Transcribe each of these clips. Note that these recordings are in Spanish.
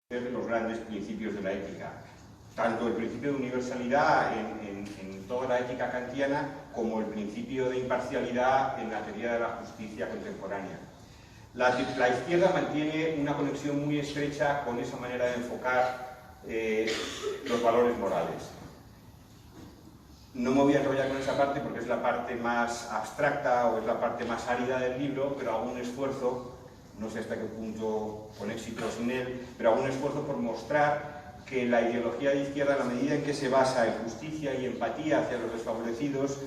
de los grandes principios de la ética, tanto el principio de universalidad en toda la ética kantiana como el principio de imparcialidad en la teoría de la justicia contemporánea. La izquierda mantiene una conexión muy estrecha con esa manera de enfocar los valores morales. No me voy a enrollar con esa parte porque es la parte más abstracta o es la parte más árida del libro, pero hago un esfuerzo, no sé hasta qué punto con éxito sin él, pero hago un esfuerzo por mostrar que la ideología de izquierda, en la medida en que se basa en justicia y empatía hacia los desfavorecidos,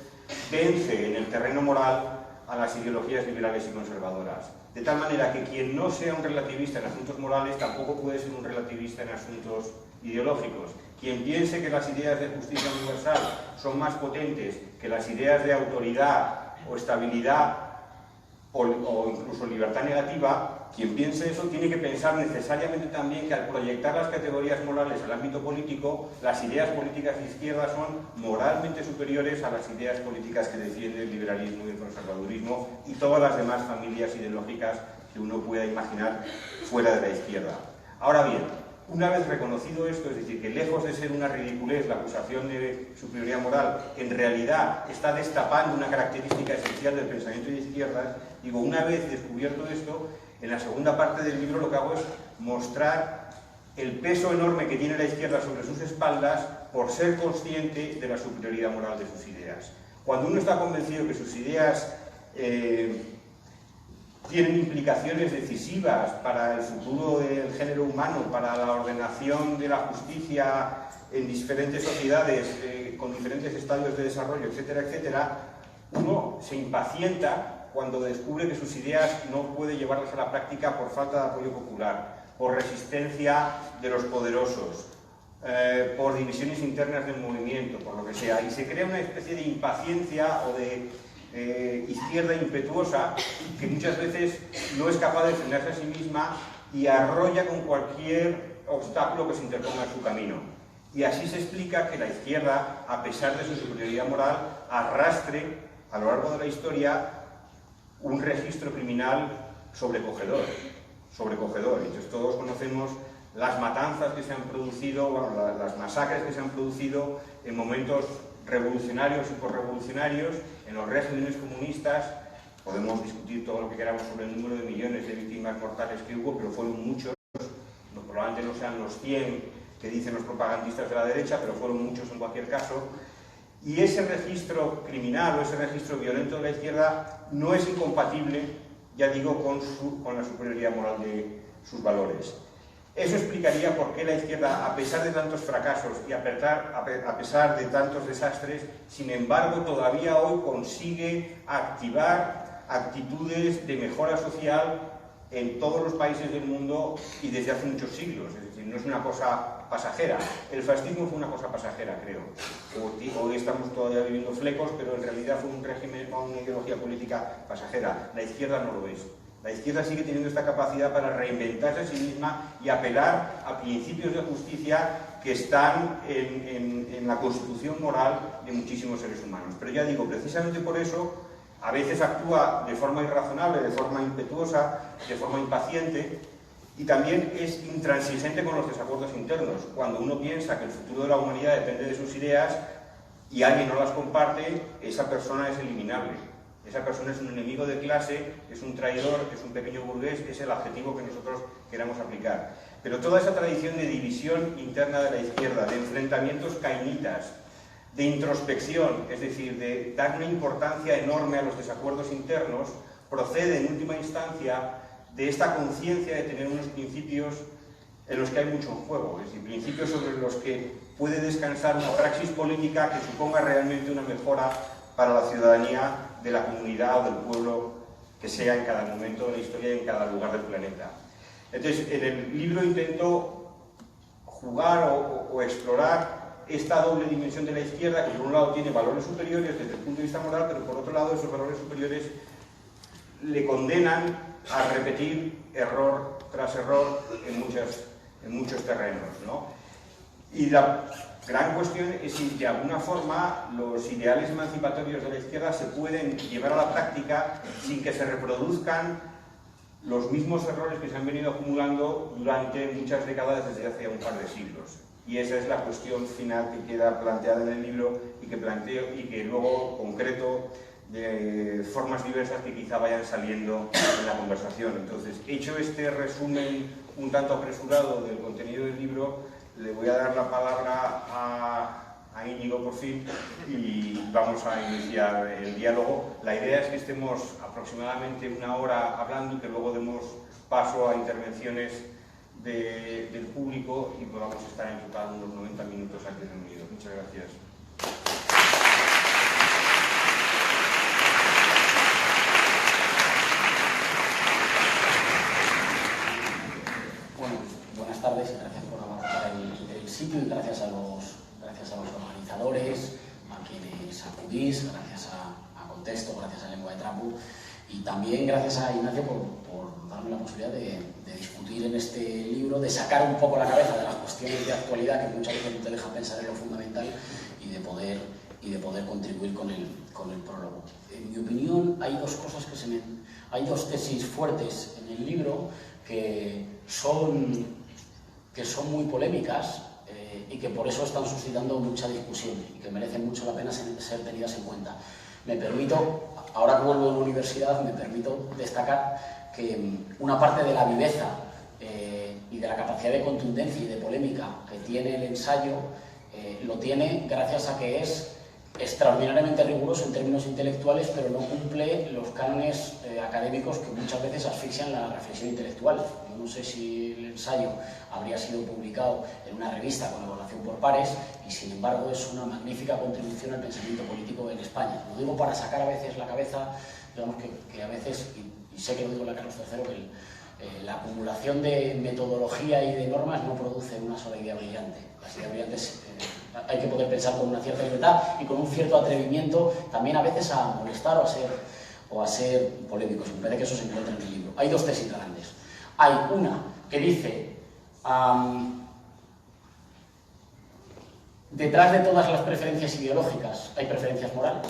vence en el terreno moral a las ideologías liberales y conservadoras. De tal manera que quien no sea un relativista en asuntos morales tampoco puede ser un relativista en asuntos ideológicos. Quien piense que las ideas de justicia universal son más potentes que las ideas de autoridad o estabilidad o incluso libertad negativa, quien piense eso tiene que pensar necesariamente también que al proyectar las categorías morales al ámbito político, las ideas políticas de izquierda son moralmente superiores a las ideas políticas que defiende el liberalismo y el conservadurismo y todas las demás familias ideológicas que uno pueda imaginar fuera de la izquierda. Ahora bien, una vez reconocido esto, es decir, que lejos de ser una ridiculez la acusación de superioridad moral, en realidad está destapando una característica esencial del pensamiento de izquierdas, digo, una vez descubierto esto, en la segunda parte del libro lo que hago es mostrar el peso enorme que tiene la izquierda sobre sus espaldas por ser consciente de la superioridad moral de sus ideas. Cuando uno está convencido que sus ideas tienen implicaciones decisivas para el futuro del género humano, para la ordenación de la justicia en diferentes sociedades, con diferentes estadios de desarrollo, etcétera, etcétera, uno se impacienta cuando descubre que sus ideas no puede llevarlas a la práctica por falta de apoyo popular, por resistencia de los poderosos, por divisiones internas del movimiento, por lo que sea, y se crea una especie de impaciencia o de izquierda impetuosa que muchas veces no es capaz de frenarse a sí misma y arrolla con cualquier obstáculo que se interponga en su camino. Y así se explica que la izquierda, a pesar de su superioridad moral, arrastre a lo largo de la historia un registro criminal sobrecogedor. Entonces todos conocemos las matanzas que se han producido, bueno, las masacres que se han producido en momentos revolucionarios y posrevolucionarios, en los regímenes comunistas. Podemos discutir todo lo que queramos sobre el número de millones de víctimas mortales que hubo, pero fueron muchos, probablemente no sean los 100 que dicen los propagandistas de la derecha, pero fueron muchos en cualquier caso. Y ese registro criminal o ese registro violento de la izquierda no es incompatible, ya digo, con la superioridad moral de sus valores. Eso explicaría por qué la izquierda, a pesar de tantos fracasos y a pesar de tantos desastres, sin embargo, todavía hoy consigue activar actitudes de mejora social en todos los países del mundo y desde hace muchos siglos. Es decir, no es una cosa pasajera. El fascismo fue una cosa pasajera, creo. Hoy estamos todavía viviendo flecos, pero en realidad fue un régimen con una ideología política pasajera. La izquierda no lo es. La izquierda sigue teniendo esta capacidad para reinventarse a sí misma y apelar a principios de justicia que están en la constitución moral de muchísimos seres humanos. Pero ya digo, precisamente por eso, a veces actúa de forma irrazonable, de forma impetuosa, de forma impaciente, y también es intransigente con los desacuerdos internos. Cuando uno piensa que el futuro de la humanidad depende de sus ideas y alguien no las comparte, esa persona es eliminable. Esa persona es un enemigo de clase, es un traidor, es un pequeño burgués, es el adjetivo que nosotros queramos aplicar. Pero toda esa tradición de división interna de la izquierda, de enfrentamientos cainitas, de introspección, es decir, de dar una importancia enorme a los desacuerdos internos, procede en última instancia de esta conciencia de tener unos principios en los que hay mucho en juego, es decir, principios sobre los que puede descansar una praxis política que suponga realmente una mejora para la ciudadanía de la comunidad o del pueblo que sea en cada momento de la historia y en cada lugar del planeta. Entonces, en el libro intento jugar o explorar esta doble dimensión de la izquierda, que por un lado tiene valores superiores desde el punto de vista moral, pero por otro lado esos valores superiores le condenan a repetir error tras error en muchos terrenos, ¿no? Y la gran cuestión es si de alguna forma los ideales emancipatorios de la izquierda se pueden llevar a la práctica sin que se reproduzcan los mismos errores que se han venido acumulando durante muchas décadas desde hace un par de siglos. Y esa es la cuestión final que queda planteada en el libro y que planteo y que luego concreto de formas diversas que quizá vayan saliendo en la conversación. Entonces, hecho este resumen un tanto apresurado del contenido del libro, le voy a dar la palabra a Íñigo por fin y vamos a iniciar el diálogo. La idea es que estemos aproximadamente una hora hablando y que luego demos paso a intervenciones del público y podamos estar en total unos 90 minutos aquí reunidos. Muchas gracias. Bueno, buenas tardes, gracias por abarcar el sitio y gracias a los organizadores, a quienes acudís, gracias a Contexto, gracias a Lengua de Trapo y también gracias a Ignacio por darme la posibilidad de discutir en este libro, de sacar un poco la cabeza de las cuestiones de actualidad que muchas veces no te dejan pensar en lo fundamental y de poder contribuir con el prólogo. En mi opinión hay hay dos tesis fuertes en el libro que son muy polémicas y que por eso están suscitando mucha discusión y que merecen mucho la pena ser tenidas en cuenta. Me permito, ahora que vuelvo a la universidad, me permito destacar que una parte de la viveza y de la capacidad de contundencia y de polémica que tiene el ensayo lo tiene gracias a que es extraordinariamente riguroso en términos intelectuales, pero no cumple los cánones académicos que muchas veces asfixian la reflexión intelectual. Yo no sé si el ensayo habría sido publicado en una revista con evaluación por pares y, sin embargo, es una magnífica contribución al pensamiento político en España. Lo digo para sacar a veces la cabeza, digamos que a veces, y sé que lo digo en la Carlos III, que la acumulación de metodología y de normas no produce una sola idea brillante. Las ideas brillantes hay que poder pensar con una cierta libertad y con un cierto atrevimiento, también a veces a molestar o a ser polémicos. Me parece que eso se encuentra en el libro. Hay dos tesis grandes. Hay una que dice detrás de todas las preferencias ideológicas hay preferencias morales.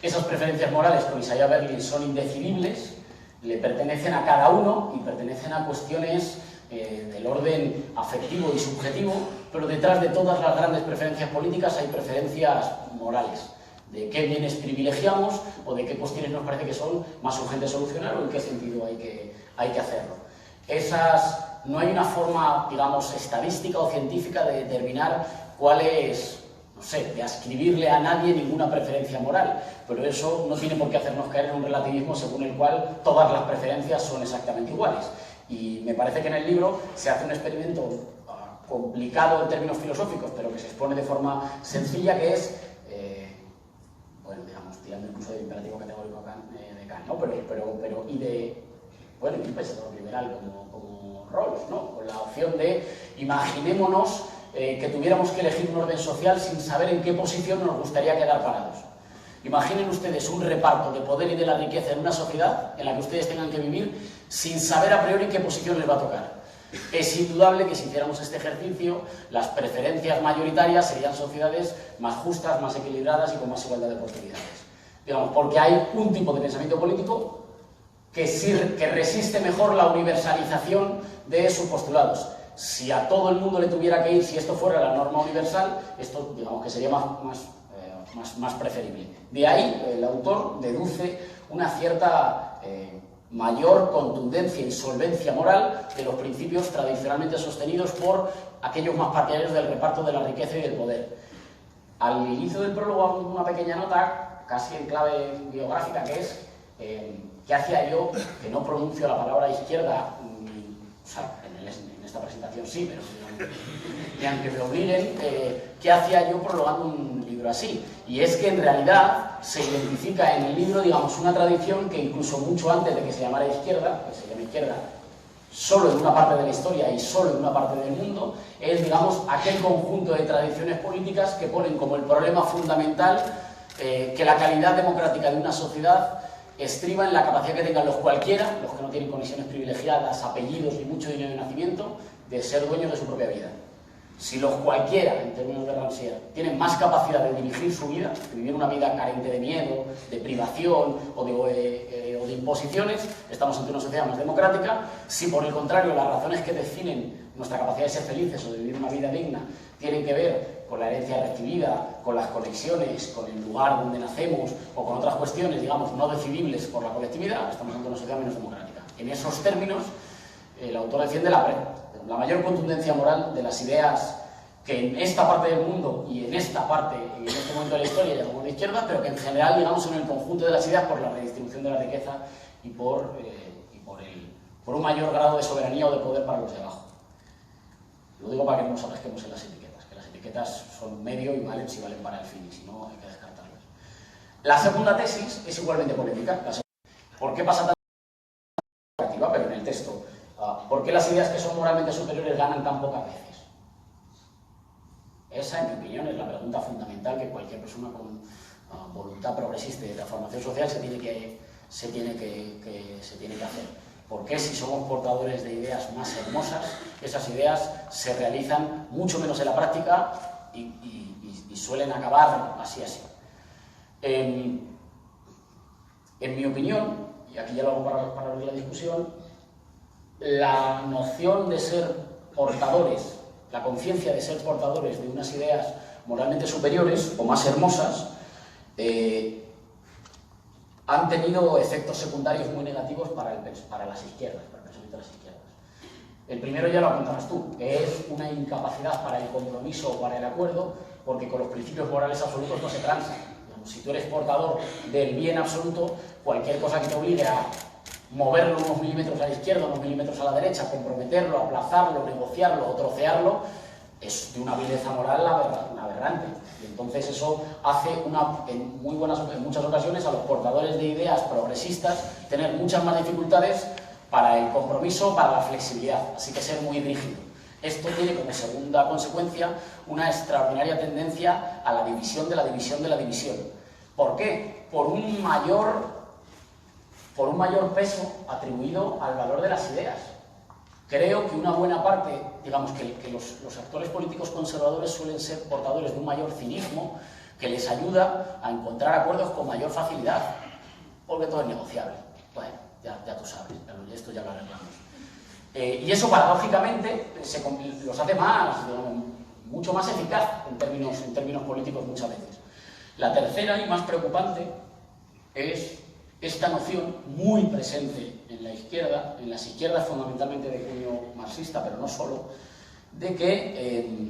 Esas preferencias morales, con Isaiah Berlin, son indecidibles, le pertenecen a cada uno y pertenecen a cuestiones del orden afectivo y subjetivo, pero detrás de todas las grandes preferencias políticas hay preferencias morales, de qué bienes privilegiamos o de qué cuestiones nos parece que son más urgentes solucionar o en qué sentido hay que hacerlo. No hay una forma, digamos, estadística o científica de determinar cuál es, no sé, de ascribirle a nadie ninguna preferencia moral, pero eso no tiene por qué hacernos caer en un relativismo según el cual todas las preferencias son exactamente iguales. Y me parece que en el libro se hace un experimento complicado en términos filosóficos, pero que se expone de forma sencilla, que es, bueno, digamos, tirando incluso del imperativo categórico de Kant, ¿no? Pero y de, bueno, y un pensador liberal como Rawls, ¿no? Con la opción de, imaginémonos que tuviéramos que elegir un orden social sin saber en qué posición nos gustaría quedar parados. Imaginen ustedes un reparto de poder y de la riqueza en una sociedad en la que ustedes tengan que vivir sin saber a priori qué posición les va a tocar. Es indudable que si hiciéramos este ejercicio, las preferencias mayoritarias serían sociedades más justas, más equilibradas y con más igualdad de oportunidades. Digamos, porque hay un tipo de pensamiento político que resiste mejor la universalización de sus postulados. Si a todo el mundo le tuviera que ir, si esto fuera la norma universal, esto, digamos, que sería más preferible. De ahí el autor deduce una cierta mayor contundencia y solvencia moral de los principios tradicionalmente sostenidos por aquellos más partidarios del reparto de la riqueza y del poder. Al inicio del prólogo hago una pequeña nota, casi en clave biográfica, que es ¿qué hacía yo que no pronuncio la palabra izquierda? O sea, en esta presentación sí, pero ni aunque me obliguen, ¿qué hacía yo prologando un libro así? Y es que en realidad se identifica en el libro, digamos, una tradición que incluso mucho antes de que se llamara izquierda, que se llama izquierda solo en una parte de la historia y solo en una parte del mundo, es, digamos, aquel conjunto de tradiciones políticas que ponen como el problema fundamental que la calidad democrática de una sociedad estriba en la capacidad que tengan los cualquiera, los que no tienen conexiones privilegiadas, apellidos ni mucho dinero de nacimiento, de ser dueños de su propia vida. Si los cualquiera, en términos de Rancière, tienen más capacidad de dirigir su vida, de vivir una vida carente de miedo, de privación o de imposiciones, estamos ante una sociedad más democrática. Si por el contrario las razones que definen nuestra capacidad de ser felices o de vivir una vida digna tienen que ver con la herencia recibida, con las conexiones, con el lugar donde nacemos o con otras cuestiones, digamos, no decidibles por la colectividad, estamos ante una sociedad menos democrática. En esos términos, el autor defiende la mayor contundencia moral de las ideas que en esta parte del mundo y en esta parte, en este momento de la historia, llamamos de izquierda, pero que en general, digamos, en el conjunto de las ideas por la redistribución de la riqueza y por un mayor grado de soberanía o de poder para los de abajo. Lo digo para que no nos atasquemos en las etiquetas, que las etiquetas son medio y valen si valen para el fin, y si no hay que descartarlas. La segunda tesis es igualmente polémica. ¿Por qué pasa tan negativa? Pero en el texto. ¿Por qué las ideas que son moralmente superiores ganan tan pocas veces? Esa, en mi opinión, es la pregunta fundamental que cualquier persona con voluntad progresista y de transformación social se tiene que hacer. ¿Por qué, si somos portadores de ideas más hermosas, esas ideas se realizan mucho menos en la práctica y suelen acabar así? En mi opinión, y aquí ya lo hago para abrir la discusión, la noción de ser portadores, la conciencia de ser portadores de unas ideas moralmente superiores o más hermosas, han tenido efectos secundarios muy negativos para las izquierdas, para el pensamiento de las izquierdas. El primero ya lo apuntabas tú, que es una incapacidad para el compromiso o para el acuerdo, porque con los principios morales absolutos no se transa. Digamos, si tú eres portador del bien absoluto, cualquier cosa que te obligue a moverlo unos milímetros a la izquierda, unos milímetros a la derecha, comprometerlo, aplazarlo, negociarlo o trocearlo, es de una vileza moral aberrante. Y entonces eso hace en muchas ocasiones a los portadores de ideas progresistas tener muchas más dificultades para el compromiso, para la flexibilidad, así que ser muy rígido. Esto tiene como segunda consecuencia una extraordinaria tendencia a la división de la división de la división. ¿Por qué? Por un mayor peso atribuido al valor de las ideas. Creo que una buena parte, digamos que los actores políticos conservadores suelen ser portadores de un mayor cinismo que les ayuda a encontrar acuerdos con mayor facilidad, porque todo es negociable. Bueno, ya tú sabes, esto ya lo arreglamos. Y eso paradójicamente los hace mucho más eficaz en términos políticos muchas veces. La tercera y más preocupante es esta noción muy presente en la izquierda, en las izquierdas fundamentalmente de cuño marxista, pero no solo, de que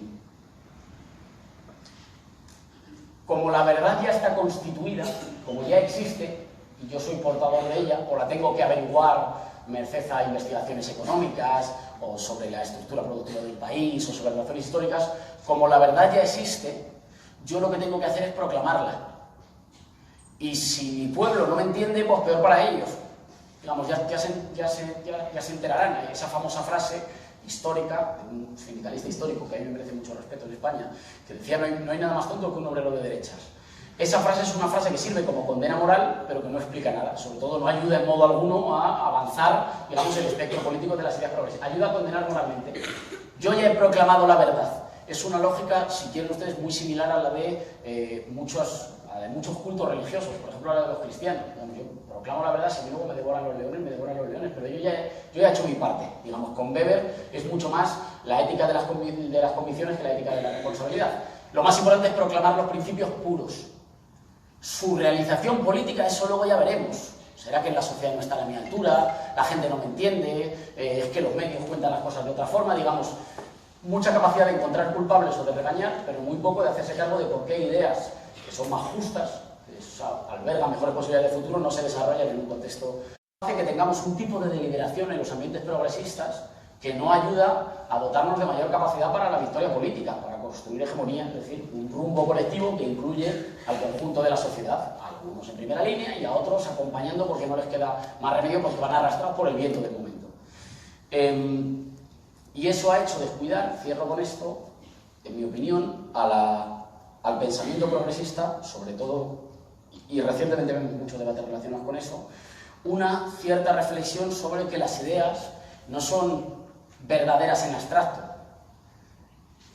como la verdad ya está constituida, como ya existe, y yo soy portador de ella, o la tengo que averiguar merced a investigaciones económicas, o sobre la estructura productiva del país, o sobre relaciones históricas, como la verdad ya existe, yo lo que tengo que hacer es proclamarla. Y si mi pueblo no me entiende, pues peor para ellos. Digamos, ya se enterarán. Esa famosa frase histórica, de un sindicalista histórico que a mí me merece mucho respeto en España, que decía: no hay nada más tonto que un obrero de derechas. Esa frase es una frase que sirve como condena moral, pero que no explica nada. Sobre todo no ayuda en modo alguno a avanzar, digamos, el espectro político de las ideas progresistas. Ayuda a condenar moralmente. Yo ya he proclamado la verdad. Es una lógica, si quieren ustedes, muy similar a la de muchos cultos religiosos, por ejemplo a la de los cristianos. Yo proclamo la verdad, si luego me devoran los leones, pero yo ya he hecho mi parte. Digamos, con Weber es mucho más la ética de las convicciones que la ética de la responsabilidad. Lo más importante es proclamar los principios puros. Su realización política, eso luego ya veremos. ¿Será que la sociedad no está a mi altura? ¿La gente no me entiende? ¿Es que los medios cuentan las cosas de otra forma? Digamos, mucha capacidad de encontrar culpables o de regañar, pero muy poco de hacerse cargo de por qué ideas que son más justas, que albergan mejores posibilidades de futuro, no se desarrollan en un contexto. Hace que tengamos un tipo de deliberación en los ambientes progresistas que no ayuda a dotarnos de mayor capacidad para la victoria política, para construir hegemonía, es decir, un rumbo colectivo que incluye al conjunto de la sociedad, a algunos en primera línea y a otros acompañando porque no les queda más remedio, porque van arrastrados por el viento del momento. Y eso ha hecho descuidar, cierro con esto, en mi opinión, al pensamiento progresista, sobre todo, y recientemente vemos muchos debates relacionados con eso, una cierta reflexión sobre que las ideas no son verdaderas en abstracto,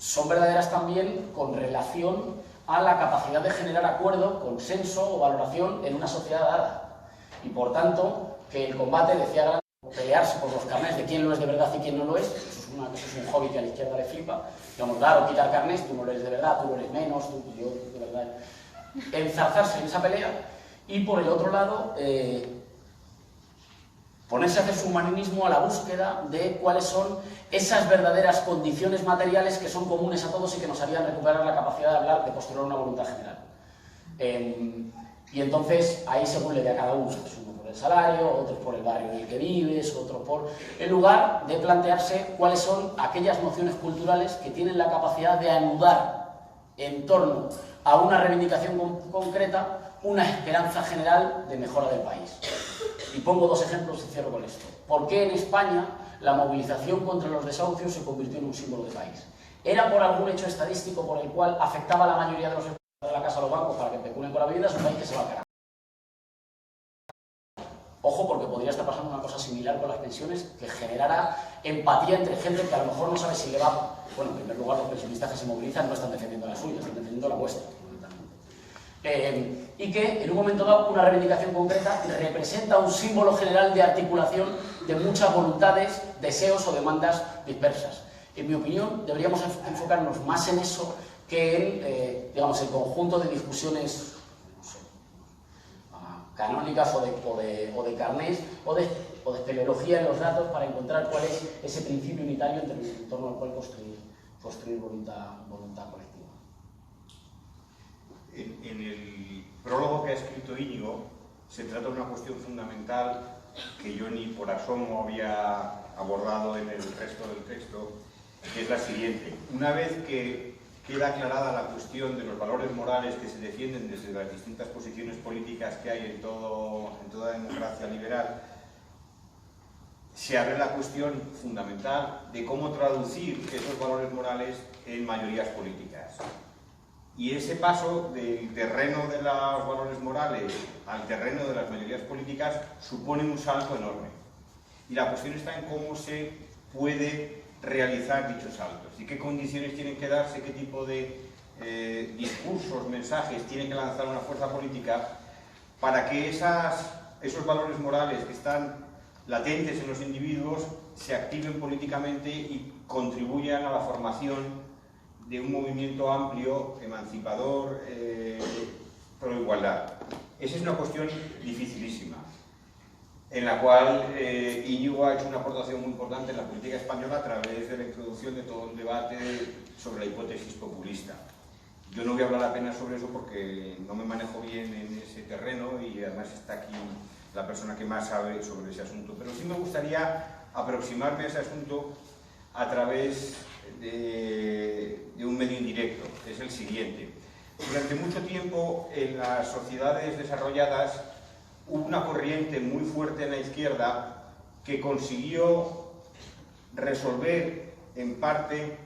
son verdaderas también con relación a la capacidad de generar acuerdo, consenso o valoración en una sociedad dada. Y por tanto, que el combate, decía Gramsci, pelearse por los carnés de quién lo es de verdad y quién no lo es, eso es un hobby que a la izquierda le flipa, digamos, dar o quitar carnés, tú no lo eres de verdad, tú lo eres menos, yo de verdad, enzarzarse en esa pelea, y por el otro lado, ponerse a hacer su humanismo a la búsqueda de cuáles son esas verdaderas condiciones materiales que son comunes a todos y que nos harían recuperar la capacidad de hablar, de postular una voluntad general. Y entonces, ahí según le dé a cada uno, uno por el salario, otros por el barrio en el que vives, otros por... en lugar de plantearse cuáles son aquellas nociones culturales que tienen la capacidad de anudar en torno a una reivindicación concreta una esperanza general de mejora del país. Y pongo dos ejemplos y cierro con esto. ¿Por qué en España la movilización contra los desahucios se convirtió en un símbolo de país? ¿Era por algún hecho estadístico por el cual afectaba a la mayoría de los de la casa a los bancos para que especulen con la vivienda? Es un país que se va a caer. Ojo, porque podría estar pasando una cosa similar con las pensiones que generara empatía entre gente que a lo mejor no sabe si le va... Bueno, en primer lugar, los pensionistas que se movilizan no están defendiendo la suya, están defendiendo la vuestra. Y que en un momento dado una reivindicación concreta representa un símbolo general de articulación de muchas voluntades, deseos o demandas dispersas. En mi opinión, deberíamos enfocarnos más en eso que en, digamos, el conjunto de discusiones, no sé, canónicas o de carnés o de espeleología en los datos para encontrar cuál es ese principio unitario en torno al cual construir voluntad colectiva. En el prólogo que ha escrito Íñigo se trata de una cuestión fundamental que yo ni por asomo había abordado en el resto del texto, que es la siguiente. Una vez que queda aclarada la cuestión de los valores morales que se defienden desde las distintas posiciones políticas que hay en toda democracia liberal, se abre la cuestión fundamental de cómo traducir esos valores morales en mayorías políticas. Y ese paso del terreno de los valores morales al terreno de las mayorías políticas supone un salto enorme. Y la cuestión está en cómo se puede realizar dichos saltos y qué condiciones tienen que darse, qué tipo de discursos, mensajes tiene que lanzar una fuerza política para que esos valores morales que están latentes en los individuos se activen políticamente y contribuyan a la formación de un movimiento amplio, emancipador, pro igualdad. Esa es una cuestión dificilísima, en la cual Íñigo ha hecho una aportación muy importante en la política española a través de la introducción de todo un debate sobre la hipótesis populista. Yo no voy a hablar apenas sobre eso porque no me manejo bien en ese terreno y además está aquí la persona que más sabe sobre ese asunto, pero sí me gustaría aproximarme a ese asunto a través de un medio indirecto, que es el siguiente. Durante mucho tiempo en las sociedades desarrolladas hubo una corriente muy fuerte en la izquierda que consiguió resolver en parte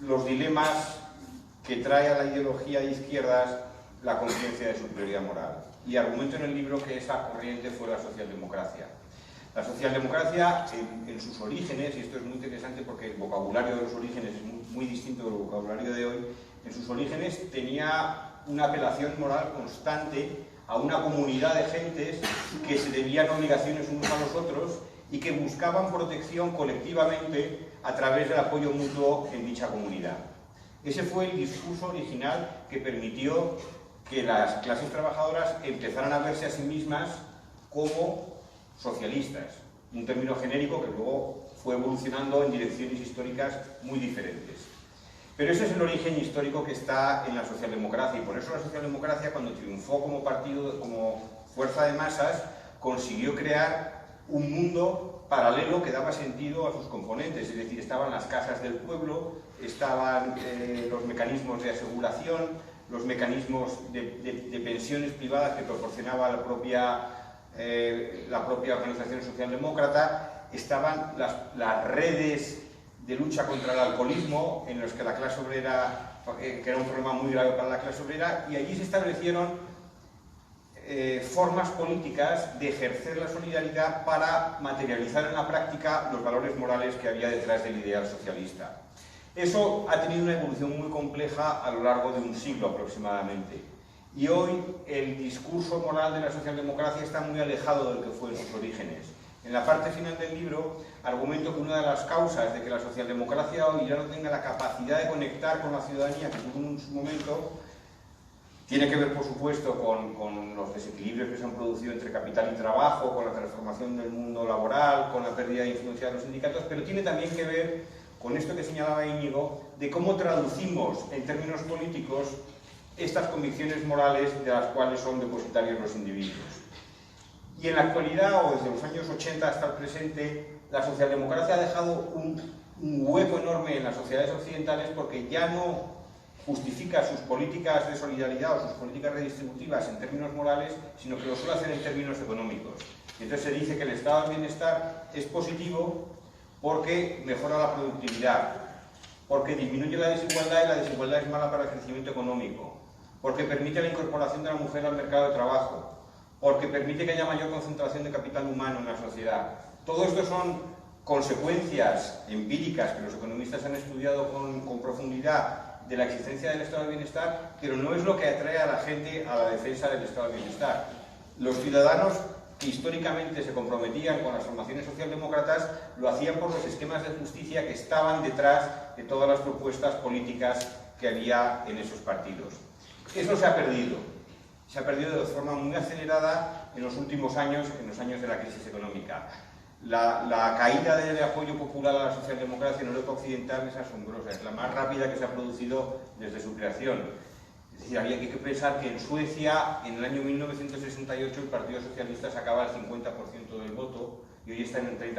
los dilemas que trae a la ideología de izquierdas la conciencia de superioridad moral. Y argumento en el libro que esa corriente fue la socialdemocracia. La socialdemocracia, en sus orígenes, y esto es muy interesante porque el vocabulario de los orígenes es muy distinto del vocabulario de hoy, en sus orígenes tenía una apelación moral constante a una comunidad de gentes que se debían obligaciones unos a los otros y que buscaban protección colectivamente a través del apoyo mutuo en dicha comunidad. Ese fue el discurso original que permitió que las clases trabajadoras empezaran a verse a sí mismas como socialistas, un término genérico que luego fue evolucionando en direcciones históricas muy diferentes. Pero ese es el origen histórico que está en la socialdemocracia, y por eso la socialdemocracia, cuando triunfó como partido, como fuerza de masas, consiguió crear un mundo paralelo que daba sentido a sus componentes, es decir, estaban las casas del pueblo, estaban los mecanismos de aseguración, los mecanismos de pensiones privadas que proporcionaba la propia organización socialdemócrata, estaban las redes de lucha contra el alcoholismo, en los que la clase obrera, que era un problema muy grave para la clase obrera, y allí se establecieron formas políticas de ejercer la solidaridad para materializar en la práctica los valores morales que había detrás del ideal socialista. Eso ha tenido una evolución muy compleja a lo largo de un siglo aproximadamente. Y hoy el discurso moral de la socialdemocracia está muy alejado del que fue en sus orígenes. En la parte final del libro argumento que una de las causas de que la socialdemocracia hoy ya no tenga la capacidad de conectar con la ciudadanía que tuvo en su momento tiene que ver, por supuesto, con los desequilibrios que se han producido entre capital y trabajo, con la transformación del mundo laboral, con la pérdida de influencia de los sindicatos, pero tiene también que ver con esto que señalaba Íñigo, de cómo traducimos en términos políticos estas convicciones morales de las cuales son depositarios los individuos. Y en la actualidad, o desde los años 80 hasta el presente, la socialdemocracia ha dejado un hueco enorme en las sociedades occidentales porque ya no justifica sus políticas de solidaridad o sus políticas redistributivas en términos morales, sino que lo suele hacer en términos económicos. Y entonces se dice que el estado del bienestar es positivo porque mejora la productividad, porque disminuye la desigualdad y la desigualdad es mala para el crecimiento económico, porque permite la incorporación de la mujer al mercado de trabajo, porque permite que haya mayor concentración de capital humano en la sociedad. Todo esto son consecuencias empíricas que los economistas han estudiado con profundidad de la existencia del estado de bienestar, pero no es lo que atrae a la gente a la defensa del estado de bienestar. Los ciudadanos que históricamente se comprometían con las formaciones socialdemócratas lo hacían por los esquemas de justicia que estaban detrás de todas las propuestas políticas que había en esos partidos. Eso se ha perdido de forma muy acelerada en los últimos años, en los años de la crisis económica. La caída del apoyo popular a la socialdemocracia en Europa Occidental es asombrosa, es la más rápida que se ha producido desde su creación. Es decir, había que pensar que en Suecia, en el año 1968, el Partido Socialista sacaba el 50% del voto y hoy está en el 30%.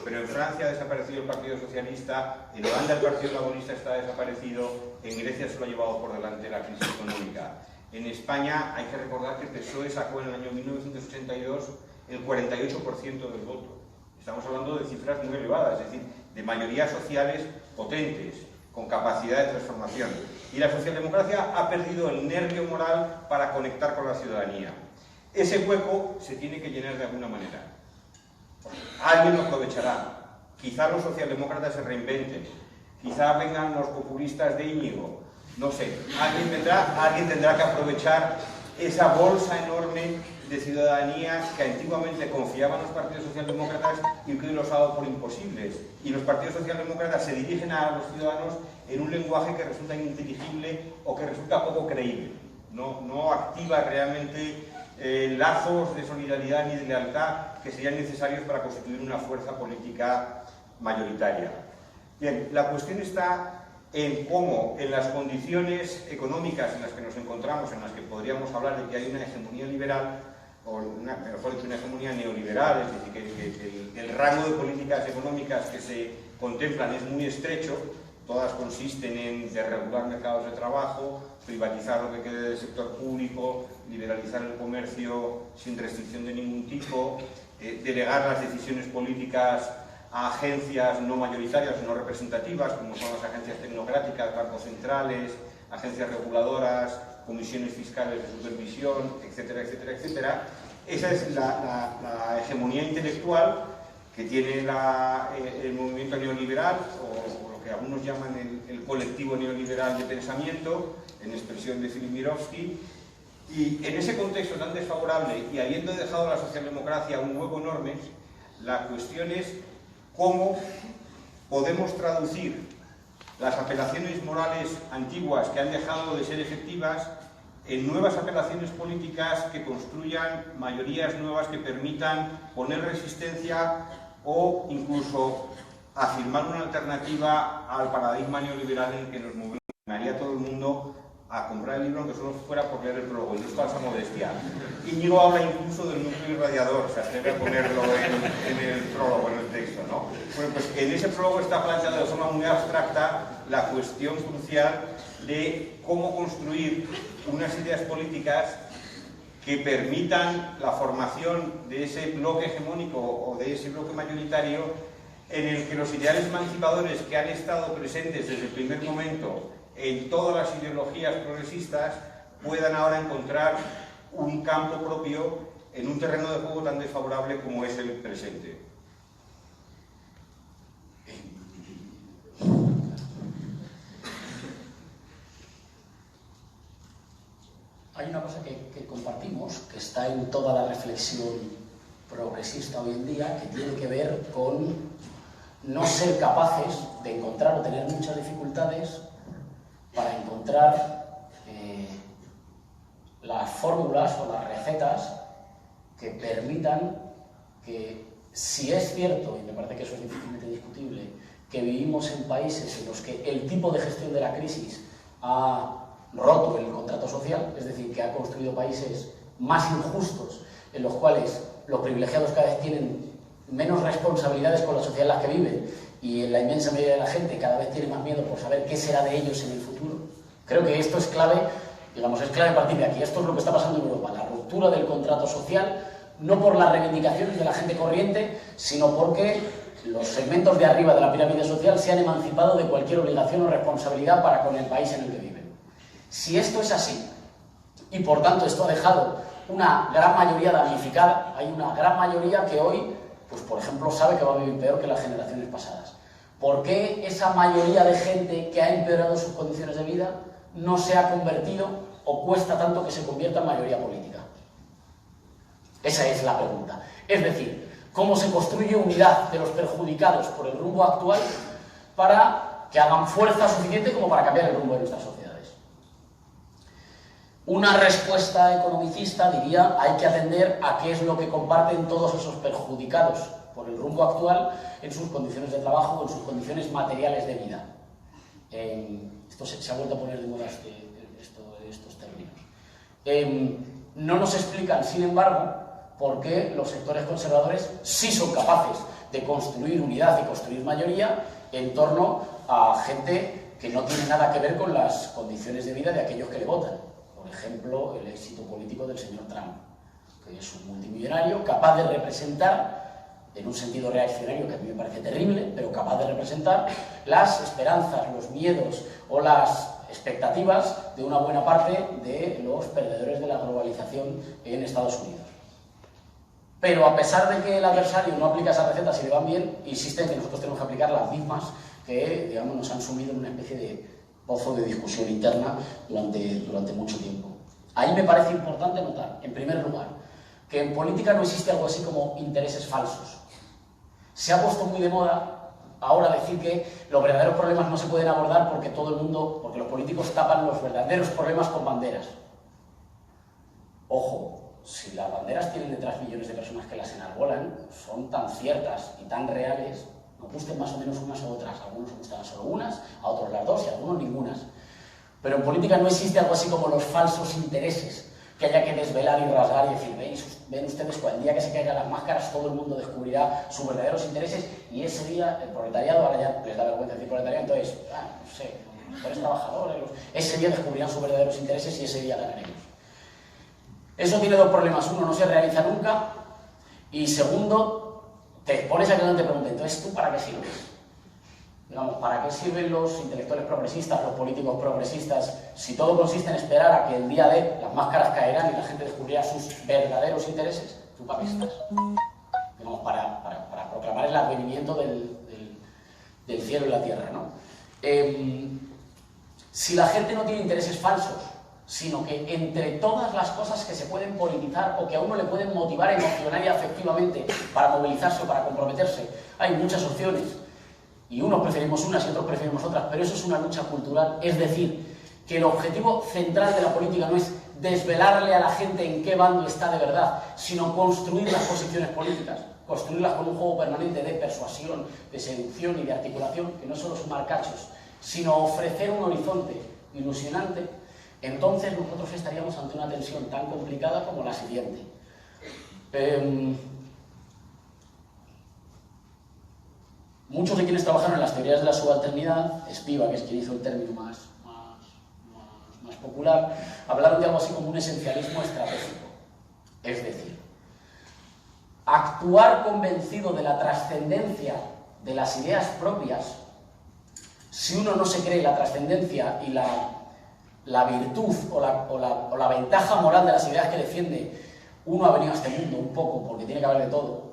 Pero en Francia ha desaparecido el Partido Socialista, en Holanda el Partido Laborista está desaparecido, en Grecia se lo ha llevado por delante la crisis económica. En España hay que recordar que el PSOE sacó en el año 1982 el 48% del voto. Estamos hablando de cifras muy elevadas, es decir, de mayorías sociales potentes, con capacidad de transformación. Y la socialdemocracia ha perdido el nervio moral para conectar con la ciudadanía. Ese hueco se tiene que llenar de alguna manera. Alguien lo aprovechará. Quizá los socialdemócratas se reinventen. Quizá vengan los populistas de Íñigo. No sé. Alguien tendrá que aprovechar esa bolsa enorme de ciudadanía que antiguamente confiaban los partidos socialdemócratas y que hoy los ha dado por imposibles. Y los partidos socialdemócratas se dirigen a los ciudadanos en un lenguaje que resulta ininteligible o que resulta poco creíble. No activa realmente lazos de solidaridad ni de lealtad que serían necesarios para constituir una fuerza política mayoritaria. Bien, la cuestión está en cómo, en las condiciones económicas en las que nos encontramos, en las que podríamos hablar de que hay una hegemonía liberal, o mejor dicho, una hegemonía neoliberal, es decir, que el rango de políticas económicas que se contemplan es muy estrecho, todas consisten en desregular mercados de trabajo, privatizar lo que quede del sector público, liberalizar el comercio sin restricción de ningún tipo, delegar las decisiones políticas a agencias no mayoritarias o no representativas, como son las agencias tecnocráticas, bancos centrales, agencias reguladoras, comisiones fiscales de supervisión, etcétera, etcétera, etcétera. Esa es la hegemonía intelectual que tiene el movimiento neoliberal, o lo que algunos llaman el colectivo neoliberal de pensamiento, en expresión de Philip Mirowski. Y en ese contexto tan desfavorable, y habiendo dejado a la socialdemocracia un hueco enorme, la cuestión es cómo podemos traducir las apelaciones morales antiguas que han dejado de ser efectivas en nuevas apelaciones políticas que construyan mayorías nuevas que permitan poner resistencia o incluso afirmar una alternativa al paradigma neoliberal en el que nos movemos. Me haría todo el mundo a comprar el libro, aunque solo fuera por leer el prólogo, y no es falsa modestia. Íñigo habla incluso del núcleo irradiador, se atreve a ponerlo en el prólogo, en el texto, ¿no? Bueno, pues en ese prólogo está planteado de forma muy abstracta la cuestión crucial de cómo construir unas ideas políticas que permitan la formación de ese bloque hegemónico o de ese bloque mayoritario en el que los ideales emancipadores que han estado presentes desde el primer momento en todas las ideologías progresistas puedan ahora encontrar un campo propio en un terreno de juego tan desfavorable como es el presente. Hay una cosa que compartimos, que está en toda la reflexión progresista hoy en día, que tiene que ver con no ser capaces de encontrar o tener muchas dificultades para encontrar las fórmulas o las recetas que permitan que, si es cierto, y me parece que eso es difícilmente discutible, que vivimos en países en los que el tipo de gestión de la crisis ha roto el contrato social, es decir, que ha construido países más injustos, en los cuales los privilegiados cada vez tienen menos responsabilidades con la sociedad en la que viven y la inmensa mayoría de la gente cada vez tiene más miedo por saber qué será de ellos en el futuro. Creo que esto es clave, digamos, es clave partir de aquí. Esto es lo que está pasando en Europa, la ruptura del contrato social, no por las reivindicaciones de la gente corriente, sino porque los segmentos de arriba de la pirámide social se han emancipado de cualquier obligación o responsabilidad para con el país en el que viven. Si esto es así, y por tanto esto ha dejado una gran mayoría damnificada, hay una gran mayoría que hoy, pues por ejemplo, sabe que va a vivir peor que las generaciones pasadas. ¿Por qué esa mayoría de gente que ha empeorado sus condiciones de vida no se ha convertido o cuesta tanto que se convierta en mayoría política? Esa es la pregunta. Es decir, ¿cómo se construye unidad de los perjudicados por el rumbo actual para que hagan fuerza suficiente como para cambiar el rumbo de nuestras sociedades? Una respuesta economicista diría hay que atender a qué es lo que comparten todos esos perjudicados por el rumbo actual en sus condiciones de trabajo o en sus condiciones materiales de vida. Esto se ha vuelto a poner de moda estos términos. No nos explican, sin embargo, por qué los sectores conservadores sí son capaces de construir unidad y construir mayoría en torno a gente que no tiene nada que ver con las condiciones de vida de aquellos que le votan. Por ejemplo, el éxito político del señor Trump, que es un multimillonario capaz de representar, en un sentido reaccionario que a mí me parece terrible, pero capaz de representar las esperanzas, los miedos o las expectativas de una buena parte de los perdedores de la globalización en Estados Unidos. Pero a pesar de que el adversario no aplica esas recetas y le van bien, insiste en que nosotros tenemos que aplicar las mismas que, digamos, nos han sumido en una especie de pozo de discusión interna durante mucho tiempo. Ahí me parece importante notar, en primer lugar, que en política no existe algo así como intereses falsos. Se ha puesto muy de moda ahora decir que los verdaderos problemas no se pueden abordar porque porque los políticos tapan los verdaderos problemas con banderas. Ojo, si las banderas tienen detrás millones de personas que las enarbolan, son tan ciertas y tan reales, nos gusten más o menos unas u otras. A algunos nos gustan solo unas, a otros las dos y a algunos ningunas. Pero en política no existe algo así como los falsos intereses que haya que desvelar y rasgar y decir, ven ustedes, el día que se caigan las máscaras todo el mundo descubrirá sus verdaderos intereses y ese día el proletariado, ahora ya les da vergüenza decir proletariado, entonces, no sé, los mejores trabajadores, ese día descubrirán sus verdaderos intereses y ese día ganaremos. Eso tiene dos problemas. Uno, no se realiza nunca y segundo, te pones a que no te pregunten, entonces, ¿tú para qué sirves? Digamos, ¿para qué sirven los intelectuales progresistas, los políticos progresistas, si todo consiste en esperar a que el día de las máscaras caerán y la gente descubrirá sus verdaderos intereses? ¿Tú para qué estás? Digamos, para proclamar el advenimiento del cielo y la tierra, ¿no? Si la gente no tiene intereses falsos, sino que entre todas las cosas que se pueden politizar o que a uno le pueden motivar emocional y afectivamente para movilizarse o para comprometerse, hay muchas opciones. Y unos preferimos unas y otros preferimos otras, pero eso es una lucha cultural. Es decir, que el objetivo central de la política no es desvelarle a la gente en qué bando está de verdad, sino construir las posiciones políticas, construirlas con un juego permanente de persuasión, de seducción y de articulación, que no es solo sumar cachos, sino ofrecer un horizonte ilusionante. Entonces nosotros estaríamos ante una tensión tan complicada como la siguiente. Muchos de quienes trabajaron en las teorías de la subalternidad, Spivak, que es quien hizo el término más popular, hablaron de algo así como un esencialismo estratégico. Es decir, actuar convencido de la trascendencia de las ideas propias, si uno no se cree la trascendencia y la virtud o la ventaja moral de las ideas que defiende, uno ha venido a este mundo un poco porque tiene que haber de todo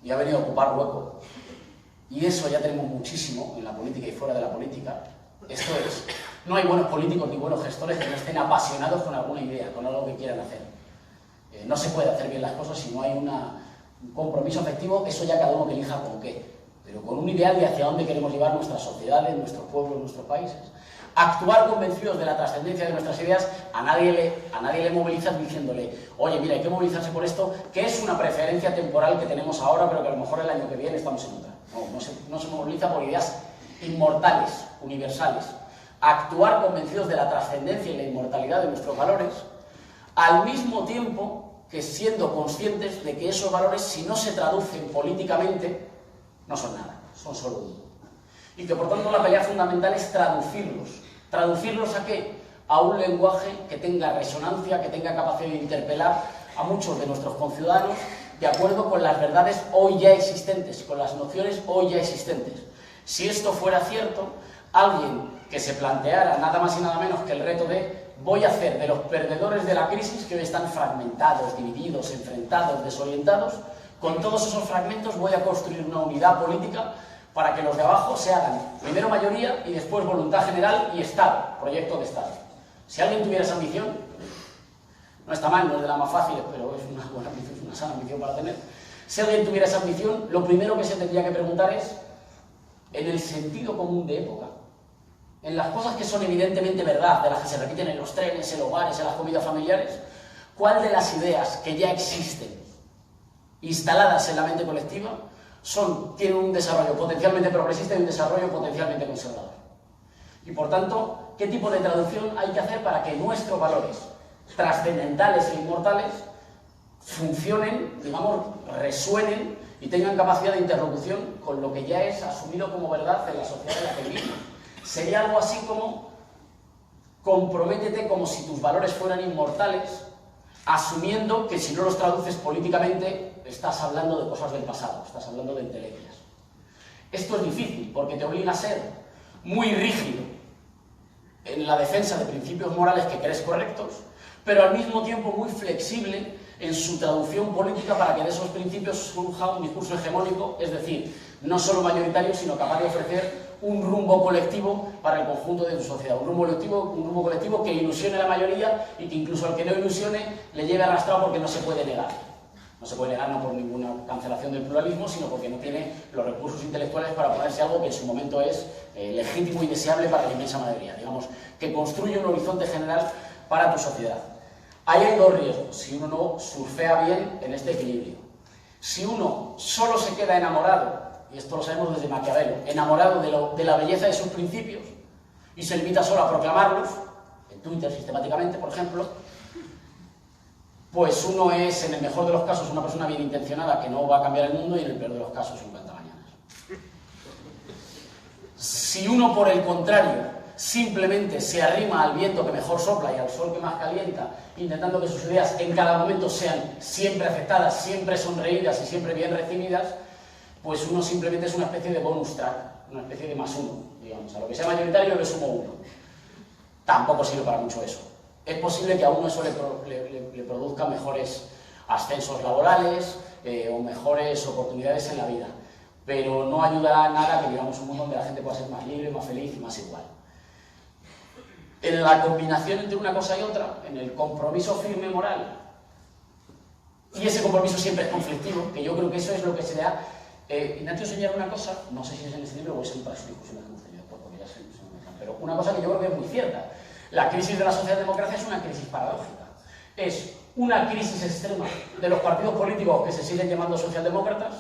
y ha venido a ocupar hueco. Y eso ya tenemos muchísimo en la política y fuera de la política. Esto es No hay buenos políticos ni buenos gestores que no estén apasionados con alguna idea, con algo que quieran hacer. No se puede hacer bien las cosas si no hay un compromiso efectivo, eso ya cada uno que elija con qué, pero con un ideal de hacia dónde queremos llevar nuestras sociedades, nuestros pueblos, nuestros países. Actuar convencidos de la trascendencia de nuestras ideas, a nadie le movilizas diciéndole, oye, mira, hay que movilizarse por esto, que es una preferencia temporal que tenemos ahora, pero que a lo mejor el año que viene estamos en otra. No se moviliza por ideas inmortales, universales. Actuar convencidos de la trascendencia y la inmortalidad de nuestros valores, al mismo tiempo que siendo conscientes de que esos valores, si no se traducen políticamente, no son nada, son solo humo. Y que por tanto la pelea fundamental es traducirlos. ¿Traducirlos a qué? A un lenguaje que tenga resonancia, que tenga capacidad de interpelar a muchos de nuestros conciudadanos de acuerdo con las verdades hoy ya existentes, con las nociones hoy ya existentes. Si esto fuera cierto, alguien que se planteara nada más y nada menos que el reto de voy a hacer de los perdedores de la crisis que hoy están fragmentados, divididos, enfrentados, desorientados, con todos esos fragmentos voy a construir una unidad política para que los de abajo se hagan primero mayoría y después voluntad general y Estado, proyecto de Estado. Si alguien tuviera esa ambición, no está mal, no es de las más fáciles, pero es una buena ambición, es una sana ambición para tener. Si alguien tuviera esa ambición, lo primero que se tendría que preguntar es, en el sentido común de época, en las cosas que son evidentemente verdad, de las que se repiten en los trenes, en los bares, en las comidas familiares, ¿cuál de las ideas que ya existen, instaladas en la mente colectiva, tienen un desarrollo potencialmente progresista y un desarrollo potencialmente conservador? Y por tanto, ¿qué tipo de traducción hay que hacer para que nuestros valores trascendentales e inmortales funcionen, digamos, resuenen y tengan capacidad de interlocución con lo que ya es asumido como verdad en la sociedad en la que vivimos? Sería algo así como comprométete como si tus valores fueran inmortales, asumiendo que si no los traduces políticamente estás hablando de cosas del pasado, estás hablando de entelequias. Esto es difícil porque te obliga a ser muy rígido en la defensa de principios morales que crees correctos, pero al mismo tiempo muy flexible en su traducción política para que de esos principios surja un discurso hegemónico, es decir, no solo mayoritario, sino capaz de ofrecer un rumbo colectivo para el conjunto de tu sociedad, un rumbo colectivo que ilusione a la mayoría y que incluso al que no ilusione le lleve arrastrado porque no se puede negar. No se puede negar no por ninguna cancelación del pluralismo, sino porque no tiene los recursos intelectuales para ponerse algo que en su momento es legítimo y deseable para la inmensa mayoría. Digamos, que construye un horizonte general para tu sociedad. Ahí hay dos riesgos, si uno no surfea bien en este equilibrio. Si uno solo se queda enamorado, y esto lo sabemos desde Maquiavelo, enamorado de la belleza de sus principios, y se limita solo a proclamarlos, en Twitter sistemáticamente, por ejemplo, pues uno es, en el mejor de los casos, una persona bien intencionada que no va a cambiar el mundo, y en el peor de los casos, un cantamañanas. Si uno, por el contrario, simplemente se arrima al viento que mejor sopla y al sol que más calienta, intentando que sus ideas en cada momento sean siempre aceptadas, siempre sonreídas y siempre bien recibidas, pues uno simplemente es una especie de bonus track, una especie de más uno, digamos. A lo que sea mayoritario le sumo uno. Tampoco sirve para mucho eso. Es posible que a uno eso le produzca mejores ascensos laborales o mejores oportunidades en la vida, pero no ayudará a nada que vivamos un mundo donde la gente pueda ser más libre, más feliz y más igual. En la combinación entre una cosa y otra, en el compromiso firme moral, y ese compromiso siempre es conflictivo, que yo creo que eso es lo que se da. Ignacio señala una cosa, no sé si es en este libro o es en otras discusiones que hemos tenido, porque ya se mezclan, pero una cosa que yo creo que es muy cierta. La crisis de la socialdemocracia es una crisis paradójica. Es una crisis extrema de los partidos políticos que se siguen llamando socialdemócratas,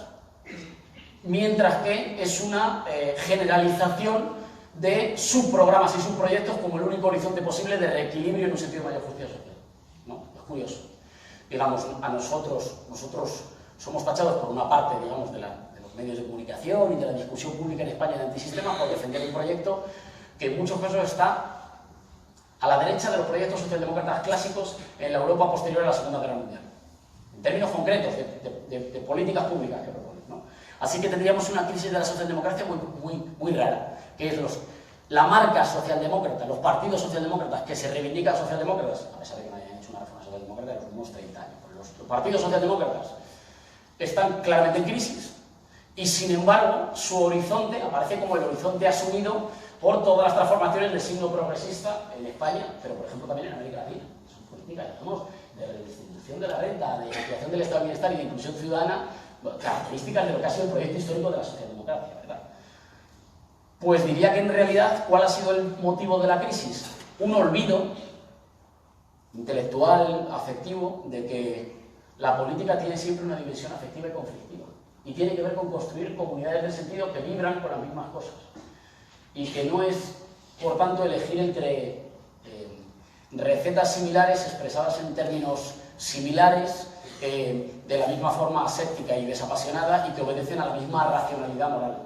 mientras que es una generalización de subprogramas y subproyectos como el único horizonte posible de reequilibrio en un sentido de mayor justicia social. ¿No? Es curioso. Digamos, a nosotros somos tachados por una parte, digamos, de los medios de comunicación y de la discusión pública en España de antisistemas por defender un proyecto que en muchos casos está a la derecha de los proyectos socialdemócratas clásicos en la Europa posterior a la Segunda Guerra Mundial. En términos concretos de políticas públicas que proponen, ¿no? Así que tendríamos una crisis de la socialdemocracia muy rara, que es la marca socialdemócrata, los partidos socialdemócratas que se reivindican socialdemócratas, a pesar de que no hayan hecho una reforma socialdemócrata en los últimos 30 años, los partidos socialdemócratas están claramente en crisis y sin embargo su horizonte aparece como el horizonte asumido por todas las transformaciones del signo progresista en España, pero por ejemplo también en América Latina. Son políticas, digamos, de redistribución de la renta, de ampliación del estado de bienestar y de inclusión ciudadana, características de lo que ha sido el proyecto histórico de la socialdemocracia, ¿verdad? Pues diría que en realidad, ¿cuál ha sido el motivo de la crisis? Un olvido intelectual, afectivo, de que la política tiene siempre una dimensión afectiva y conflictiva. Y tiene que ver con construir comunidades de sentido que vibran con las mismas cosas. Y que no es, por tanto, elegir entre recetas similares expresadas en términos similares, de la misma forma aséptica y desapasionada y que obedecen a la misma racionalidad moral.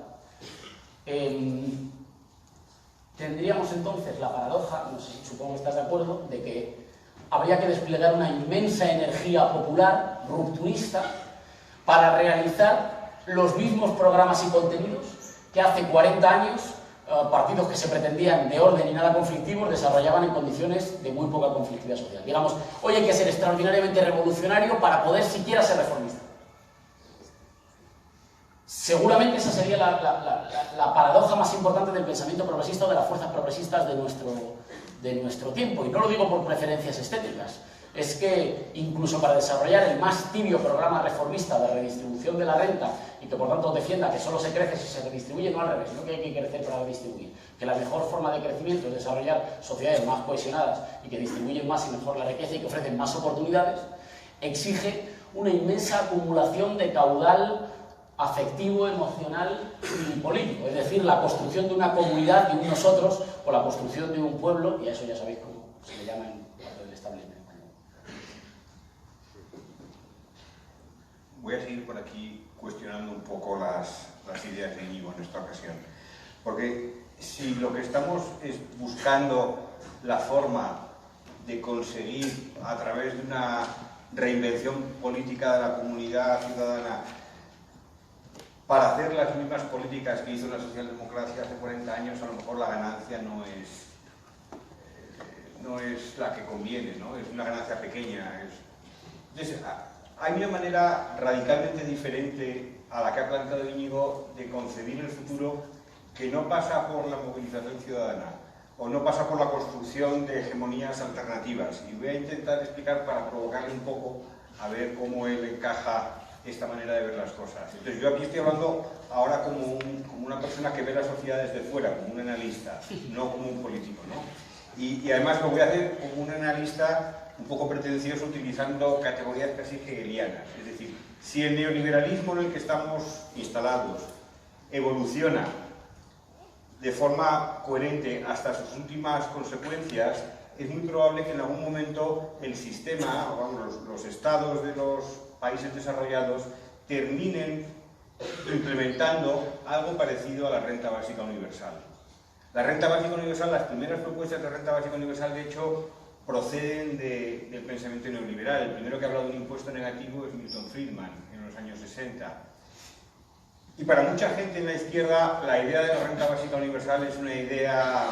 Tendríamos entonces la paradoja, no sé, supongo que estás de acuerdo, de que habría que desplegar una inmensa energía popular, rupturista, para realizar los mismos programas y contenidos que hace 40 años partidos que se pretendían de orden y nada conflictivos desarrollaban en condiciones de muy poca conflictividad social. Digamos, hoy hay que ser extraordinariamente revolucionario para poder siquiera ser reformista. Seguramente esa sería la paradoja más importante del pensamiento progresista o de las fuerzas progresistas de nuestro tiempo. Y no lo digo por preferencias estéticas. Es que incluso para desarrollar el más tibio programa reformista de redistribución de la renta y que por tanto defienda que solo se crece si se redistribuye, no al revés, no que hay que crecer para redistribuir, que la mejor forma de crecimiento es desarrollar sociedades más cohesionadas y que distribuyen más y mejor la riqueza y que ofrecen más oportunidades, exige una inmensa acumulación de caudal afectivo, emocional y político, es decir, la construcción de una comunidad, de un nosotros, o la construcción de un pueblo, y a eso ya sabéis cómo se le llama en parte del establishment. Voy a seguir por aquí cuestionando un poco las ideas de Íñigo en esta ocasión, porque si lo que estamos es buscando la forma de conseguir a través de una reinvención política de la comunidad ciudadana para hacer las mismas políticas que hizo la socialdemocracia hace 40 años, a lo mejor la ganancia no es la que conviene, ¿no? Es una ganancia pequeña. Entonces, hay una manera radicalmente diferente a la que ha planteado Íñigo de concebir el futuro que no pasa por la movilización ciudadana o no pasa por la construcción de hegemonías alternativas. Y voy a intentar explicar para provocarle un poco a ver cómo él encaja esta manera de ver las cosas. Entonces, yo aquí estoy hablando ahora como una persona que ve la sociedad desde fuera, como un analista, no como un político, ¿no? Y además lo voy a hacer como un analista un poco pretencioso, utilizando categorías casi hegelianas. Es decir, si el neoliberalismo en el que estamos instalados evoluciona de forma coherente hasta sus últimas consecuencias, es muy probable que en algún momento el sistema, los estados de los países desarrollados, terminen implementando algo parecido a la renta básica universal. La renta básica universal, las primeras propuestas de renta básica universal, de hecho, proceden del pensamiento neoliberal. El primero que ha hablado de un impuesto negativo es Milton Friedman, en los años 60. Y para mucha gente en la izquierda, la idea de la renta básica universal es una idea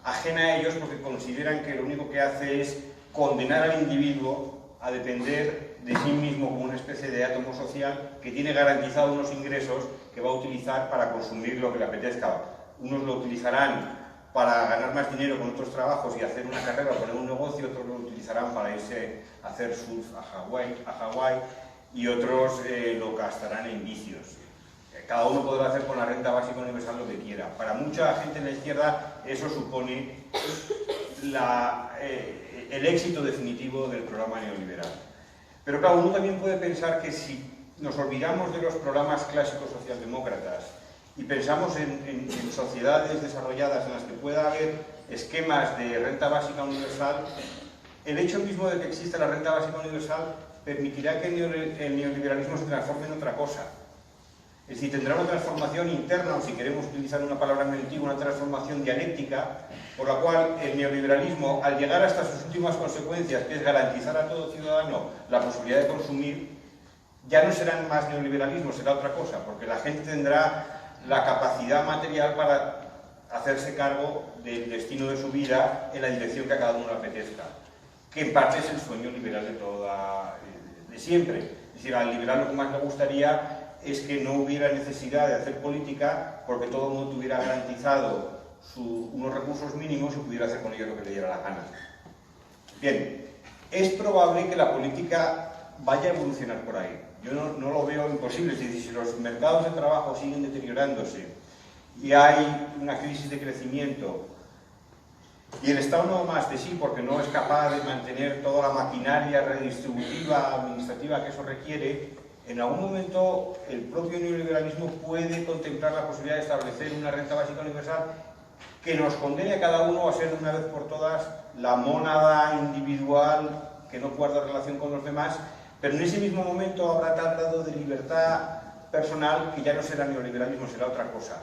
ajena a ellos, porque consideran que lo único que hace es condenar al individuo a depender de sí mismo como una especie de átomo social que tiene garantizado unos ingresos que va a utilizar para consumir lo que le apetezca. Unos lo utilizarán para ganar más dinero con otros trabajos y hacer una carrera o poner un negocio, otros lo utilizarán para irse a hacer surf a Hawái y otros lo gastarán en vicios. Cada uno podrá hacer con la renta básica universal lo que quiera. Para mucha gente en la izquierda eso supone el éxito definitivo del programa neoliberal. Pero claro, uno también puede pensar que si nos olvidamos de los programas clásicos socialdemócratas y pensamos en sociedades desarrolladas en las que pueda haber esquemas de renta básica universal, el hecho mismo de que exista la renta básica universal permitirá que el neoliberalismo se transforme en otra cosa. Es decir, tendrá una transformación interna, o si queremos utilizar una palabra muy antigua, una transformación dialéctica, por la cual el neoliberalismo, al llegar hasta sus últimas consecuencias, que es garantizar a todo ciudadano la posibilidad de consumir, ya no será más neoliberalismo, será otra cosa, porque la gente tendrá la capacidad material para hacerse cargo del destino de su vida en la dirección que a cada uno le apetezca, que en parte es el sueño liberal de siempre. Es decir, al liberal lo que más le gustaría es que no hubiera necesidad de hacer política porque todo el mundo tuviera garantizado unos recursos mínimos y pudiera hacer con ellos lo que le diera la gana. Bien, es probable que la política vaya a evolucionar por ahí. Yo no lo veo imposible. Es decir, si los mercados de trabajo siguen deteriorándose y hay una crisis de crecimiento y el Estado no más de sí porque no es capaz de mantener toda la maquinaria redistributiva, administrativa que eso requiere, en algún momento el propio neoliberalismo puede contemplar la posibilidad de establecer una renta básica universal que nos condene a cada uno a ser de una vez por todas la mónada individual que no guarda relación con los demás, pero en ese mismo momento habrá tal grado de libertad personal que ya no será neoliberalismo, será otra cosa.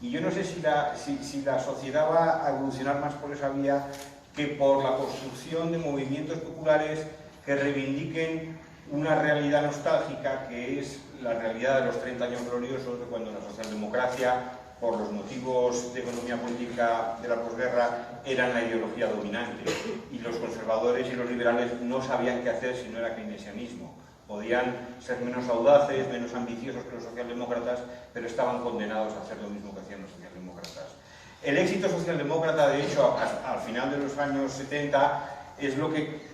Y yo no sé si la sociedad va a evolucionar más por esa vía que por la construcción de movimientos populares que reivindiquen una realidad nostálgica que es la realidad de los 30 años gloriosos de cuando la socialdemocracia, por los motivos de economía política de la posguerra, eran la ideología dominante y los conservadores y los liberales no sabían qué hacer si no era keynesianismo. Podían ser menos audaces, menos ambiciosos que los socialdemócratas, pero estaban condenados a hacer lo mismo que hacían los socialdemócratas. El éxito socialdemócrata, de hecho, al final de los años 70, es lo que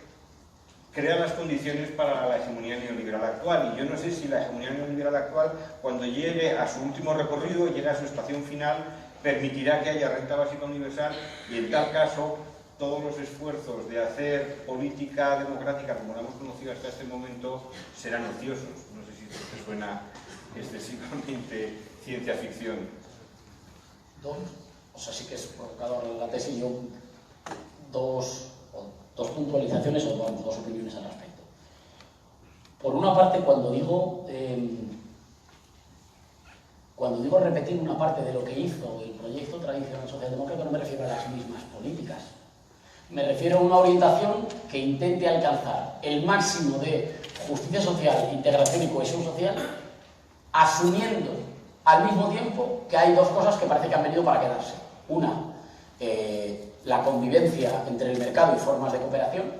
crea las condiciones para la hegemonía neoliberal actual. Y yo no sé si la hegemonía neoliberal actual, cuando llegue a su último recorrido, llegue a su estación final, permitirá que haya renta básica universal y, en tal caso, todos los esfuerzos de hacer política democrática como la hemos conocido hasta este momento serán ociosos. No sé si esto te suena excesivamente ciencia ficción. O sea, sí que es provocador la tesis. Yo dos puntualizaciones o dos opiniones al respecto. Por una parte, cuando digo repetir una parte de lo que hizo el proyecto tradicional socialdemócrata, no me refiero a las mismas políticas. Me refiero a una orientación que intente alcanzar el máximo de justicia social, integración y cohesión social, asumiendo al mismo tiempo que hay dos cosas que parece que han venido para quedarse. Una, la convivencia entre el mercado y formas de cooperación.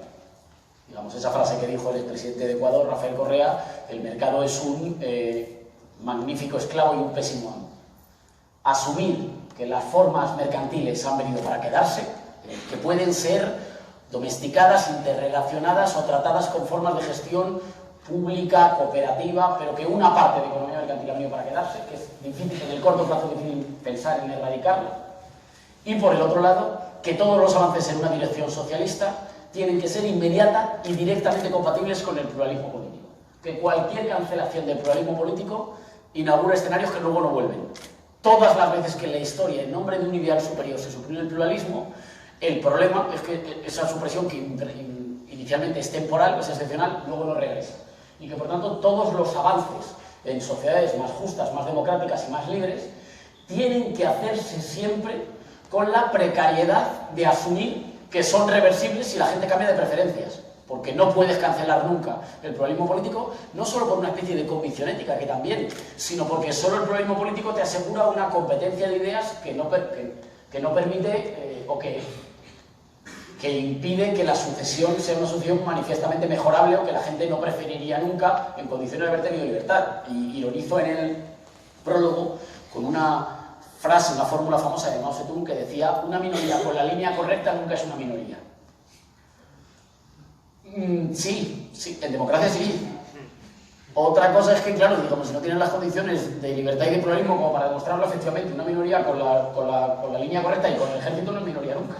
Digamos, esa frase que dijo el expresidente de Ecuador, Rafael Correa: el mercado es un magnífico esclavo y un pésimo amo. Asumir que las formas mercantiles han venido para quedarse, que pueden ser domesticadas, interrelacionadas o tratadas con formas de gestión pública, cooperativa, pero que una parte de economía mercantil ha venido para quedarse, que es difícil, en el corto plazo es difícil pensar en erradicarlo. Y por el otro lado, que todos los avances en una dirección socialista tienen que ser inmediata y directamente compatibles con el pluralismo político. Que cualquier cancelación del pluralismo político inaugura escenarios que luego no vuelven. Todas las veces que en la historia, en nombre de un ideal superior, se suprime el pluralismo, el problema es que esa supresión, que inicialmente es temporal, es excepcional, luego no regresa. Y que por tanto todos los avances en sociedades más justas, más democráticas y más libres tienen que hacerse siempre con la precariedad de asumir que son reversibles si la gente cambia de preferencias. Porque no puedes cancelar nunca el pluralismo político, no solo por una especie de convicción ética, que también, sino porque solo el pluralismo político te asegura una competencia de ideas que no permite o que impide que la sucesión sea una sucesión manifiestamente mejorable o que la gente no preferiría nunca en condiciones de haber tenido libertad. Y ironizo en el prólogo con una frase, una fórmula famosa de Mao Zedong que decía: una minoría con la línea correcta nunca es una minoría. Sí, en democracia sí. Otra cosa es que, claro, como si no tienen las condiciones de libertad y de pluralismo como para demostrarlo, efectivamente, una minoría con la línea correcta y con el ejército no es minoría nunca.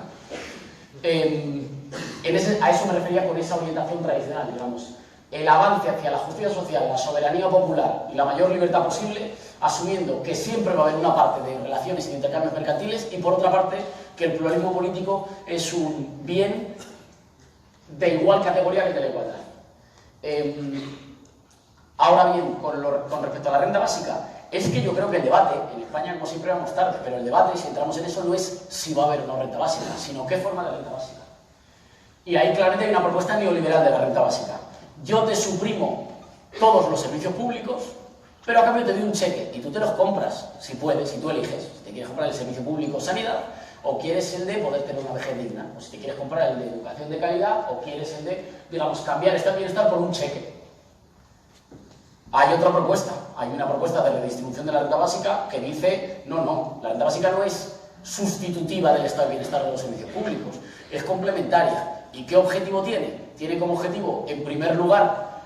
A eso me refería con esa orientación tradicional, digamos. El avance hacia la justicia social, la soberanía popular y la mayor libertad posible, asumiendo que siempre va a haber una parte de relaciones y de intercambios mercantiles y, por otra parte, que el pluralismo político es un bien de igual categoría que el de la igualdad. Ahora bien, con respecto a la renta básica, es que yo creo que el debate, en España como siempre vamos tarde, pero el debate, si entramos en eso, no es si va a haber una renta básica, sino qué forma de renta básica. Y ahí claramente hay una propuesta neoliberal de la renta básica. Yo te suprimo todos los servicios públicos, pero a cambio te doy un cheque y tú te los compras, si puedes, si tú eliges. Si te quieres comprar el servicio público sanidad, o quieres el de poder tener una vejez digna, o si te quieres comprar el de educación de calidad, o quieres el de, digamos, cambiar este bienestar por un cheque. Hay otra propuesta, hay una propuesta de redistribución de la renta básica que dice, no, la renta básica no es sustitutiva del estado de bienestar de los servicios públicos, es complementaria. ¿Y qué objetivo tiene? Tiene como objetivo, en primer lugar,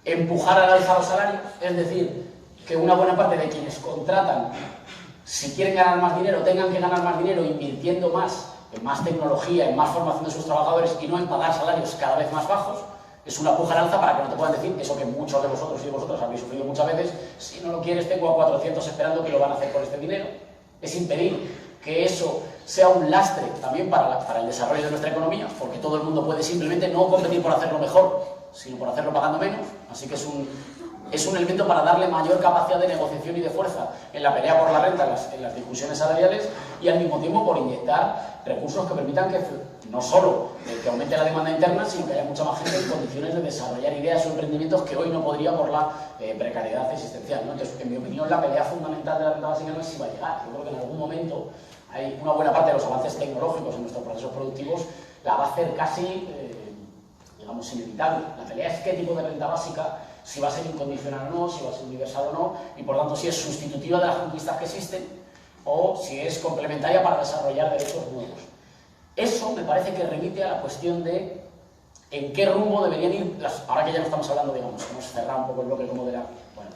empujar al alza los salarios, es decir, que una buena parte de quienes contratan, si quieren ganar más dinero, tengan que ganar más dinero invirtiendo más en más tecnología, en más formación de sus trabajadores y no en pagar salarios cada vez más bajos. Es una puja al alza para que no te puedan decir eso que muchos de vosotros y de vosotras habéis sufrido muchas veces: si no lo quieres, tengo a 400 esperando que lo van a hacer con este dinero. Es impedir que eso sea un lastre también para el desarrollo de nuestra economía, porque todo el mundo puede simplemente no competir por hacerlo mejor, sino por hacerlo pagando menos. Así que es un elemento para darle mayor capacidad de negociación y de fuerza en la pelea por la renta, en las discusiones salariales, y al mismo tiempo por inyectar recursos que permitan que no solo que aumente la demanda interna, sino que haya mucha más gente en condiciones de desarrollar ideas o emprendimientos que hoy no podría por la precariedad existencial, ¿no? Entonces, en mi opinión, la pelea fundamental de la renta básica no es si va a llegar. Yo creo que en algún momento hay una buena parte de los avances tecnológicos en nuestros procesos productivos la va a hacer casi, digamos, inevitable. La pelea es qué tipo de renta básica, si va a ser incondicional o no, si va a ser universal o no, y por tanto si es sustitutiva de las conquistas que existen o si es complementaria para desarrollar derechos nuevos. Eso me parece que remite a la cuestión de en qué rumbo deberían ir, ahora que ya no estamos hablando, digamos, hemos cerrado un poco el bloque como de la... Bueno,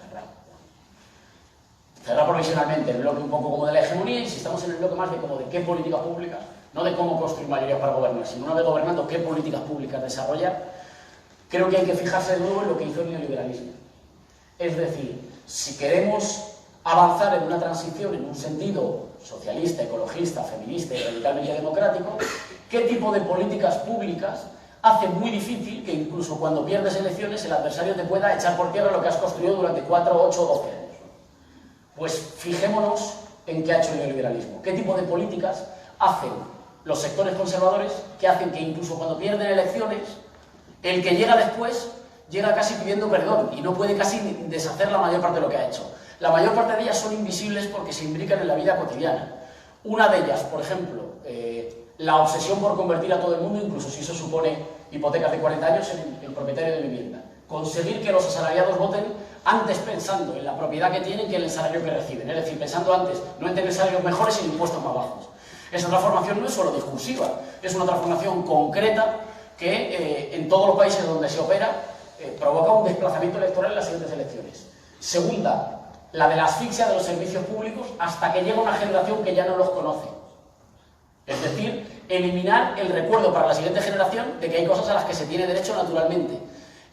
cerrar provisionalmente el bloque un poco como de la hegemonía, y si estamos en el bloque más de como de qué políticas públicas, no de cómo construir mayorías para gobernar, sino una vez gobernando qué políticas públicas desarrollar, creo que hay que fijarse de nuevo en lo que hizo el neoliberalismo. Es decir, si queremos avanzar en una transición en un sentido socialista, ecologista, feminista y radicalmente democrático, ¿qué tipo de políticas públicas hace muy difícil que incluso cuando pierdes elecciones el adversario te pueda echar por tierra lo que has construido durante 4, 8 o 12 años? Pues fijémonos en qué ha hecho el neoliberalismo. ¿Qué tipo de políticas hacen los sectores conservadores que hacen que incluso cuando pierden elecciones el que llega después llega casi pidiendo perdón y no puede casi deshacer la mayor parte de lo que ha hecho? La mayor parte de ellas son invisibles porque se imbrican en la vida cotidiana. Una de ellas, por ejemplo, la obsesión por convertir a todo el mundo, incluso si eso supone hipotecas de 40 años, en propietario de vivienda. Conseguir que los asalariados voten antes pensando en la propiedad que tienen que en el salario que reciben. Es decir, pensando antes no en tener salarios mejores sino impuestos más bajos. Esa transformación no es solo discursiva, es una transformación concreta que en todos los países donde se opera provoca un desplazamiento electoral en las siguientes elecciones. Segunda, la de la asfixia de los servicios públicos hasta que llega una generación que ya no los conoce. Es decir, eliminar el recuerdo para la siguiente generación de que hay cosas a las que se tiene derecho naturalmente.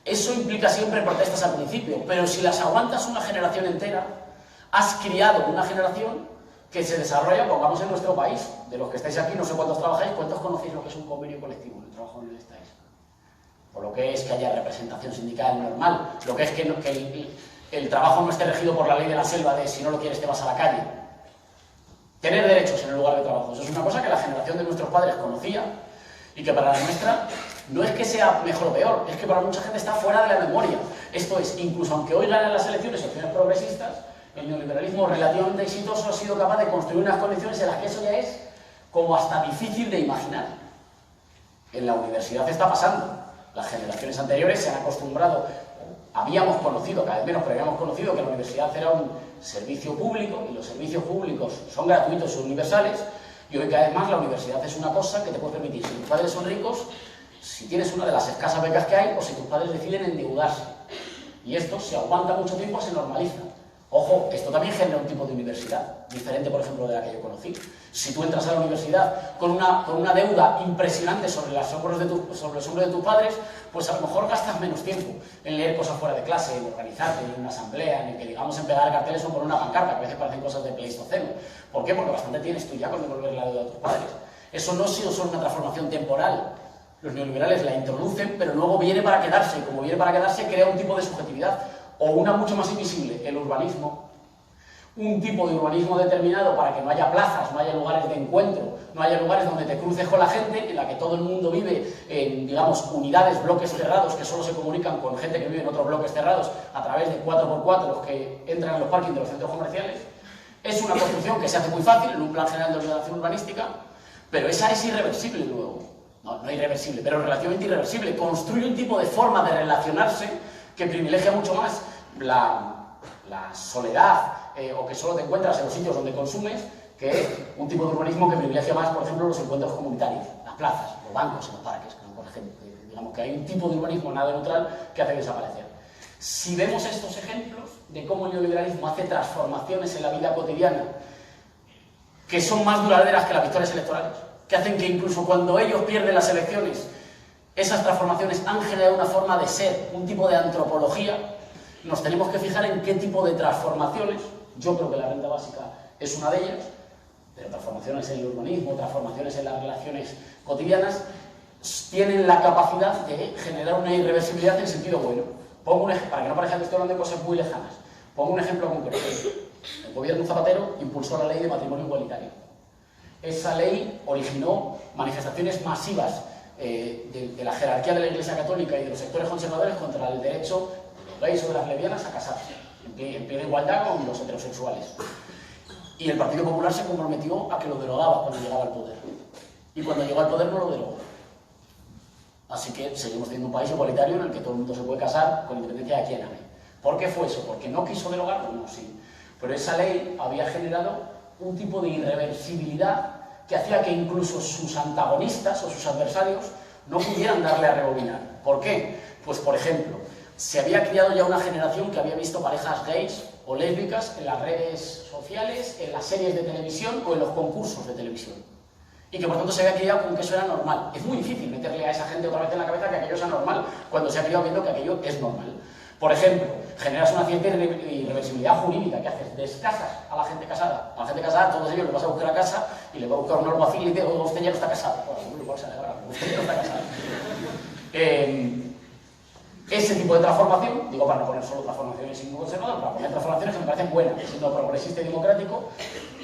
Eso implica siempre protestas al principio, pero si las aguantas una generación entera, has criado una generación que se desarrolla, pongamos en nuestro país. De los que estáis aquí, no sé cuántos trabajáis, ¿cuántos conocéis lo que es un convenio colectivo en el trabajo en el que estáis? Por lo que es que haya representación sindical normal, lo que es que el trabajo no esté regido por la ley de la selva de si no lo quieres te vas a la calle. Tener derechos en el lugar de trabajo, eso es una cosa que la generación de nuestros padres conocía y que para la nuestra no es que sea mejor o peor, es que para mucha gente está fuera de la memoria. Esto es, incluso aunque hoy ganan las elecciones opciones progresistas, el neoliberalismo relativamente exitoso ha sido capaz de construir unas condiciones en las que eso ya es como hasta difícil de imaginar. En la universidad está pasando. Las generaciones anteriores se han acostumbrado, habíamos conocido, cada vez menos, pero habíamos conocido que la universidad era un servicio público y los servicios públicos son gratuitos y universales, y hoy cada vez más la universidad es una cosa que te puede permitir, si tus padres son ricos, si tienes una de las escasas becas que hay, o si tus padres deciden endeudarse. Y esto, si aguanta mucho tiempo, se normaliza. Ojo, esto también genera un tipo de universidad, diferente, por ejemplo, de la que yo conocí. Si tú entras a la universidad con una deuda impresionante sobre los hombros de tus padres, pues a lo mejor gastas menos tiempo en leer cosas fuera de clase, en organizarte, en una asamblea, en el que, digamos, en pegar carteles o poner una pancarta, que a veces parecen cosas de Pleistoceno. ¿Por qué? Porque bastante tienes tú ya con devolver la deuda a tus padres. Eso no ha sido solo una transformación temporal. Los neoliberales la introducen, pero luego viene para quedarse, y como viene para quedarse, crea un tipo de subjetividad, o una mucho más invisible, el urbanismo. Un tipo de urbanismo determinado para que no haya plazas, no haya lugares de encuentro, no haya lugares donde te cruces con la gente, en la que todo el mundo vive en, digamos, unidades, bloques cerrados que solo se comunican con gente que vive en otros bloques cerrados a través de 4x4 los que entran en los parkings de los centros comerciales. Es una construcción que se hace muy fácil en un plan general de ordenación urbanística, pero esa es irreversible luego. No irreversible, pero relativamente irreversible. Construye un tipo de forma de relacionarse que privilegia mucho más la soledad o que solo te encuentras en los sitios donde consumes que un tipo de urbanismo que privilegia más, por ejemplo, los encuentros comunitarios, las plazas, los bancos, los parques, por ejemplo. Digamos que hay un tipo de urbanismo nada neutral que hace desaparecer. Si vemos estos ejemplos de cómo el neoliberalismo hace transformaciones en la vida cotidiana que son más duraderas que las victorias electorales, que hacen que incluso cuando ellos pierden las elecciones, esas transformaciones han generado una forma de ser, un tipo de antropología, nos tenemos que fijar en qué tipo de transformaciones. Yo creo que la renta básica es una de ellas, pero transformaciones en el urbanismo, transformaciones en las relaciones cotidianas, tienen la capacidad de generar una irreversibilidad en sentido bueno. Pongo un ejemplo, para que no parezca que estoy hablando de cosas muy lejanas, pongo un ejemplo concreto. El gobierno Zapatero impulsó la ley de matrimonio igualitario. Esa ley originó manifestaciones masivas de la jerarquía de la Iglesia Católica y de los sectores conservadores contra el derecho de los gays o de las lesbianas a casarse, en pie de igualdad con los heterosexuales. Y el Partido Popular se comprometió a que lo derogaba cuando llegaba al poder. Y cuando llegó al poder no lo derogó. Así que seguimos teniendo un país igualitario en el que todo el mundo se puede casar con independencia de quién ame. ¿Por qué fue eso? ¿Porque no quiso derogarlo? No, sí. Pero esa ley había generado un tipo de irreversibilidad que hacía que incluso sus antagonistas o sus adversarios no pudieran darle a rebobinar. ¿Por qué? Pues, por ejemplo, se había criado ya una generación que había visto parejas gays o lésbicas en las redes sociales, en las series de televisión o en los concursos de televisión. Y que por tanto se había criado con que eso era normal. Es muy difícil meterle a esa gente otra vez en la cabeza que aquello sea normal, cuando se ha criado viendo que aquello es normal. Por ejemplo, generas una cierta irreversibilidad jurídica. ¿Qué haces? Descasas a la gente casada. A la gente casada, todos ellos le vas a buscar a casa y le vas a buscar un alguacil y le dices, oh, usted ya no está casado. Bueno, igual se alegra, usted ya no está casado. Ese tipo de transformación, digo para no poner solo transformaciones sin conservador, para poner transformaciones que me parecen buenas, siendo progresista y democrático,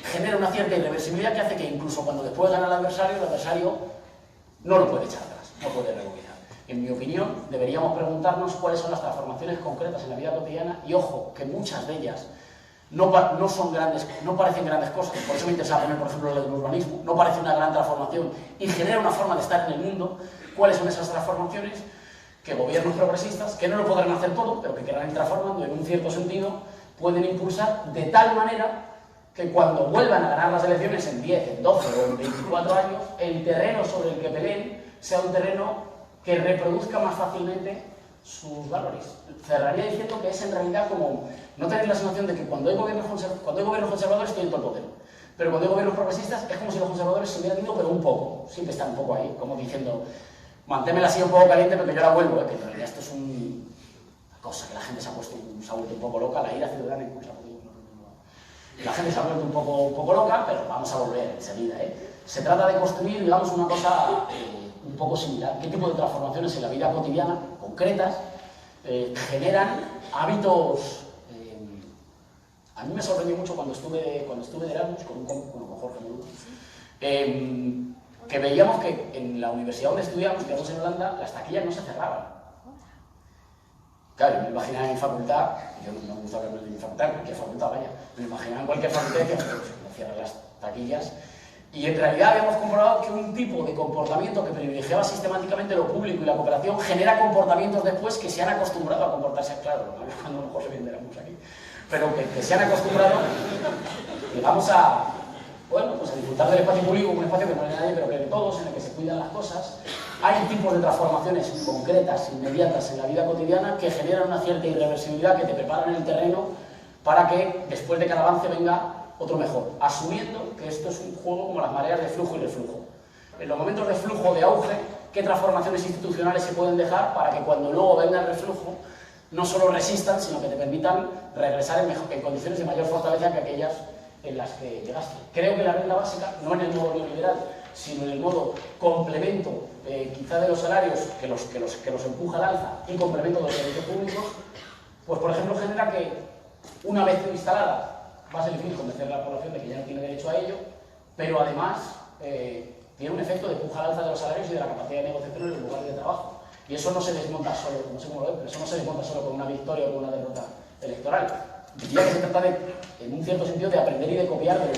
genera una cierta irreversibilidad que hace que incluso cuando después gana el adversario no lo puede echar atrás, no puede rebobinar. En mi opinión, deberíamos preguntarnos cuáles son las transformaciones concretas en la vida cotidiana y, ojo, que muchas de ellas no son grandes, no parecen grandes cosas. Por eso me interesa poner, por ejemplo, el urbanismo. No parece una gran transformación y genera una forma de estar en el mundo. ¿Cuáles son esas transformaciones? Que gobiernos progresistas, que no lo podrán hacer todo, pero que quedarán transformando en un cierto sentido, pueden impulsar de tal manera que cuando vuelvan a ganar las elecciones en 10, en 12 o en 24 años, el terreno sobre el que peleen sea un terreno que reproduzca más fácilmente sus valores. Cerraría diciendo que es en realidad como no tener la sensación de que cuando hay gobiernos conservadores tienen todo el poder, pero cuando hay gobiernos progresistas es como si los conservadores se hubieran ido, pero un poco, siempre están un poco ahí, como diciendo, manténmela así un poco caliente porque yo la vuelvo, que en realidad esto es una cosa que la gente se ha vuelto un poco loca, la ira ciudadana impulsa. La gente se ha vuelto un poco loca, pero vamos a volver enseguida. Se trata de construir, digamos, una cosa un poco similar. ¿Qué tipo de transformaciones en la vida cotidiana, concretas, generan hábitos? A mí me sorprendió mucho cuando estuve de Erasmus con Jorge Moruno, que veíamos que en la universidad donde estudiamos, digamos en Holanda, las taquillas no se cerraban. Claro, yo me imaginaba en mi facultad, yo no me gusta hablar de mi facultad, en cualquier facultad, vaya, me imaginaba en cualquier facultad que no cierran las taquillas. Y en realidad habíamos comprobado que un tipo de comportamiento que privilegiaba sistemáticamente lo público y la cooperación genera comportamientos después que se han acostumbrado a comportarse, claro, cuando a lo mejor se vende aquí, pero que se han acostumbrado, digamos, a disfrutar del espacio público, un espacio que no es de nadie, pero que de todos, en el que se cuidan las cosas. Hay tipos de transformaciones concretas, inmediatas en la vida cotidiana que generan una cierta irreversibilidad, que te preparan el terreno para que después de cada avance venga otro mejor, asumiendo que esto es un juego como las mareas de flujo y reflujo. En los momentos de flujo, de auge, ¿qué transformaciones institucionales se pueden dejar para que cuando luego venga el reflujo no solo resistan, sino que te permitan regresar en condiciones de mayor fortaleza que aquellas en las que llegaste? Creo que la renta básica, no en el modo neoliberal, sino en el modo complemento, quizá de los salarios que los empuja al alza y complemento de los servicios públicos, pues por ejemplo genera que una vez instalada va a ser difícil convencer a la población de que ya no tiene derecho a ello, pero además tiene un efecto de empujar al alza de los salarios y de la capacidad de negociación en los lugares de trabajo. Y eso no se desmonta solo, no sé cómo lo ven, pero eso no se desmonta solo con una victoria o con una derrota electoral. Diría que se trata de, en un cierto sentido, de aprender y de copiar de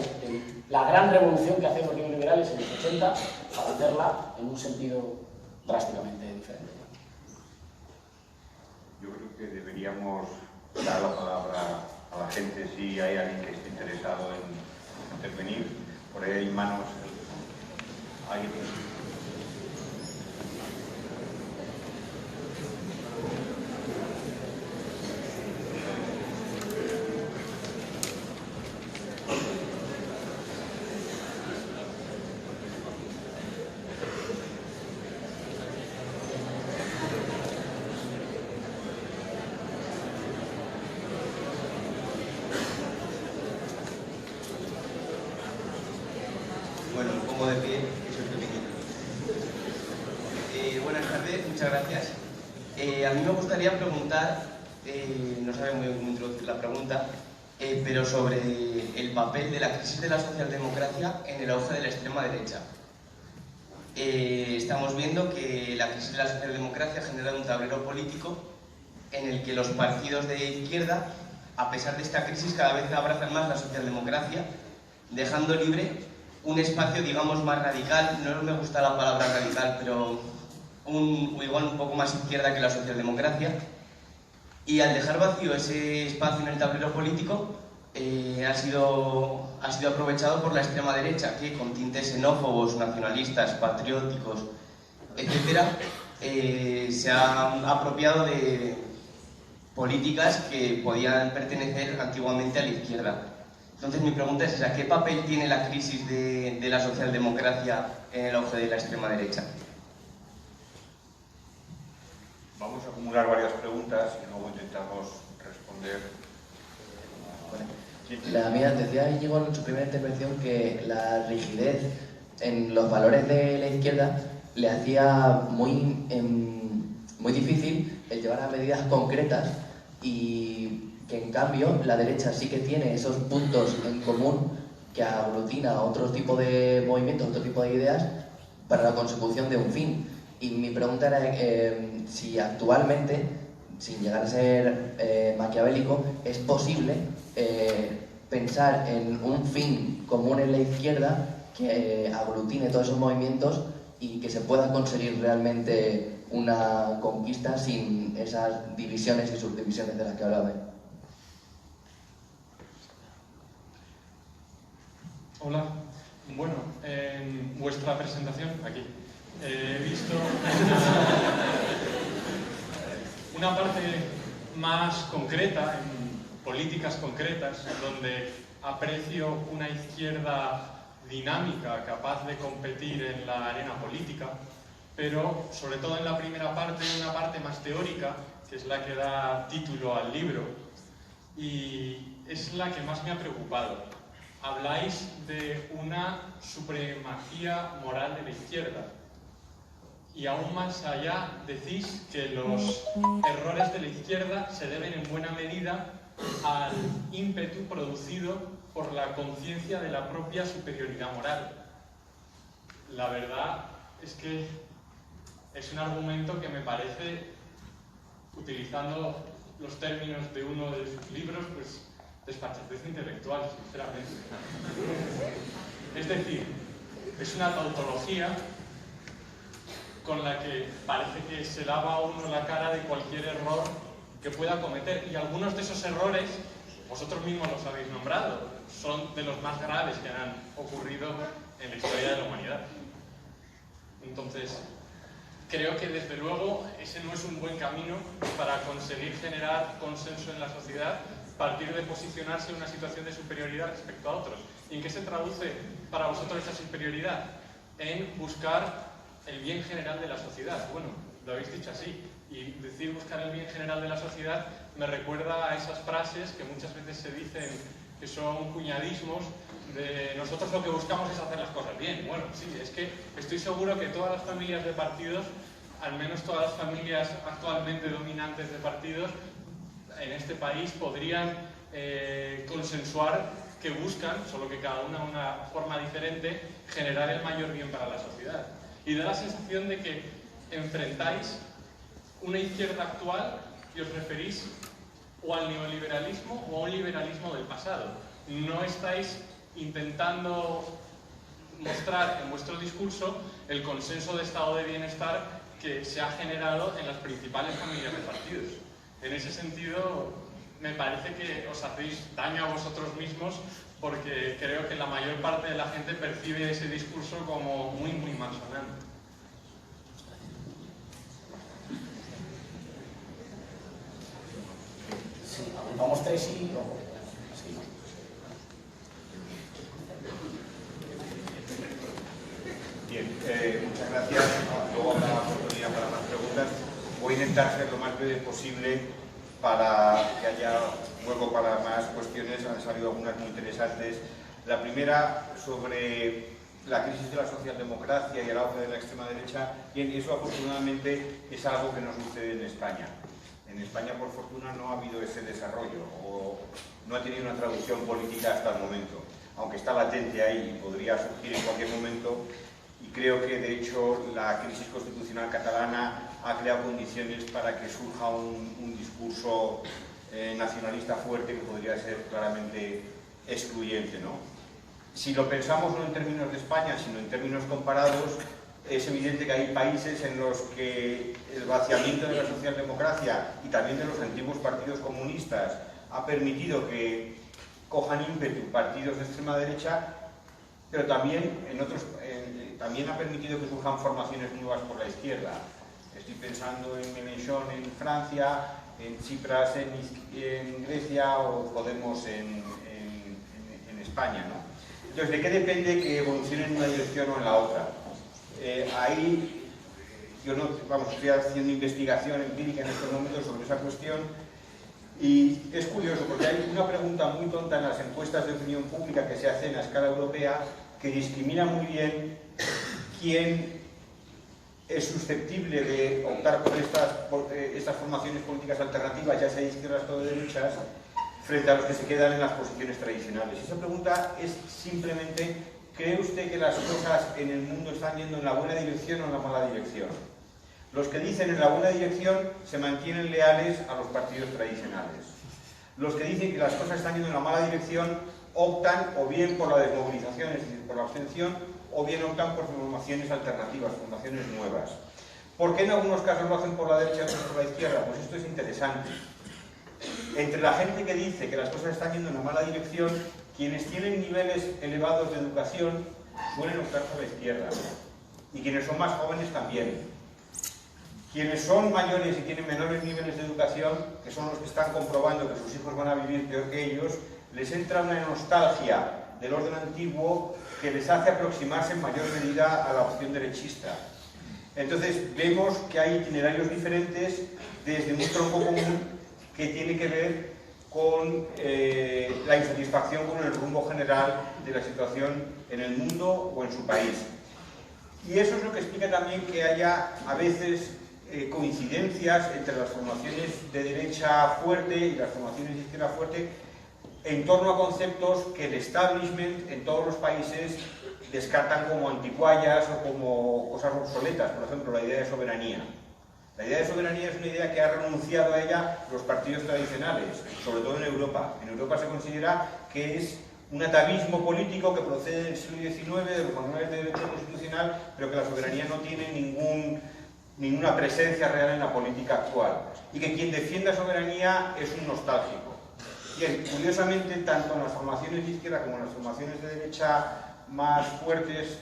la gran revolución que hacen los neoliberales en los 80 para hacerla en un sentido drásticamente diferente. Yo creo que deberíamos dar la palabra a la gente si hay alguien que esté interesado en intervenir. Por ahí hay manos. Alguien. Bueno, me pongo de pie, que soy pequeñito. Buenas tardes, muchas gracias. A mí me gustaría preguntar, no sabe muy bien cómo introducir la pregunta, pero sobre el papel de la crisis de la socialdemocracia en el auge de la extrema derecha. Estamos viendo que la crisis de la socialdemocracia ha generado un tablero político en el que los partidos de izquierda, a pesar de esta crisis, cada vez abrazan más la socialdemocracia, dejando libre un espacio, digamos, más radical. No me gusta la palabra radical, pero igual un poco más izquierda que la socialdemocracia. Y al dejar vacío ese espacio en el tablero político, ha sido aprovechado por la extrema derecha, que con tintes xenófobos, nacionalistas, patrióticos, etcétera, se ha apropiado de políticas que podían pertenecer antiguamente a la izquierda. Entonces mi pregunta es esa: ¿qué papel tiene la crisis de la socialdemocracia en el auge de la extrema derecha? Vamos a acumular varias preguntas y luego intentamos responder. La mía, decía Íñigo en su primera intervención que la rigidez en los valores de la izquierda le hacía muy difícil el llevar a medidas concretas, y que en cambio la derecha sí que tiene esos puntos en común que aglutina otro tipo de movimientos, otro tipo de ideas para la consecución de un fin. Y mi pregunta era si actualmente, sin llegar a ser maquiavélico, es posible pensar en un fin común en la izquierda que aglutine todos esos movimientos y que se pueda conseguir realmente una conquista sin esas divisiones y subdivisiones de las que hablaba. Hola, bueno, en vuestra presentación, aquí, he visto una parte más concreta, en políticas concretas, donde aprecio una izquierda dinámica, capaz de competir en la arena política, pero sobre todo en la primera parte, una parte más teórica, que es la que da título al libro, y es la que más me ha preocupado. Habláis de una supremacía moral de la izquierda, y aún más allá decís que los errores de la izquierda se deben en buena medida al ímpetu producido por la conciencia de la propia superioridad moral. La verdad es que es un argumento que me parece, utilizando los términos de uno de sus libros, pues desfachatez intelectual, sinceramente. Es decir, es una tautología con la que parece que se lava a uno la cara de cualquier error que pueda cometer, y algunos de esos errores, vosotros mismos los habéis nombrado, son de los más graves que han ocurrido en la historia de la humanidad. Entonces, creo que desde luego ese no es un buen camino para conseguir generar consenso en la sociedad, partir de posicionarse en una situación de superioridad respecto a otros. ¿Y en qué se traduce para vosotros esa superioridad? En buscar el bien general de la sociedad. Bueno, lo habéis dicho así. Y decir buscar el bien general de la sociedad me recuerda a esas frases que muchas veces se dicen que son cuñadismos de nosotros lo que buscamos es hacer las cosas bien. Bueno, sí, es que estoy seguro que todas las familias de partidos, al menos todas las familias actualmente dominantes de partidos en este país, podrían consensuar que buscan, solo que cada una de una forma diferente, generar el mayor bien para la sociedad. Y da la sensación de que enfrentáis una izquierda actual y os referís o al neoliberalismo o a un liberalismo del pasado. No estáis intentando mostrar en vuestro discurso el consenso de estado de bienestar que se ha generado en las principales familias de partidos. En ese sentido, me parece que os hacéis daño a vosotros mismos porque creo que la mayor parte de la gente percibe ese discurso como muy malsonante. Sí, vamos tres y... Sí. Bien, muchas gracias. Luego habrá oportunidad para más preguntas. Voy a intentar ser lo más breve posible para que haya hueco para más cuestiones. Han salido algunas muy interesantes. La primera, sobre la crisis de la socialdemocracia y el auge de la extrema derecha. Bien, eso afortunadamente es algo que no sucede en España. En España, por fortuna, no ha habido ese desarrollo o no ha tenido una traducción política hasta el momento, aunque está latente ahí y podría surgir en cualquier momento. Y creo que, de hecho, la crisis constitucional catalana ha creado condiciones para que surja un discurso nacionalista fuerte que podría ser claramente excluyente, ¿no? Si lo pensamos no en términos de España, sino en términos comparados, es evidente que hay países en los que el vaciamiento de la socialdemocracia y también de los antiguos partidos comunistas ha permitido que cojan ímpetu partidos de extrema derecha, pero también en otros también ha permitido que surjan formaciones nuevas por la izquierda. Estoy pensando en Mélenchon en Francia, en Tsipras en Grecia o Podemos en España, ¿no? Entonces, ¿de qué depende que evolucione en una dirección o en la otra? Ahí yo no, estoy haciendo investigación empírica en estos momentos sobre esa cuestión y es curioso porque hay una pregunta muy tonta en las encuestas de opinión pública que se hacen a escala europea que discrimina muy bien quién es susceptible de optar por estas formaciones políticas alternativas, ya sea de izquierdas o de derechas, frente a los que se quedan en las posiciones tradicionales. Esa pregunta es simplemente: ¿cree usted que las cosas en el mundo están yendo en la buena dirección o en la mala dirección? Los que dicen en la buena dirección se mantienen leales a los partidos tradicionales. Los que dicen que las cosas están yendo en la mala dirección optan o bien por la desmovilización, es decir, por la abstención, o bien optan por formaciones alternativas, formaciones nuevas. ¿Por qué en algunos casos lo hacen por la derecha y otros por la izquierda? Pues esto es interesante. Entre la gente que dice que las cosas están yendo en la mala dirección, quienes tienen niveles elevados de educación suelen optar por la izquierda. Y quienes son más jóvenes también. Quienes son mayores y tienen menores niveles de educación, que son los que están comprobando que sus hijos van a vivir peor que ellos, les entra una nostalgia del orden antiguo que les hace aproximarse en mayor medida a la opción derechista. Entonces vemos que hay itinerarios diferentes desde un tronco común que tiene que ver con la insatisfacción con el rumbo general de la situación en el mundo o en su país. Y eso es lo que explica también que haya a veces coincidencias entre las formaciones de derecha fuerte y las formaciones de izquierda fuerte en torno a conceptos que el establishment en todos los países descartan como anticuallas o como cosas obsoletas. Por ejemplo, la idea de soberanía. La idea de soberanía es una idea que han renunciado a ella los partidos tradicionales, sobre todo en Europa. En Europa se considera que es un atavismo político que procede del siglo XIX, de los manuales de derecho constitucional, pero que la soberanía no tiene ninguna presencia real en la política actual. Y que quien defienda soberanía es un nostálgico. Bien, curiosamente, tanto en las formaciones de izquierda como en las formaciones de derecha más fuertes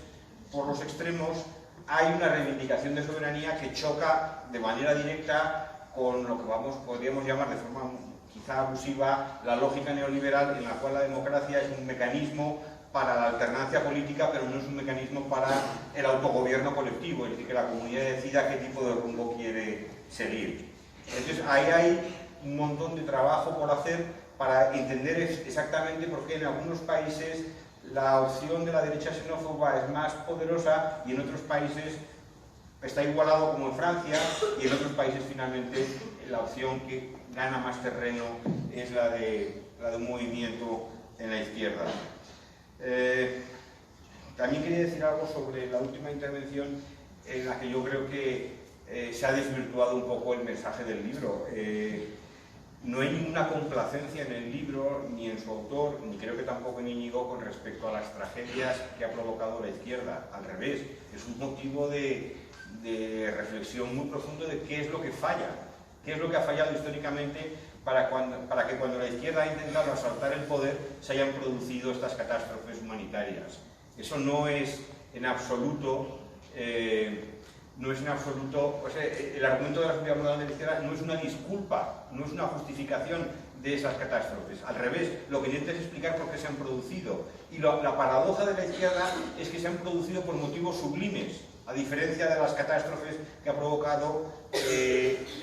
por los extremos, hay una reivindicación de soberanía que choca de manera directa con lo que podríamos llamar de forma quizá abusiva la lógica neoliberal, en la cual la democracia es un mecanismo para la alternancia política, pero no es un mecanismo para el autogobierno colectivo, es decir, que la comunidad decida qué tipo de rumbo quiere seguir. Entonces, ahí hay un montón de trabajo por hacer para entender exactamente por qué en algunos países la opción de la derecha xenófoba es más poderosa y en otros países está igualado, como en Francia, y en otros países finalmente la opción que gana más terreno es la de un movimiento en la izquierda. También quería decir algo sobre la última intervención en la que yo creo que se ha desvirtuado un poco el mensaje del libro. No hay ninguna complacencia en el libro, ni en su autor, ni creo que tampoco en Íñigo, con respecto a las tragedias que ha provocado la izquierda. Al revés, es un motivo de reflexión muy profundo de qué es lo que falla, qué es lo que ha fallado históricamente para que cuando la izquierda ha intentado asaltar el poder se hayan producido estas catástrofes humanitarias. Eso no es en absoluto, o sea, el argumento de la superioridad moral de la izquierda no es una disculpa, no es una justificación de esas catástrofes. Al revés, lo que intenta es explicar por qué se han producido. Y la paradoja de la izquierda es que se han producido por motivos sublimes, a diferencia de las catástrofes que ha provocado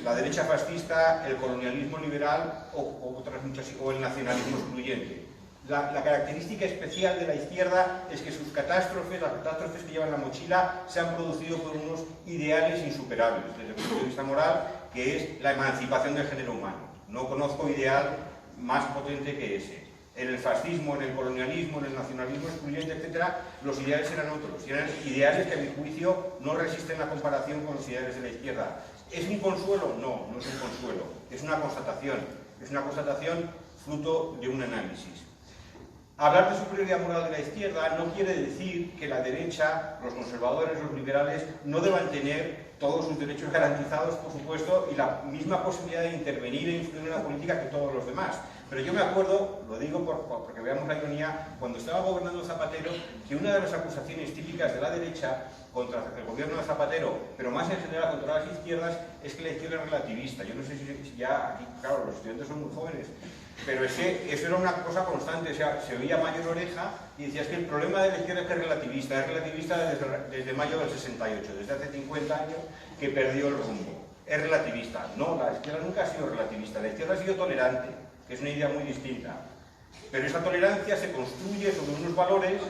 la derecha fascista, el colonialismo liberal o otras muchas, o el nacionalismo excluyente. La característica especial de la izquierda es que sus catástrofes, las catástrofes que llevan en la mochila, se han producido por unos ideales insuperables, desde el punto de vista moral, que es la emancipación del género humano. No conozco ideal más potente que ese. En el fascismo, en el colonialismo, en el nacionalismo excluyente, etc., los ideales eran otros. Y eran ideales que, a mi juicio, no resisten la comparación con los ideales de la izquierda. ¿Es un consuelo? No, no es un consuelo. Es una constatación. Es una constatación fruto de un análisis. Hablar de superioridad moral de la izquierda no quiere decir que la derecha, los conservadores, los liberales, no deban tener todos sus derechos garantizados, por supuesto, y la misma posibilidad de intervenir e influir en la política que todos los demás. Pero yo me acuerdo, lo digo porque veamos la ironía, cuando estaba gobernando Zapatero, que una de las acusaciones típicas de la derecha contra el gobierno de Zapatero, pero más en general contra las izquierdas, es que la izquierda es relativista. Yo no sé si ya aquí, claro, los estudiantes son muy jóvenes, pero eso era una cosa constante, o sea, se oía mayor oreja y decías que el problema de la izquierda es relativista desde mayo del 68, desde hace 50 años que perdió el rumbo. Es relativista. No, la izquierda nunca ha sido relativista, la izquierda ha sido tolerante, que es una idea muy distinta. Pero esa tolerancia se construye sobre unos valores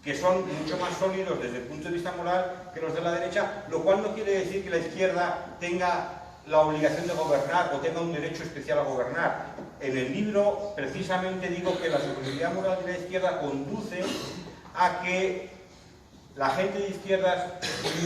que son mucho más sólidos desde el punto de vista moral que los de la derecha, lo cual no quiere decir que la izquierda tenga la obligación de gobernar o tenga un derecho especial a gobernar. En el libro precisamente digo que la superioridad moral de la izquierda conduce a que la gente de izquierdas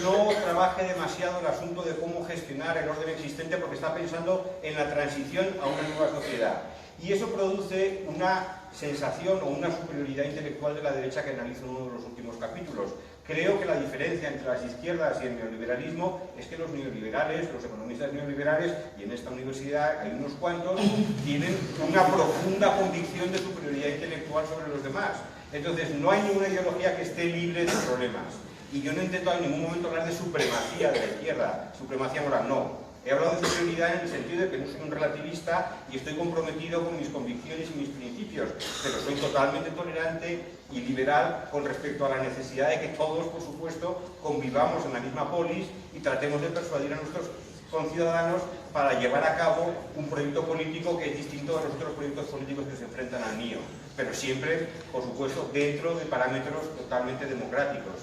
no trabaje demasiado el asunto de cómo gestionar el orden existente porque está pensando en la transición a una nueva sociedad. Y eso produce una sensación o una superioridad intelectual de la derecha que analizo en uno de los últimos capítulos. Creo que la diferencia entre las izquierdas y el neoliberalismo es que los neoliberales, los economistas neoliberales, y en esta universidad hay unos cuantos, tienen una profunda convicción de superioridad intelectual sobre los demás. Entonces, no hay ninguna ideología que esté libre de problemas. Y yo no intento en ningún momento hablar de supremacía de la izquierda, supremacía moral, no. He hablado de superioridad en el sentido de que no soy un relativista y estoy comprometido con mis convicciones y mis principios, pero soy totalmente tolerante y liberal con respecto a la necesidad de que todos, por supuesto, convivamos en la misma polis y tratemos de persuadir a nuestros conciudadanos para llevar a cabo un proyecto político que es distinto a los otros proyectos políticos que se enfrentan al mío, pero siempre, por supuesto, dentro de parámetros totalmente democráticos.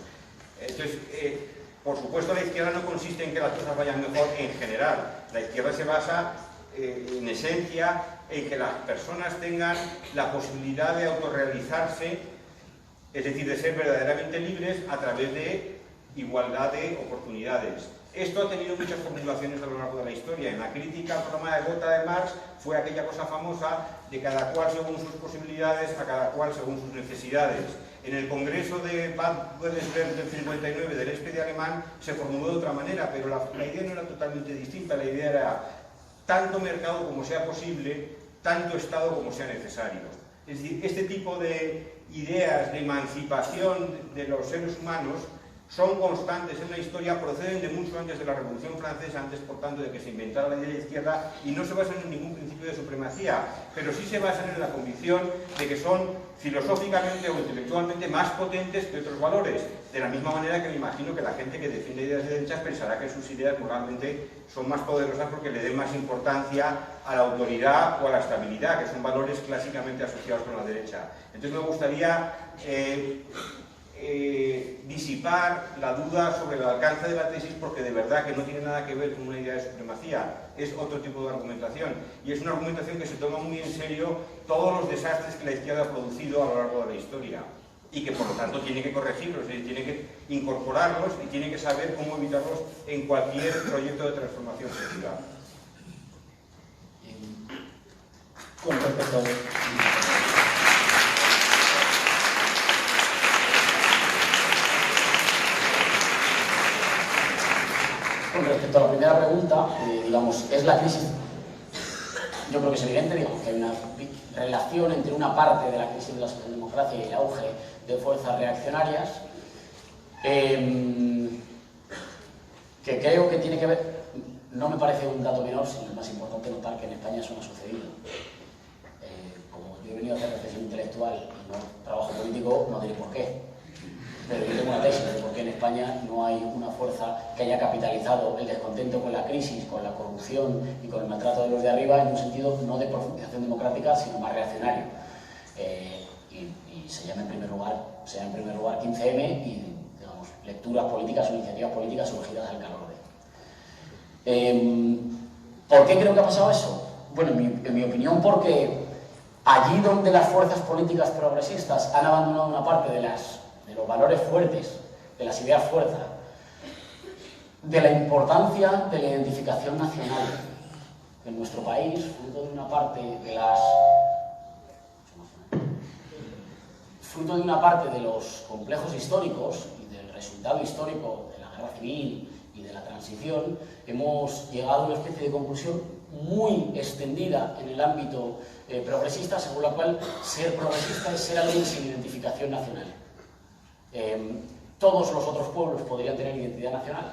Entonces, por supuesto, la izquierda no consiste en que las cosas vayan mejor en general. La izquierda se basa, en esencia, en que las personas tengan la posibilidad de autorrealizarse, es decir, de ser verdaderamente libres a través de igualdad de oportunidades. Esto ha tenido muchas formulaciones a lo largo de la historia. En la crítica al programa de Gotha de Marx fue aquella cosa famosa de cada cual según sus posibilidades, a cada cual según sus necesidades. En el congreso de Baden-Württemberg del 59 del SPD alemán se formuló de otra manera, pero la idea no era totalmente distinta. La idea era tanto mercado como sea posible, tanto Estado como sea necesario. Es decir, este tipo de ideas de emancipación de los seres humanos son constantes en la historia, proceden de mucho antes de la Revolución Francesa, antes por tanto de que se inventara la idea de izquierda, y no se basan en ningún principio de supremacía, pero sí se basan en la convicción de que son filosóficamente o intelectualmente más potentes que otros valores, de la misma manera que me imagino que la gente que defiende ideas de derechas pensará que sus ideas moralmente son más poderosas porque le den más importancia a la autoridad o a la estabilidad, que son valores clásicamente asociados con la derecha. Entonces me gustaría disipar la duda sobre el alcance de la tesis, porque de verdad que no tiene nada que ver con una idea de supremacía, es otro tipo de argumentación, y es una argumentación que se toma muy en serio todos los desastres que la izquierda ha producido a lo largo de la historia, y que por lo tanto tiene que corregirlos, tiene que incorporarlos y tiene que saber cómo evitarlos en cualquier proyecto de transformación social. Con respecto Con respecto a la primera pregunta, digamos, ¿es la crisis yo creo que es evidente, digamos, que hay una relación entre una parte de la crisis de la socialdemocracia y el auge de fuerzas reaccionarias, que creo que tiene que ver, no me parece un dato menor, sino es más importante notar que en España eso no ha sucedido. Como yo he venido a hacer reflexión intelectual y no trabajo político, no diré por qué. Pero yo tengo una tesis de por qué en España no hay una fuerza que haya capitalizado el descontento con la crisis, con la corrupción y con el maltrato de los de arriba en un sentido no de profundización democrática, sino más reaccionario. Y se llama en primer lugar 15M y, digamos, lecturas políticas o iniciativas políticas surgidas al calor de. ¿Por qué creo que ha pasado eso? Bueno, en mi opinión, porque allí donde las fuerzas políticas progresistas han abandonado una parte de los valores fuertes, de las ideas fuerza, de la importancia de la identificación nacional en nuestro país, fruto de una parte de los complejos históricos y del resultado histórico de la guerra civil y de la transición, hemos llegado a una especie de conclusión muy extendida en el ámbito progresista, según la cual ser progresista es ser alguien sin identificación nacional. Todos los otros pueblos podrían tener identidad nacional,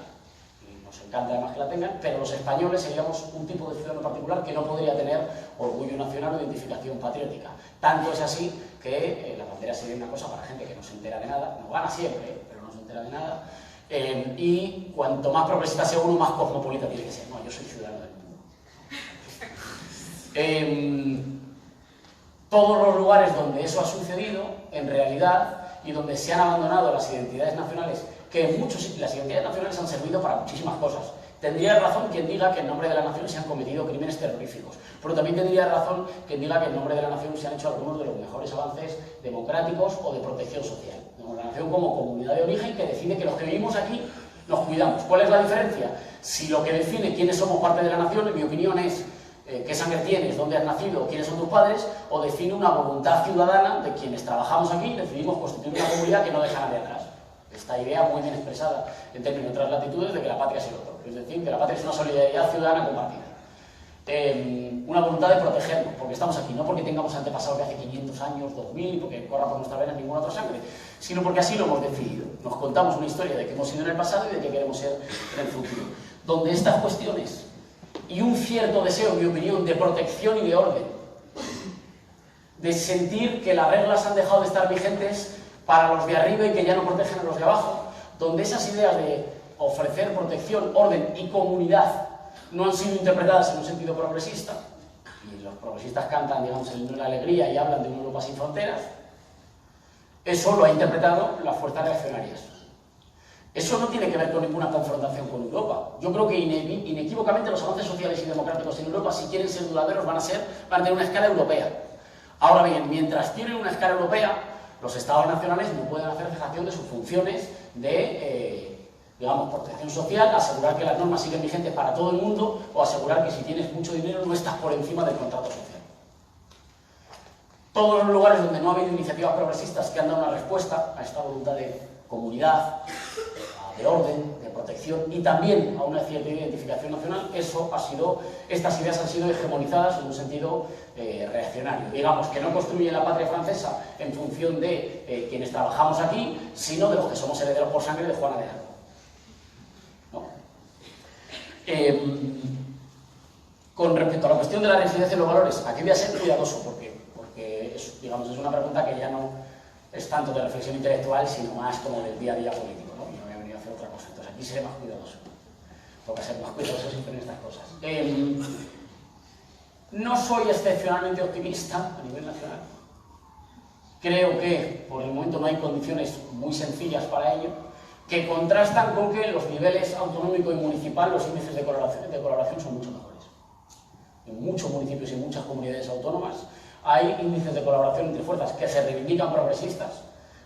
y nos encanta además que la tengan, pero los españoles seríamos un tipo de ciudadano particular que no podría tener orgullo nacional o identificación patriótica. Tanto es así que la bandera sería una cosa para gente que no se entera de nada, no gana siempre, pero no se entera de nada, y cuanto más progresista sea uno, más cosmopolita tiene que ser. No, yo soy ciudadano del mundo. Todos los lugares donde eso ha sucedido, en realidad, y donde se han abandonado las identidades nacionales, que las identidades nacionales han servido para muchísimas cosas. Tendría razón quien diga que en nombre de la nación se han cometido crímenes terroríficos, pero también tendría razón quien diga que en nombre de la nación se han hecho algunos de los mejores avances democráticos o de protección social. La nación como comunidad de origen que decide que los que vivimos aquí nos cuidamos. ¿Cuál es la diferencia? Si lo que define quiénes somos parte de la nación, en mi opinión, es qué sangre tienes, dónde has nacido, quiénes son tus padres, o define una voluntad ciudadana de quienes trabajamos aquí, decidimos constituir una comunidad que no deja a nadie atrás. Esta idea muy bien expresada en términos de otras latitudes de que la patria es el otro, es decir, que la patria es una solidaridad ciudadana compartida. Una voluntad de protegernos, porque estamos aquí, no porque tengamos antepasados de hace 500 años, 2000, y porque corra por nuestra vena ninguna otra sangre, sino porque así lo hemos decidido. Nos contamos una historia de que hemos sido en el pasado y de que queremos ser en el futuro. Donde estas cuestiones y un cierto deseo, en mi opinión, de protección y de orden, de sentir que las reglas han dejado de estar vigentes para los de arriba y que ya no protegen a los de abajo, donde esas ideas de ofrecer protección, orden y comunidad no han sido interpretadas en un sentido progresista, y los progresistas cantan, digamos, el himno de la alegría y hablan de una Europa sin fronteras, eso lo ha interpretado las fuerzas reaccionarias. Eso no tiene que ver con ninguna confrontación con Europa. Yo creo que inequívocamente los avances sociales y democráticos en Europa, si quieren ser duraderos, van a tener una escala europea. Ahora bien, mientras tienen una escala europea, los estados nacionales no pueden hacer cesación de sus funciones de, digamos, protección social, asegurar que las normas siguen vigentes para todo el mundo o asegurar que si tienes mucho dinero no estás por encima del contrato social. Todos los lugares donde no ha habido iniciativas progresistas que han dado una respuesta a esta voluntad de comunidad, de orden, de protección y también a una cierta identificación nacional, estas ideas han sido hegemonizadas en un sentido reaccionario. Digamos que no construye la patria francesa en función de quienes trabajamos aquí, sino de los que somos herederos por sangre de Juana de Arco. ¿No? Con respecto a la cuestión de la residencia de los valores, aquí voy a ser cuidadoso porque es una pregunta que ya no es tanto de reflexión intelectual, sino más como del día a día político, ¿no? Yo voy a venir a hacer otra cosa, entonces aquí seré más cuidadoso. Toca ser más cuidadoso siempre en estas cosas. No soy excepcionalmente optimista a nivel nacional. Creo que por el momento no hay condiciones muy sencillas para ello, que contrastan con que en los niveles autonómico y municipal los índices de colaboración son mucho mejores. En muchos municipios y en muchas comunidades autónomas hay índices de colaboración entre fuerzas que se reivindican progresistas,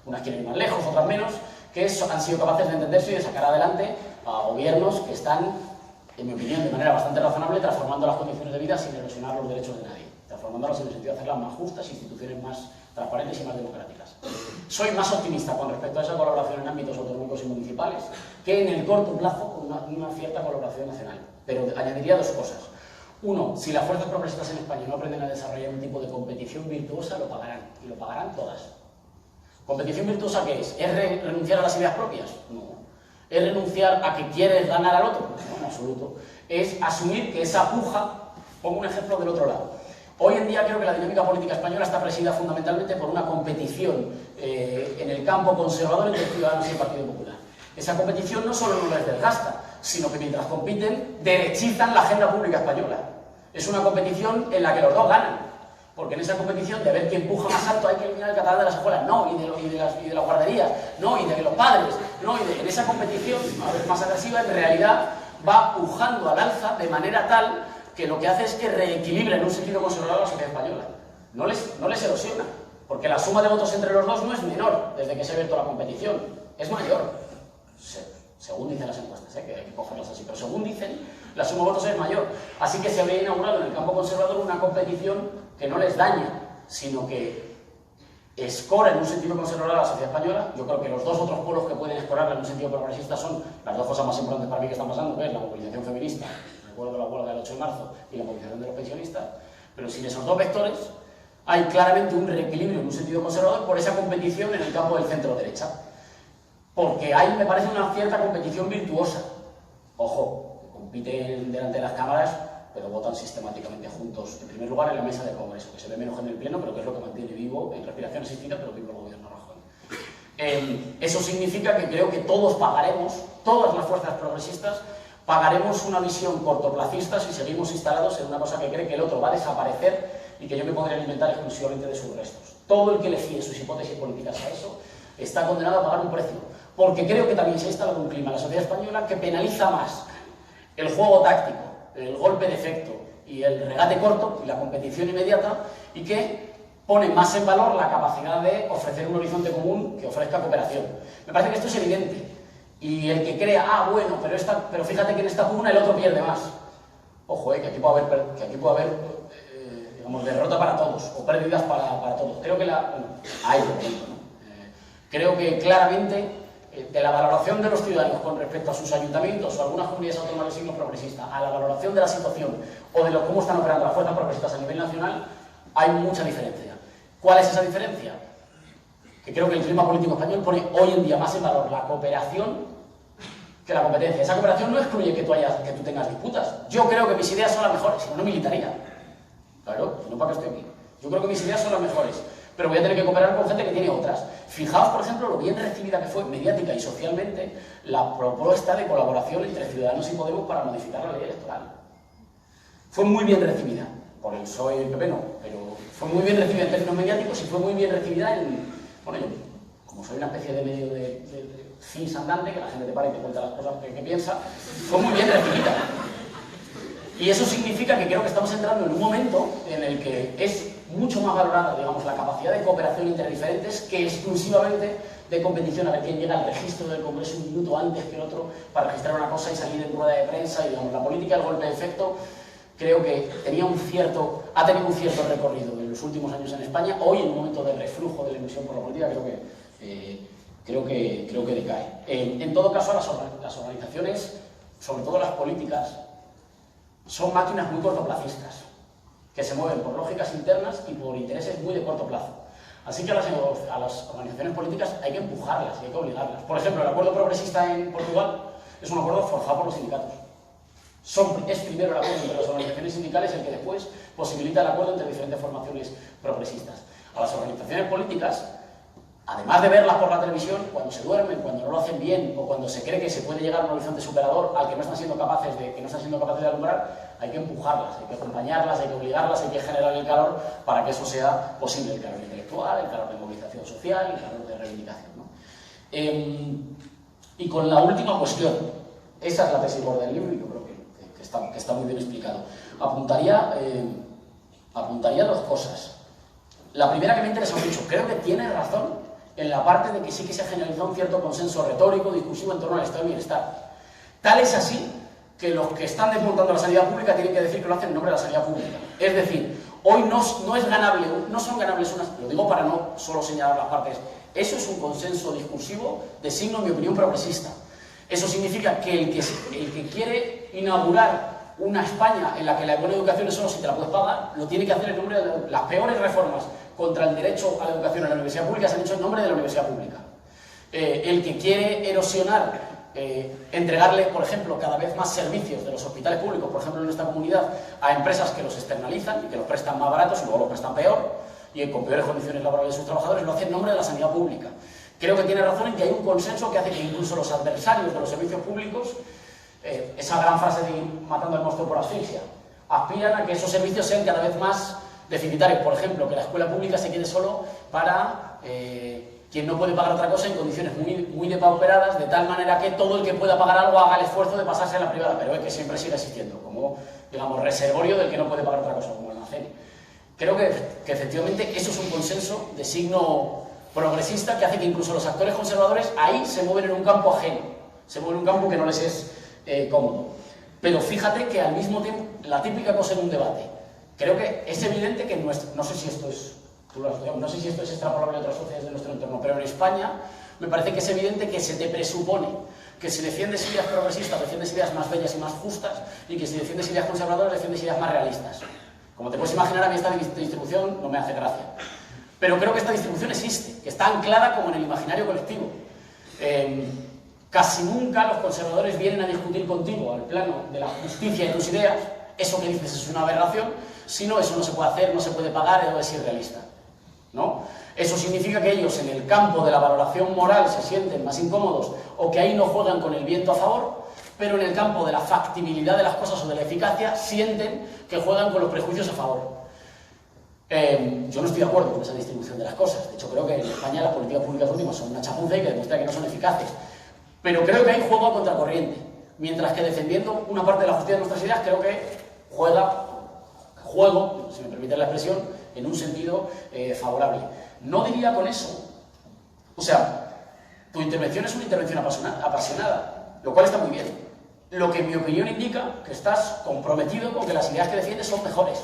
unas quieren ir más lejos, otras menos, que han sido capaces de entenderse y de sacar adelante a gobiernos que están, en mi opinión, de manera bastante razonable, transformando las condiciones de vida sin erosionar los derechos de nadie, transformándolas en el sentido de hacerlas más justas, instituciones más transparentes y más democráticas. Soy más optimista con respecto a esa colaboración en ámbitos autonómicos y municipales que en el corto plazo con una cierta colaboración nacional, pero añadiría dos cosas. Uno, si las fuerzas progresistas en España no aprenden a desarrollar un tipo de competición virtuosa, lo pagarán, y lo pagarán todas. ¿Competición virtuosa qué es? ¿Es renunciar a las ideas propias? No. ¿Es renunciar a que quieres ganar al otro? No, en absoluto. Es asumir que esa puja, pongo un ejemplo del otro lado. Hoy en día creo que la dinámica política española está presidida fundamentalmente por una competición en el campo conservador entre Ciudadanos y el Partido Popular. Esa competición no solo no les desgasta, sino que mientras compiten, derechizan la agenda pública española. Es una competición en la que los dos ganan, porque en esa competición de ver quién empuja más alto hay que eliminar el catalán de las escuelas, no, y de las guarderías, no, y de los padres, no, en esa competición, a ver, más agresiva, en realidad va pujando al alza de manera tal que lo que hace es que reequilibra en un sentido conservador la sociedad española. No les erosiona, porque la suma de votos entre los dos no es menor desde que se ha abierto la competición, es mayor. Según dicen las encuestas, que hay que cogerlas así, pero según dicen, la suma de votos es mayor. Así que se habría inaugurado en el campo conservador una competición que no les daña, sino que escora en un sentido conservador a la sociedad española. Yo creo que los dos otros polos que pueden escorarla en un sentido progresista son las dos cosas más importantes para mí que están pasando, que es la movilización feminista, recuerdo la huelga del 8 de marzo, y la movilización de los pensionistas. Pero sin esos dos vectores hay claramente un reequilibrio en un sentido conservador por esa competición en el campo del centro-derecha. Porque ahí me parece una cierta competición virtuosa. Ojo, que compiten delante de las cámaras, pero votan sistemáticamente juntos. En primer lugar, en la mesa del Congreso, que se ve menos en el Pleno, pero que es lo que mantiene vivo en respiración asistida, pero vivo el gobierno Rajoy. Eso significa que creo que todos pagaremos, todas las fuerzas progresistas, pagaremos una visión cortoplacista si seguimos instalados en una cosa que cree que el otro va a desaparecer y que yo me podré alimentar exclusivamente de sus restos. Todo el que le fíe sus hipótesis políticas a eso está condenado a pagar un precio. Porque creo que también se ha instalado un clima en la sociedad española que penaliza más el juego táctico, el golpe de efecto y el regate corto y la competición inmediata, y que pone más en valor la capacidad de ofrecer un horizonte común que ofrezca cooperación. Me parece que esto es evidente. Y el que crea, bueno, pero fíjate que en esta pugna el otro pierde más. Ojo, que aquí puede haber digamos, derrota para todos, o pérdidas para todos. Creo que hay momento, ¿no? Creo que claramente de la valoración de los ciudadanos con respecto a sus ayuntamientos o algunas comunidades autónomas de signo progresista a la valoración de la situación o de cómo están operando las fuerzas progresistas a nivel nacional, hay mucha diferencia. ¿Cuál es esa diferencia? Que creo que el clima político español pone hoy en día más en valor la cooperación que la competencia. Esa cooperación no excluye que tú tengas disputas. Yo creo que mis ideas son las mejores, si no, no militaría. Claro, si no, ¿para qué estoy aquí? Yo creo que mis ideas son las mejores, pero voy a tener que cooperar con gente que tiene otras. Fijaos, por ejemplo, lo bien recibida que fue mediática y socialmente la propuesta de colaboración entre Ciudadanos y Podemos para modificar la ley electoral. Fue muy bien recibida, por el PSOE y el PP no, pero fue muy bien recibida en términos mediáticos y fue muy bien recibida bueno, yo, como soy una especie de medio de CIS andante, que la gente te para y te cuenta las cosas que piensa, fue muy bien recibida. Y eso significa que creo que estamos entrando en un momento en el que es mucho más valorada, digamos, la capacidad de cooperación entre diferentes que exclusivamente de competición, a ver quién llega al registro del Congreso un minuto antes que el otro para registrar una cosa y salir en rueda de prensa. Y, digamos, la política del golpe de efecto creo que ha tenido un cierto recorrido en los últimos años en España. Hoy, en un momento de reflujo de la ilusión por la política, creo que decae. En todo caso, las organizaciones, sobre todo las políticas, son máquinas muy cortoplacistas, que se mueven por lógicas internas y por intereses muy de corto plazo. Así que a las organizaciones políticas hay que empujarlas y hay que obligarlas. Por ejemplo, el acuerdo progresista en Portugal es un acuerdo forjado por los sindicatos. Es primero el acuerdo entre las organizaciones sindicales el que después posibilita el acuerdo entre diferentes formaciones progresistas. A las organizaciones políticas, además de verlas por la televisión, cuando se duermen, cuando no lo hacen bien o cuando se cree que se puede llegar a un horizonte superador al que no están siendo capaces de alumbrar, hay que empujarlas, hay que acompañarlas, hay que obligarlas, hay que generar el calor para que eso sea posible, el calor intelectual, el calor de movilización social, el calor de reivindicación, ¿no? Y con la última cuestión, esa es la tesis gorda del libro y yo creo que está muy bien explicado. Apuntaría dos cosas. La primera que me interesa mucho, creo que tiene razón en la parte de que sí que se ha generalizado un cierto consenso retórico, discursivo en torno al estado de bienestar. Tal es así que los que están desmontando la sanidad pública tienen que decir que lo hacen en nombre de la sanidad pública. Es decir, hoy no son ganables unas... Lo digo para no solo señalar las partes. Eso es un consenso discursivo de signo, en mi opinión, progresista. Eso significa que el que quiere inaugurar una España en la que la buena educación es solo si te la puedes pagar, lo tiene que hacer en nombre de las peores reformas contra el derecho a la educación en la universidad pública se han hecho en nombre de la universidad pública. El que quiere erosionar, entregarle, por ejemplo, cada vez más servicios de los hospitales públicos, por ejemplo en nuestra comunidad, a empresas que los externalizan y que los prestan más baratos y luego los prestan peor y con peores condiciones laborales de sus trabajadores, lo hace en nombre de la sanidad pública. Creo que tiene razón en que hay un consenso que hace que incluso los adversarios de los servicios públicos, esa gran frase de ir matando al monstruo por asfixia, aspiran a que esos servicios sean cada vez más deficitarios. Por ejemplo, que la escuela pública se quede solo para quien no puede pagar otra cosa en condiciones muy depauperadas, de tal manera que todo el que pueda pagar algo haga el esfuerzo de pasarse a la privada, pero es que siempre sigue existiendo, como, digamos, reservorio del que no puede pagar otra cosa, como almacén. Creo que efectivamente eso es un consenso de signo progresista que hace que incluso los actores conservadores ahí se mueven en un campo ajeno, se mueven en un campo que no les es cómodo. Pero fíjate que al mismo tiempo, la típica cosa en un debate, creo que es evidente que no sé si esto es, no sé si esto es extrapolable a otras sociedades de nuestro entorno, pero en España me parece que es evidente que se te presupone que si defiendes ideas progresistas, defiendes ideas más bellas y más justas, y que si defiendes ideas conservadoras, defiendes ideas más realistas. Como te puedes imaginar, a mí esta distribución no me hace gracia. Pero creo que esta distribución existe, que está anclada como en el imaginario colectivo. Casi nunca los conservadores vienen a discutir contigo al plano de la justicia y tus ideas, eso que dices es una aberración, sino eso no se puede hacer, no se puede pagar, o es irrealista, ¿no? Eso significa que ellos en el campo de la valoración moral se sienten más incómodos o que ahí no juegan con el viento a favor, pero en el campo de la factibilidad de las cosas o de la eficacia sienten que juegan con los prejuicios a favor. Yo no estoy de acuerdo con esa distribución de las cosas. De hecho, creo que en España las políticas públicas últimas son una chapuza y que demuestra que no son eficaces. Pero creo que hay juego a contracorriente. Mientras que defendiendo una parte de la justicia de nuestras ideas, creo que juego, si me permite la expresión, en un sentido favorable. No diría con eso. O sea, tu intervención es una intervención apasionada, lo cual está muy bien. Lo que en mi opinión indica que estás comprometido con que las ideas que defiendes son mejores.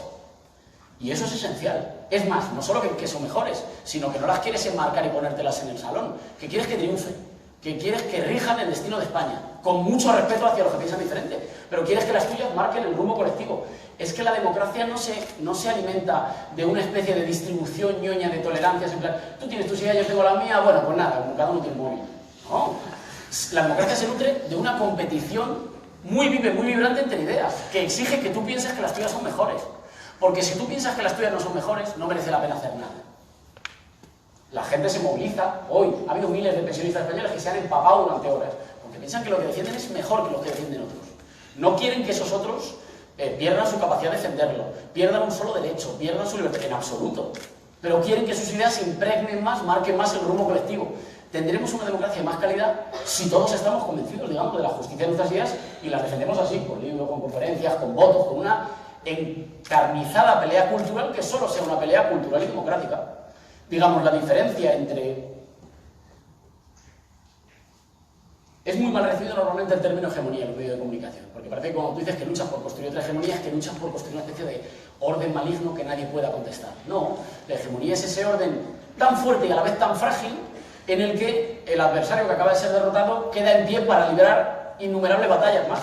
Y eso es esencial. Es más, no solo que son mejores, sino que no las quieres enmarcar y ponértelas en el salón, que quieres que triunfen, que quieres que rijan el destino de España, con mucho respeto hacia los que piensan diferente, pero quieres que las tuyas marquen el rumbo colectivo. Es que la democracia no se alimenta de una especie de distribución ñoña de tolerancias, en plan, tú tienes tus ideas, yo tengo la mía, bueno, pues nada, como cada uno tiene móvil. No. La democracia se nutre de una competición muy vibrante entre ideas, que exige que tú pienses que las tuyas son mejores. Porque si tú piensas que las tuyas no son mejores, no merece la pena hacer nada. La gente se moviliza. Hoy ha habido miles de pensionistas españoles que se han empapado durante horas, porque piensan que lo que defienden es mejor que lo que defienden otros. No quieren que esos otros pierdan su capacidad de defenderlo, pierdan un solo derecho, pierdan su libertad, en absoluto. Pero quieren que sus ideas se impregnen más, marquen más el rumbo colectivo. Tendremos una democracia de más calidad si todos estamos convencidos, digamos, de la justicia de nuestras ideas y las defendemos así, con libros, con conferencias, con votos, con una encarnizada pelea cultural que solo sea una pelea cultural y democrática. Digamos, la diferencia entre... Es muy mal recibido normalmente el término hegemonía en los medios de comunicación, porque parece que cuando tú dices que luchas por construir otra hegemonía es que luchas por construir una especie de orden maligno que nadie pueda contestar. No, la hegemonía es ese orden tan fuerte y a la vez tan frágil en el que el adversario que acaba de ser derrotado queda en pie para librar innumerables batallas más.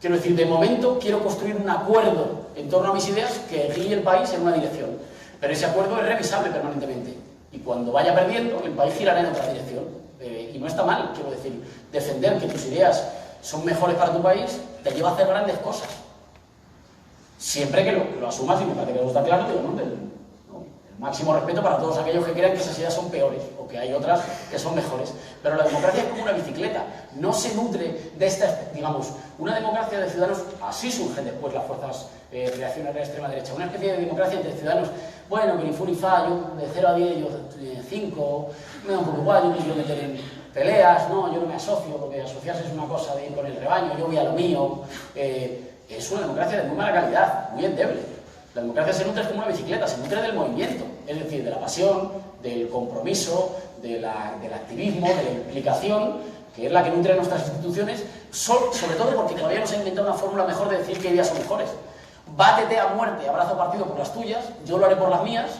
Quiero decir, de momento quiero construir un acuerdo en torno a mis ideas que guíe el país en una dirección. Pero ese acuerdo es revisable permanentemente. Y cuando vaya perdiendo, el país girará en otra dirección. Y no está mal, quiero decir, defender que tus ideas son mejores para tu país te lleva a hacer grandes cosas. Siempre que lo asumas, y me parece que eso está claro, digo, ¿no? El máximo respeto para todos aquellos que crean que esas ideas son peores o que hay otras que son mejores. Pero la democracia es como una bicicleta, no se nutre de esta, digamos, una democracia de ciudadanos, así surgen después las fuerzas reaccionarias de la extrema derecha, una especie de democracia entre ciudadanos, bueno, que ni fu ni fa, yo de 0 a 10, yo 5, me da un poco igual, yo me quiero meter en peleas, no, yo no me asocio, porque asociarse es una cosa de ir con el rebaño, yo voy a lo mío. Es una democracia de muy mala calidad, muy endeble. La democracia se nutre como una bicicleta, se nutre del movimiento, es decir, de la pasión, del compromiso, del activismo, de la implicación, que es la que nutre nuestras instituciones, sobre todo porque todavía no se ha inventado una fórmula mejor de decir qué ideas son mejores. Bátete a muerte, abrazo partido por las tuyas, yo lo haré por las mías,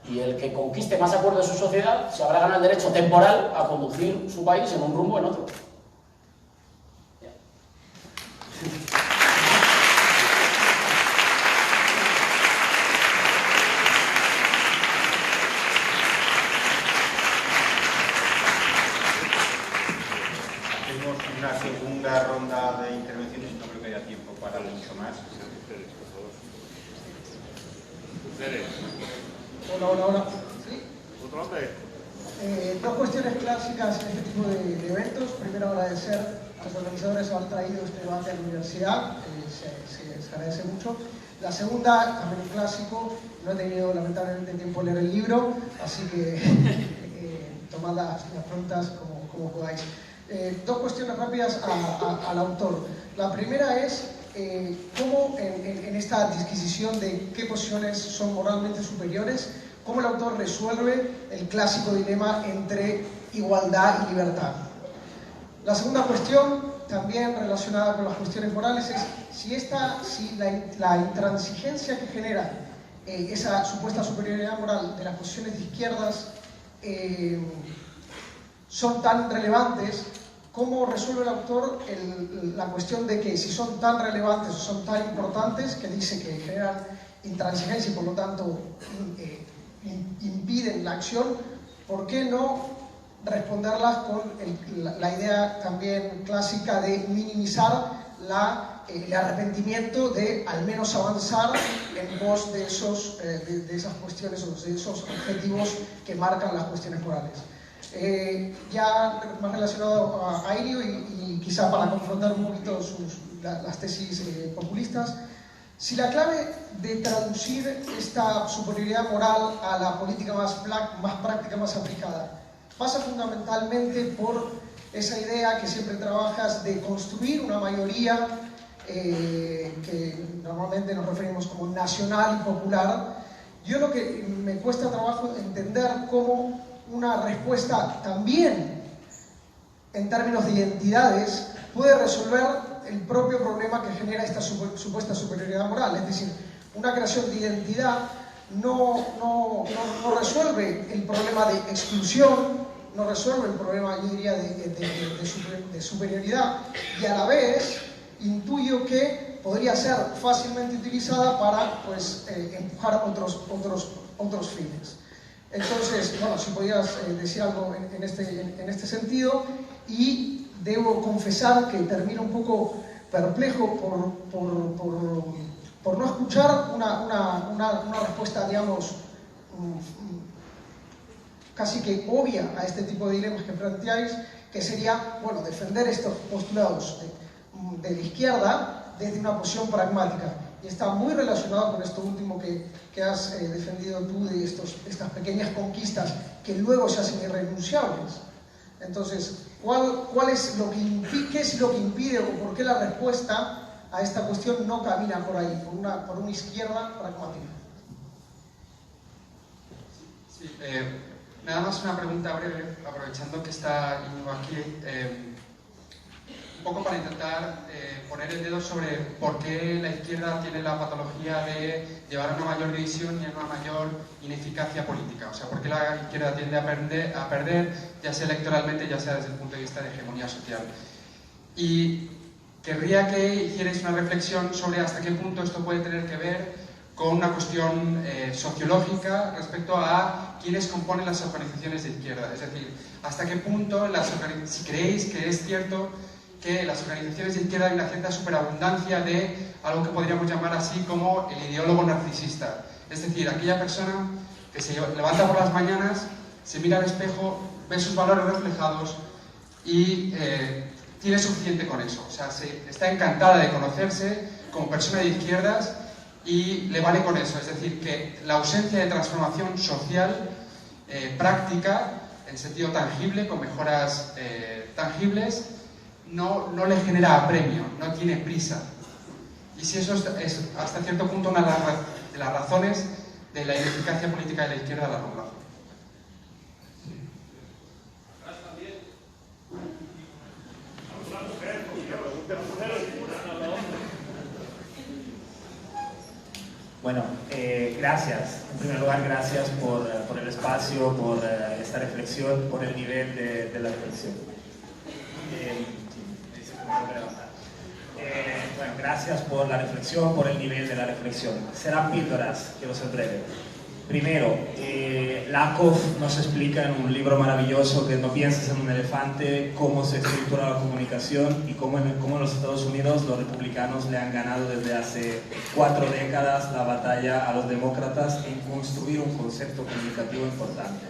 y el que conquiste más acuerdos de su sociedad se habrá ganado el derecho temporal a conducir su país en un rumbo o en otro. para mucho más. Hola. ¿Sí? Dos cuestiones clásicas en este tipo de eventos. Primero, agradecer a los organizadores por haber traído este debate a la universidad. Se agradece mucho. La segunda, también un clásico. No he tenido lamentablemente tiempo de leer el libro, así que tomad las preguntas como podáis. Dos cuestiones rápidas al autor. La primera es cómo en esta disquisición de qué posiciones son moralmente superiores, cómo el autor resuelve el clásico dilema entre igualdad y libertad. La segunda cuestión, también relacionada con las cuestiones morales, es si la intransigencia que genera esa supuesta superioridad moral de las posiciones de izquierdas son tan relevantes. ¿Cómo resuelve el autor la cuestión de que si son tan relevantes o son tan importantes, que dice que generan intransigencia y por lo tanto impiden la acción, ¿por qué no responderlas con la idea también clásica de minimizar el arrepentimiento de al menos avanzar en pos de esas cuestiones o de esos objetivos que marcan las cuestiones morales? Ya más relacionado a Irio y quizá para confrontar un poquito las tesis populistas, si la clave de traducir esta superioridad moral a la política más práctica, más aplicada, pasa fundamentalmente por esa idea que siempre trabajas de construir una mayoría que normalmente nos referimos como nacional y popular. Yo lo que me cuesta trabajo entender cómo una respuesta también en términos de identidades puede resolver el propio problema que genera esta supuesta superioridad moral. Es decir, una creación de identidad no resuelve el problema de exclusión, no resuelve el problema, yo diría, de superioridad, y a la vez intuyo que podría ser fácilmente utilizada para empujar otros fines. Entonces, bueno, si podías decir algo en este sentido. Y debo confesar que termino un poco perplejo por no escuchar una respuesta, digamos, casi que obvia a este tipo de dilemas que planteáis, que sería, bueno, defender estos postulados de la izquierda desde una posición pragmática. Y está muy relacionado con esto último que has defendido tú, de estas pequeñas conquistas que luego se hacen irrenunciables. Entonces, ¿qué es lo que impide o por qué la respuesta a esta cuestión no camina por ahí, por una izquierda pragmática? Sí, nada más una pregunta breve, aprovechando que está Íñigo aquí. Un poco para intentar poner el dedo sobre por qué la izquierda tiene la patología de llevar a una mayor división y a una mayor ineficacia política. O sea, por qué la izquierda tiende a perder, ya sea electoralmente, ya sea desde el punto de vista de hegemonía social. Y querría que hicierais una reflexión sobre hasta qué punto esto puede tener que ver con una cuestión sociológica respecto a quiénes componen las organizaciones de izquierda. Es decir, hasta qué punto, si creéis que es cierto que las organizaciones de izquierda hay una cierta superabundancia de algo que podríamos llamar así como el ideólogo narcisista. Es decir, aquella persona que se levanta por las mañanas, se mira al espejo, ve sus valores reflejados y tiene suficiente con eso. O sea, está encantada de conocerse como persona de izquierdas y le vale con eso. Es decir, que la ausencia de transformación social práctica, en sentido tangible, con mejoras tangibles, no le genera apremio, no tiene prisa. Y si eso es hasta cierto punto una de las razones de la ineficacia política de la izquierda a largo plazo. Bueno, gracias. En primer lugar, gracias por el espacio, por esta reflexión, por el nivel de la reflexión. Bueno, gracias por la reflexión, por el nivel de la reflexión. Serán píldoras, quiero ser breve. Primero, Lakoff nos explica en un libro maravilloso que No pienses en un elefante cómo se estructura la comunicación y cómo en los Estados Unidos los republicanos le han ganado desde hace 4 décadas la batalla a los demócratas en construir un concepto comunicativo importante.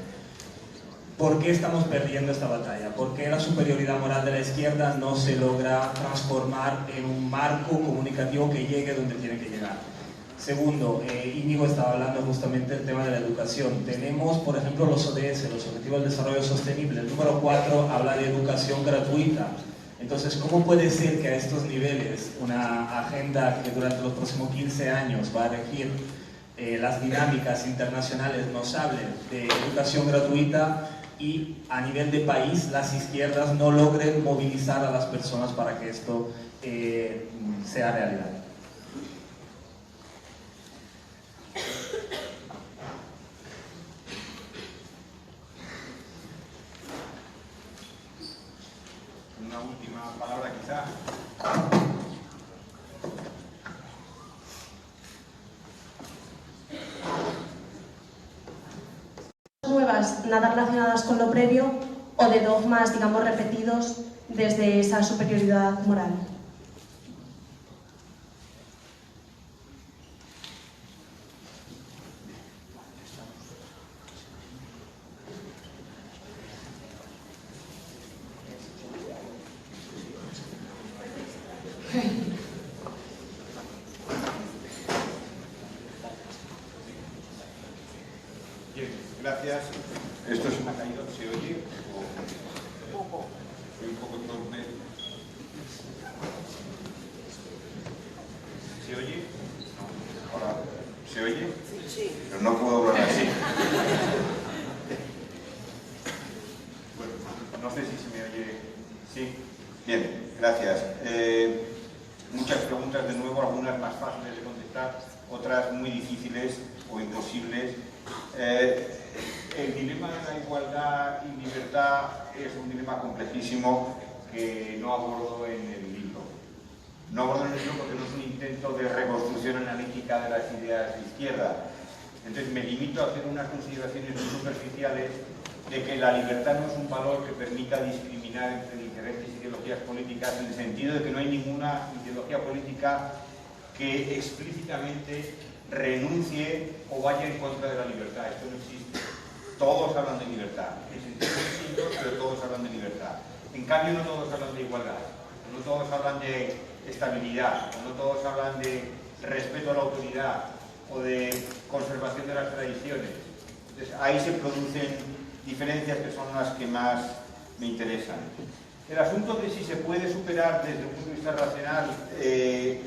¿Por qué estamos perdiendo esta batalla? ¿Por qué la superioridad moral de la izquierda no se logra transformar en un marco comunicativo que llegue donde tiene que llegar? Segundo, Íñigo estaba hablando justamente del tema de la educación. Tenemos, por ejemplo, los ODS, los Objetivos del Desarrollo Sostenible. El número 4 habla de educación gratuita. Entonces, ¿cómo puede ser que a estos niveles una agenda que durante los próximos 15 años va a regir las dinámicas internacionales nos hable de educación gratuita y a nivel de país las izquierdas no logren movilizar a las personas para que esto sea realidad? Una última palabra quizá. Nuevas, nada relacionadas con lo previo o de dogmas, digamos, repetidos desde esa superioridad moral. Bien, gracias. Esto se me ha caído, ¿se oye? Soy un poco torpe. ¿Se oye? Ahora, ¿se oye? Sí. Pero no puedo hablar así. Bueno, no sé si se me oye. Sí. Bien, gracias. Muchas preguntas de nuevo, algunas más fáciles de contestar, otras muy difíciles o imposibles. El dilema de la igualdad y libertad es un dilema complejísimo que no abordo en el libro. No abordo en el libro porque no es un intento de reconstrucción analítica de las ideas de izquierda. Entonces me limito a hacer unas consideraciones muy superficiales de que la libertad no es un valor que permita discriminar entre diferentes ideologías políticas, en el sentido de que no hay ninguna ideología política que explícitamente renuncie o vaya en contra de la libertad. Esto no existe. Todos hablan de libertad, en sentidos distintos, pero todos hablan de libertad. En cambio, no todos hablan de igualdad, no todos hablan de estabilidad, no todos hablan de respeto a la autoridad o de conservación de las tradiciones. Entonces, ahí se producen diferencias que son las que más me interesan. El asunto de si se puede superar desde un punto de vista racional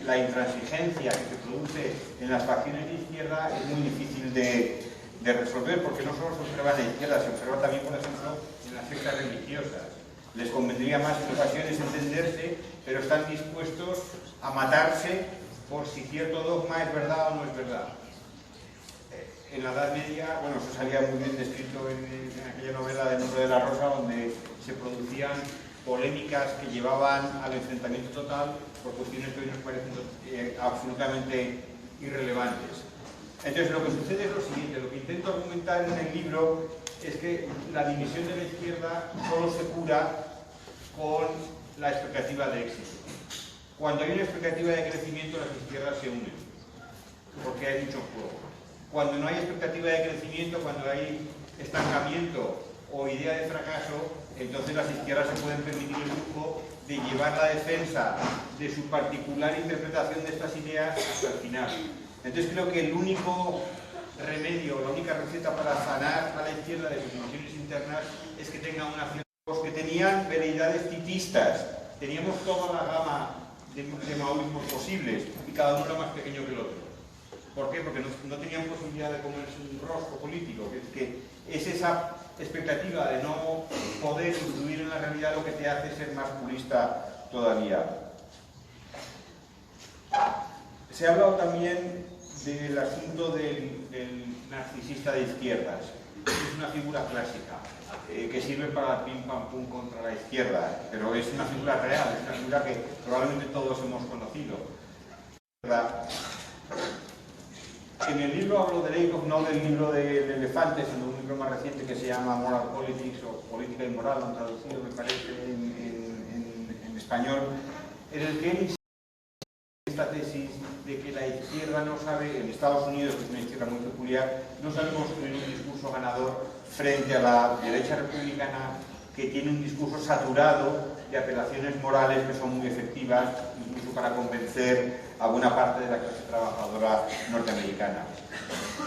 la intransigencia que se produce en las facciones de izquierda es muy difícil de resolver, porque no solo se observa en la izquierda, se observa también, por ejemplo, en las sectas religiosas. Les convendría más en ocasiones entenderse, pero están dispuestos a matarse por si cierto dogma es verdad o no es verdad. En la Edad Media, bueno, eso salía muy bien descrito en aquella novela de Nombre de la Rosa, donde se producían polémicas que llevaban al enfrentamiento total por cuestiones que hoy nos parecen absolutamente irrelevantes. Entonces, lo que sucede es lo siguiente: lo que intento argumentar en el libro es que la división de la izquierda solo se cura con la expectativa de éxito. Cuando hay una expectativa de crecimiento, las izquierdas se unen, porque hay mucho juego. Cuando no hay expectativa de crecimiento, cuando hay estancamiento o idea de fracaso, entonces las izquierdas se pueden permitir el lujo de llevar la defensa de su particular interpretación de estas ideas hasta el final. Entonces creo que el único remedio, la única receta para sanar a la izquierda de sus divisiones internas es que tenga una acción. Los que tenían veleidades titistas, teníamos toda la gama de maoísmos posibles y cada uno era más pequeño que el otro. ¿Por qué? Porque no tenían posibilidad de comerse un rosco político, que es esa expectativa de no poder influir en la realidad lo que te hace ser más purista todavía. Se ha hablado también del asunto del narcisista de izquierdas. Es una figura clásica que sirve para el pim pam pum contra la izquierda, pero es una figura real, es una figura que probablemente todos hemos conocido. En el libro hablo de Lakoff, no del libro del elefante, sino de un libro más reciente que se llama Moral Politics o Política Inmoral, lo han traducido, me parece, en español, en el que él insiste en esta tesis de que la izquierda no sabe, en Estados Unidos, que es una izquierda muy peculiar, no sabe construir un discurso ganador frente a la derecha republicana, que tiene un discurso saturado de apelaciones morales que son muy efectivas, incluso para convencer a buena parte de la clase trabajadora norteamericana.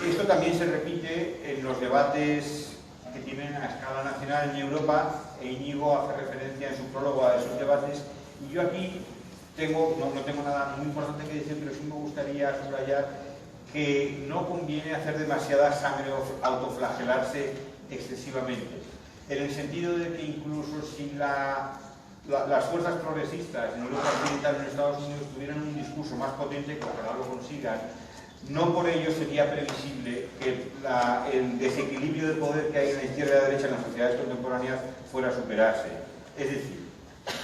Esto también se repite en los debates que tienen a escala nacional en Europa, e Íñigo hace referencia en su prólogo a esos debates, y yo aquí no tengo nada muy importante que decir, pero sí me gustaría subrayar que no conviene hacer demasiada sangre o autoflagelarse excesivamente, en el sentido de que incluso si las fuerzas progresistas en Europa Occidental y en Estados Unidos tuvieran un discurso más potente, que ojalá lo consigan, no por ello sería previsible que el desequilibrio de poder que hay en la izquierda y la derecha en las sociedades contemporáneas fuera a superarse. Es decir,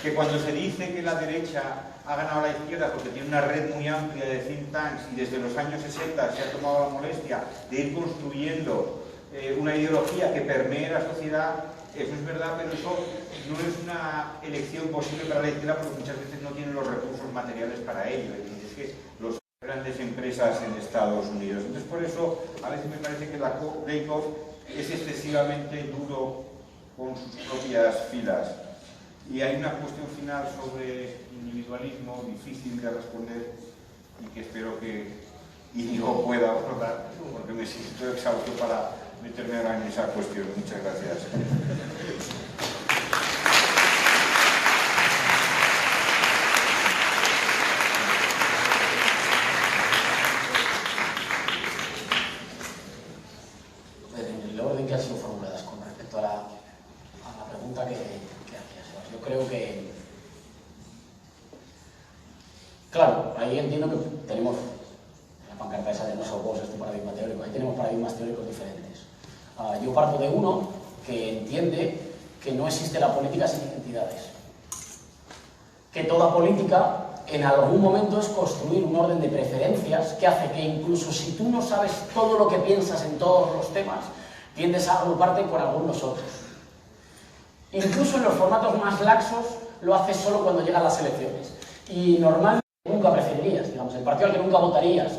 que cuando se dice que la derecha ha ganado a la izquierda porque tiene una red muy amplia de think tanks y desde los años 60 se ha tomado la molestia de ir construyendo una ideología que permee la sociedad, eso es verdad, pero eso no es una elección posible para la izquierda porque muchas veces no tienen los recursos materiales para ello. Es que los grandes empresas en Estados Unidos. Entonces, por eso, a veces me parece que Lakoff es excesivamente duro con sus propias filas. Y hay una cuestión final sobre individualismo difícil de responder y que espero que Íñigo pueda abordar, porque me siento exhausto para meterme ahora en esa cuestión. Muchas gracias. En el orden que han sido formuladas con respecto a la pregunta que hacías, yo creo que, claro, ahí entiendo que tenemos la pancarta esa de no somos este paradigma teórico, ahí tenemos paradigmas teóricos diferentes. Yo parto de uno que entiende que no existe la política sin identidades, que toda política en algún momento es construir un orden de preferencias que hace que incluso si tú no sabes todo lo que piensas en todos los temas, tiendes a agruparte con algunos otros. Incluso en los formatos más laxos lo haces solo cuando llegan las elecciones. Y normalmente nunca preferirías, digamos, el partido al que nunca votarías.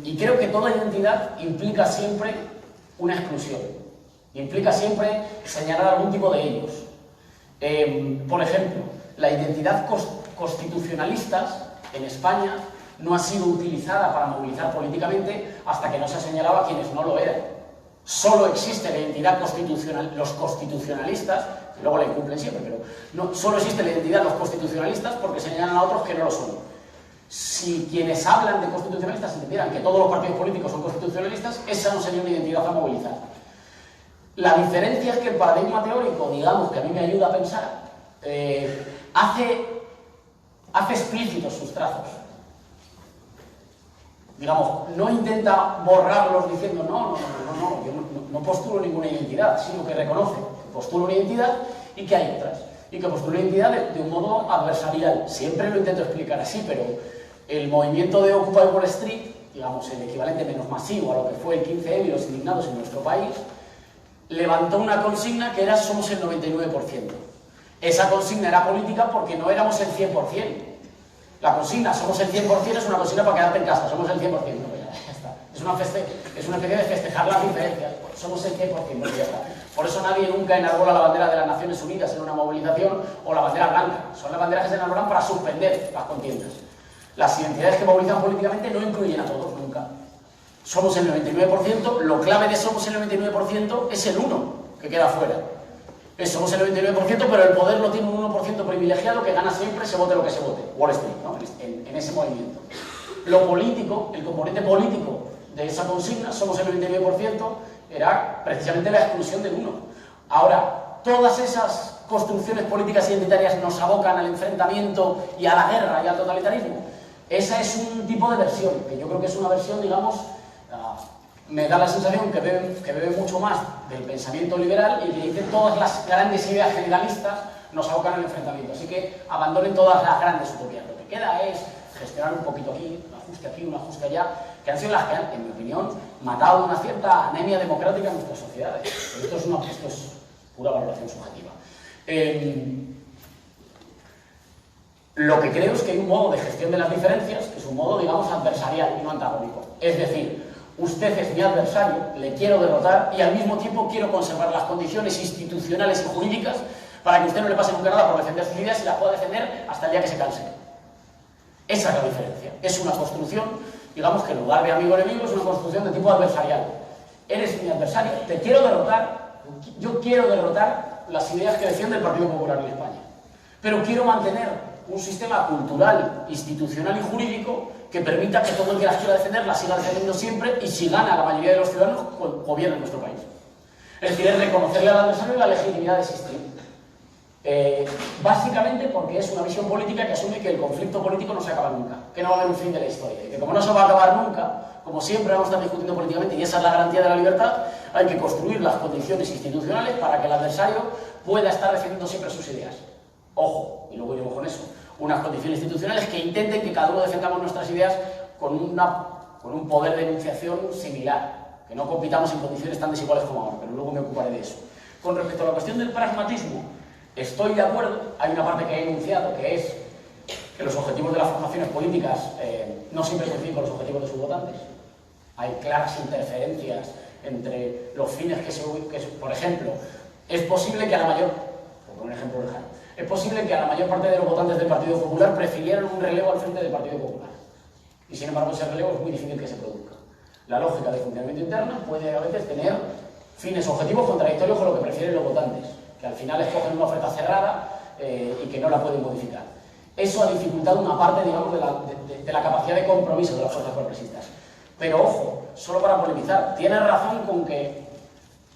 Y creo que toda identidad implica siempre una exclusión. Implica siempre señalar algún tipo de ellos. Por ejemplo, la identidad constitucionalista en España no ha sido utilizada para movilizar políticamente hasta que no se ha señalado a quienes no lo eran. Solo existe la identidad constitucional, los constitucionalistas, que luego la incumplen siempre, pero no, solo existe la identidad de los constitucionalistas porque señalan a otros que no lo son. Si quienes hablan de constitucionalistas entendieran que todos los partidos políticos son constitucionalistas, esa no sería una identidad a movilizar. La diferencia es que el paradigma teórico, digamos, que a mí me ayuda a pensar, hace explícitos sus trazos. Digamos, no intenta borrarlos diciendo yo no postulo ninguna identidad, sino que reconoce que postula una identidad y que hay otras. Y que postula una identidad de un modo adversarial. Siempre lo intento explicar así, pero el movimiento de Occupy Wall Street, digamos, el equivalente menos masivo a lo que fue el 15M y los indignados en nuestro país, levantó una consigna que era somos el 99%. Esa consigna era política porque no éramos el 100%. La consigna somos el 100% es una consigna para quedarte en casa, somos el 100%. No, ya está. Es una especie de festejar las diferencias. Somos el 100%, no, ya está. Por eso nadie nunca enarbola la bandera de las Naciones Unidas en una movilización o la bandera blanca. Son las banderas que se enarbolan para suspender las contiendas. Las identidades que movilizan políticamente no incluyen a todos, nunca. Somos el 99%, lo clave de somos el 99% es el 1 que queda fuera. Somos el 99%, pero el poder lo tiene un 1% privilegiado que gana siempre, se vote lo que se vote. Wall Street, ¿no? En ese movimiento. Lo político, el componente político de esa consigna, somos el 99%, era precisamente la exclusión del 1. Ahora, todas esas construcciones políticas identitarias nos abocan al enfrentamiento y a la guerra y al totalitarismo. Esa es un tipo de versión, que yo creo que es una versión, digamos, me da la sensación que bebe mucho más del pensamiento liberal y que dice todas las grandes ideas generalistas nos abocan al enfrentamiento. Así que abandonen todas las grandes utopías. Lo que queda es gestionar un poquito aquí, un ajuste allá, que han sido las que han, en mi opinión, matado una cierta anemia democrática en nuestras sociedades. Esto es pura valoración subjetiva. Lo que creo es que hay un modo de gestión de las diferencias, que es un modo, digamos, adversarial y no antagónico. Es decir, usted es mi adversario, le quiero derrotar y al mismo tiempo quiero conservar las condiciones institucionales y jurídicas para que usted no le pase nunca nada por defender sus ideas y las pueda defender hasta el día que se canse. Esa es la diferencia. Es una construcción, digamos que en lugar de amigo-enemigo, es una construcción de tipo adversarial. Eres mi adversario, te quiero derrotar, yo quiero derrotar las ideas que defiende el Partido Popular en España. Pero quiero mantener un sistema cultural, institucional y jurídico que permita que todo el que las quiera defender las siga defendiendo siempre y si gana la mayoría de los ciudadanos, gobierne nuestro país. Es decir, es reconocerle al adversario la legitimidad de existir. Básicamente porque es una visión política que asume que el conflicto político no se acaba nunca, que no va a haber un fin de la historia, y que como no se va a acabar nunca, como siempre vamos a estar discutiendo políticamente, y esa es la garantía de la libertad, hay que construir las condiciones institucionales para que el adversario pueda estar defendiendo siempre sus ideas. Ojo, y luego iremos con eso, unas condiciones institucionales que intenten que cada uno defendamos nuestras ideas con un poder de enunciación similar, que no compitamos en condiciones tan desiguales como ahora, pero luego me ocuparé de eso. Con respecto a la cuestión del pragmatismo, estoy de acuerdo, hay una parte que he enunciado, que es que los objetivos de las formaciones políticas no siempre coinciden con los objetivos de sus votantes. Hay claras interferencias entre los fines por ejemplo, es posible que a la mayor, por poner un ejemplo lejano, es posible que a la mayor parte de los votantes del Partido Popular prefirieran un relevo al frente del Partido Popular. Y sin embargo, ese relevo es muy difícil que se produzca. La lógica de funcionamiento interno puede a veces tener fines objetivos contradictorios con lo que prefieren los votantes, que al final escogen una oferta cerrada y que no la pueden modificar. Eso ha dificultado una parte, digamos, de la capacidad de compromiso de las fuerzas progresistas. Pero ojo, solo para polemizar, tienes razón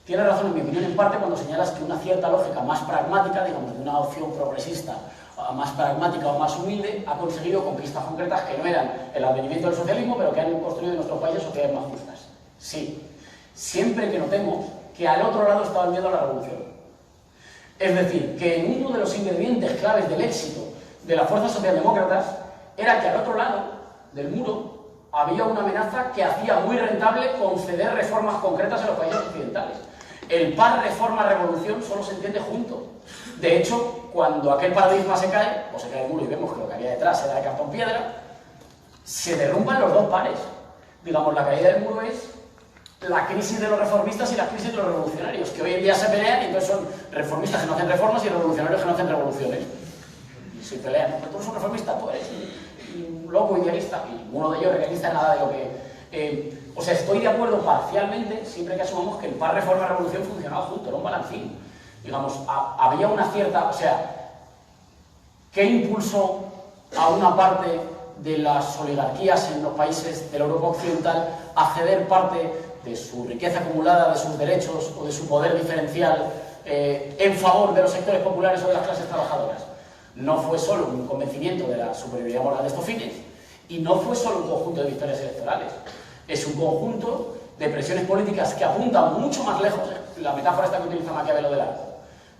en mi opinión en parte cuando señalas que una cierta lógica más pragmática, digamos, de una opción progresista más pragmática o más humilde, ha conseguido conquistas concretas que no eran el advenimiento del socialismo, pero que han construido en nuestros países sociedades más justas. Sí, siempre que notemos que al otro lado estaba el miedo a la revolución. Es decir, que uno de los ingredientes claves del éxito de las fuerzas socialdemócratas era que al otro lado del muro había una amenaza que hacía muy rentable conceder reformas concretas a los países occidentales. El par reforma-revolución solo se entiende junto. De hecho, cuando aquel paradigma se cae, o se cae el muro y vemos que lo que había detrás era de cartón-piedra, se derrumban los dos pares. Digamos, la caída del muro es la crisis de los reformistas y la crisis de los revolucionarios, que hoy en día se pelean y entonces son reformistas que no hacen reformas y revolucionarios que no hacen revoluciones. Y se pelean, ¿no? Pero tú eres un reformista, tú eres un loco idealista, y ninguno de ellos realiza nada de lo que... o sea, estoy de acuerdo parcialmente, siempre que asumamos que el par reforma-revolución funcionaba junto, era un balancín. Digamos, había una cierta... O sea, ¿qué impulsó a una parte de las oligarquías en los países de la Europa occidental a ceder parte de su riqueza acumulada, de sus derechos o de su poder diferencial en favor de los sectores populares o de las clases trabajadoras? No fue solo un convencimiento de la superioridad moral de estos fines y no fue solo un conjunto de victorias electorales. Es un conjunto de presiones políticas que apuntan mucho más lejos, la metáfora esta que utiliza Maquiavelo del arco,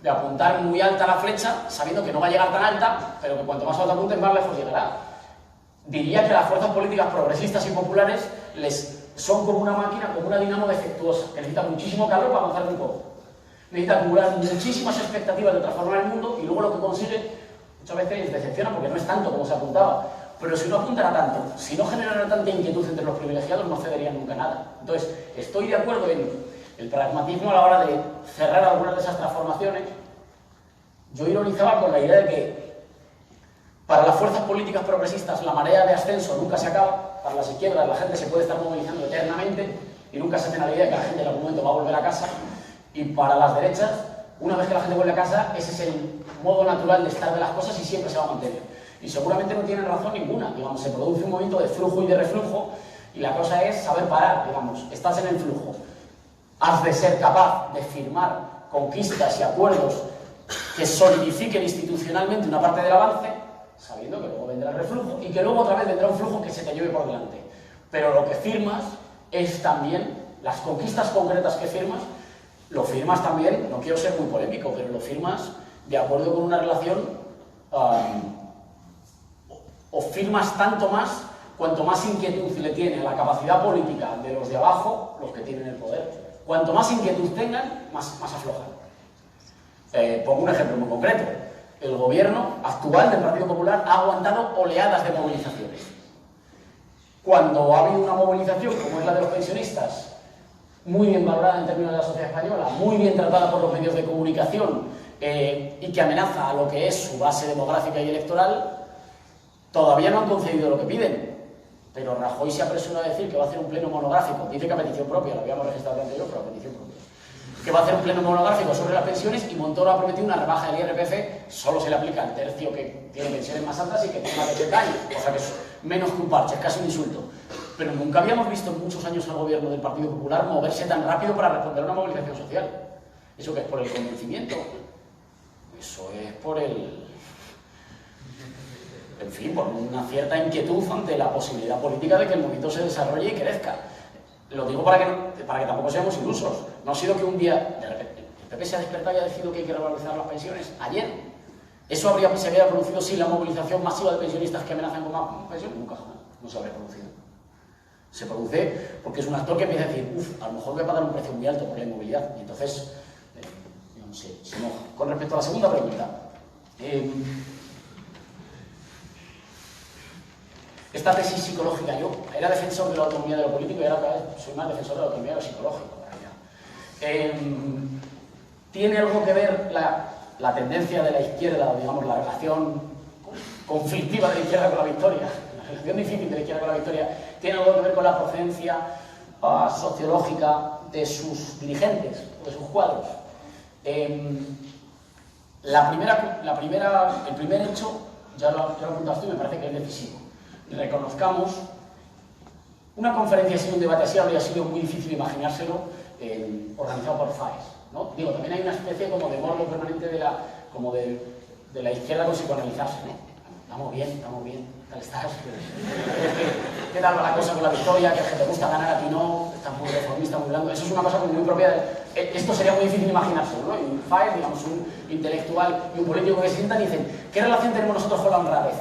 de apuntar muy alta la flecha, sabiendo que no va a llegar tan alta, pero que cuanto más alto apunten, más lejos llegará. Diría que las fuerzas políticas progresistas y populares son como una máquina, como una dinamo defectuosa, que necesita muchísimo calor para avanzar un poco. Necesita acumular muchísimas expectativas de transformar el mundo y luego lo que consigue muchas veces decepciona porque no es tanto como se apuntaba. Pero si no apuntara tanto, si no generara tanta inquietud entre los privilegiados, no cederían nunca nada. Entonces, estoy de acuerdo en el pragmatismo a la hora de cerrar algunas de esas transformaciones. Yo ironizaba con la idea de que para las fuerzas políticas progresistas la marea de ascenso nunca se acaba, para las izquierdas la gente se puede estar movilizando eternamente y nunca se tiene la idea de que la gente en algún momento va a volver a casa, y para las derechas, una vez que la gente vuelve a casa, ese es el modo natural de estar de las cosas y siempre se va a mantener. Y seguramente no tienen razón ninguna, digamos, se produce un movimiento de flujo y de reflujo y la cosa es saber parar, digamos, estás en el flujo, has de ser capaz de firmar conquistas y acuerdos que solidifiquen institucionalmente una parte del avance, sabiendo que luego vendrá el reflujo y que luego otra vez vendrá un flujo que se te lleve por delante. Pero lo que firmas es también, las conquistas concretas que firmas, lo firmas también, no quiero ser muy polémico, pero lo firmas de acuerdo con una relación o firmas tanto más cuanto más inquietud le tiene a la capacidad política de los de abajo, los que tienen el poder. Cuanto más inquietud tengan, más aflojan. Pongo un ejemplo muy concreto. El gobierno actual del Partido Popular ha aguantado oleadas de movilizaciones. Cuando ha habido una movilización, como es la de los pensionistas, muy bien valorada en términos de la sociedad española, muy bien tratada por los medios de comunicación y que amenaza a lo que es su base demográfica y electoral, todavía no han concedido lo que piden. Pero Rajoy se apresura a decir que va a hacer un pleno monográfico, dice que a petición propia, lo habíamos registrado anterior, pero a petición propia, que va a hacer un pleno monográfico sobre las pensiones, y Montoro ha prometido una rebaja del IRPF, solo se le aplica al tercio que tiene pensiones más altas y que tiene más de 80 años, cosa que es menos que un parche, es casi un insulto. Pero nunca habíamos visto en muchos años al gobierno del Partido Popular moverse tan rápido para responder a una movilización social. ¿Eso qué es? ¿Por el convencimiento? Eso es por el... En fin, por una cierta inquietud ante la posibilidad política de que el movimiento se desarrolle y crezca. Lo digo para que tampoco seamos ilusos. No ha sido que un día, de repente, el PP se ha despertado y ha decidido que hay que revalorizar las pensiones. Ayer. ¿Eso se habría producido sin la movilización masiva de pensionistas que amenazan con más pensiones? Nunca jamás. No se habría producido. Se produce porque es un actor que empieza a decir, a lo mejor voy a pagar un precio muy alto por la inmovilidad. Y entonces, no sé, se enoja. Con respecto a la segunda pregunta, esta tesis psicológica, yo era defensor de la autonomía de lo político y ahora cada vez soy más defensor de la autonomía de lo psicológico. ¿Tiene algo que ver la tendencia de la izquierda, o digamos la relación conflictiva de la izquierda con la victoria, la relación difícil de la izquierda con la victoria, tiene algo que ver con la procedencia sociológica de sus dirigentes, de sus cuadros? El primer hecho, ya lo apuntas tú y me parece que es decisivo. Reconozcamos, una conferencia así, un debate así habría sido muy difícil imaginárselo organizado por FAES, ¿no? Digo, también hay una especie como de morbo permanente de la izquierda con psicoanalizarse, ¿no? Estamos bien, tal estás. ¿Qué tal va la cosa con la victoria? Que te gusta ganar, a ti no, estás muy reformista, muy blando. Eso es una cosa muy propia de... Esto sería muy difícil imaginárselo, ¿no? Y FAES, digamos, un intelectual y un político que se sientan y dicen, ¿qué relación tenemos nosotros con la honradez?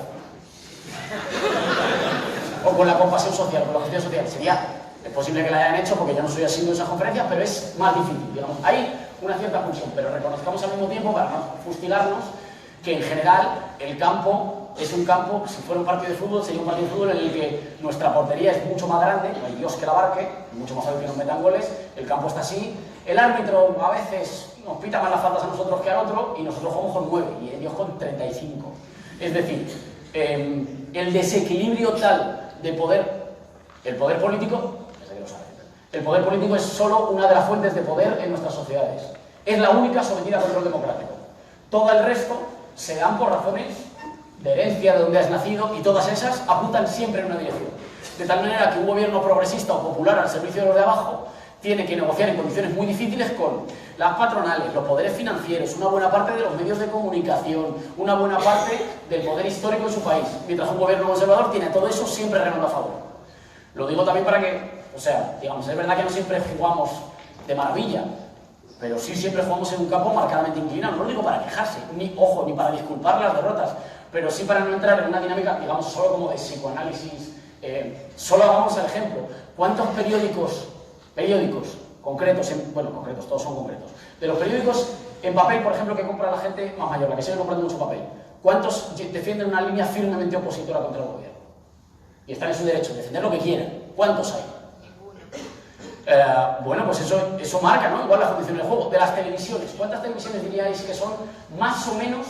O con la compasión social, con la justicia social. Es posible que la hayan hecho porque yo no soy asiduo de esas conferencias, pero es más difícil, digamos. Hay una cierta pulsión, pero reconozcamos al mismo tiempo, para no fustigarnos, que en general el campo es un campo, si fuera un partido de fútbol, sería un partido de fútbol en el que nuestra portería es mucho más grande, no hay Dios que la abarque, mucho más fácil que nos metan goles, el campo está así, el árbitro a veces nos pita más las faltas a nosotros que al otro, y nosotros jugamos con 9, y Dios con 35. Es decir, el desequilibrio tal de poder, el poder político, el poder político es solo una de las fuentes de poder en nuestras sociedades. Es la única sometida a control democrático. Todo el resto se dan por razones de herencia, de donde has nacido, y todas esas apuntan siempre en una dirección. De tal manera que un gobierno progresista o popular al servicio de los de abajo tiene que negociar en condiciones muy difíciles con las patronales, los poderes financieros, una buena parte de los medios de comunicación, una buena parte del poder histórico de su país, mientras un gobierno conservador tiene todo eso siempre remando a favor. Lo digo también para que, digamos, es verdad que no siempre jugamos de maravilla, pero sí siempre jugamos en un campo marcadamente inclinado. No lo digo para quejarse, ni para disculpar las derrotas, pero sí para no entrar en una dinámica, digamos, solo como de psicoanálisis. Solo hagamos el ejemplo. ¿Cuántos periódicos concretos, concretos, todos son concretos, de los periódicos en papel, por ejemplo, que compra la gente más mayor, la que sigue comprando mucho papel, cuántos defienden una línea firmemente opositora contra el gobierno? Y están en su derecho de defender lo que quieran. ¿Cuántos hay? Bueno, pues eso marca, ¿no? Igual las condiciones del juego. De las televisiones, ¿cuántas televisiones diríais que son más o menos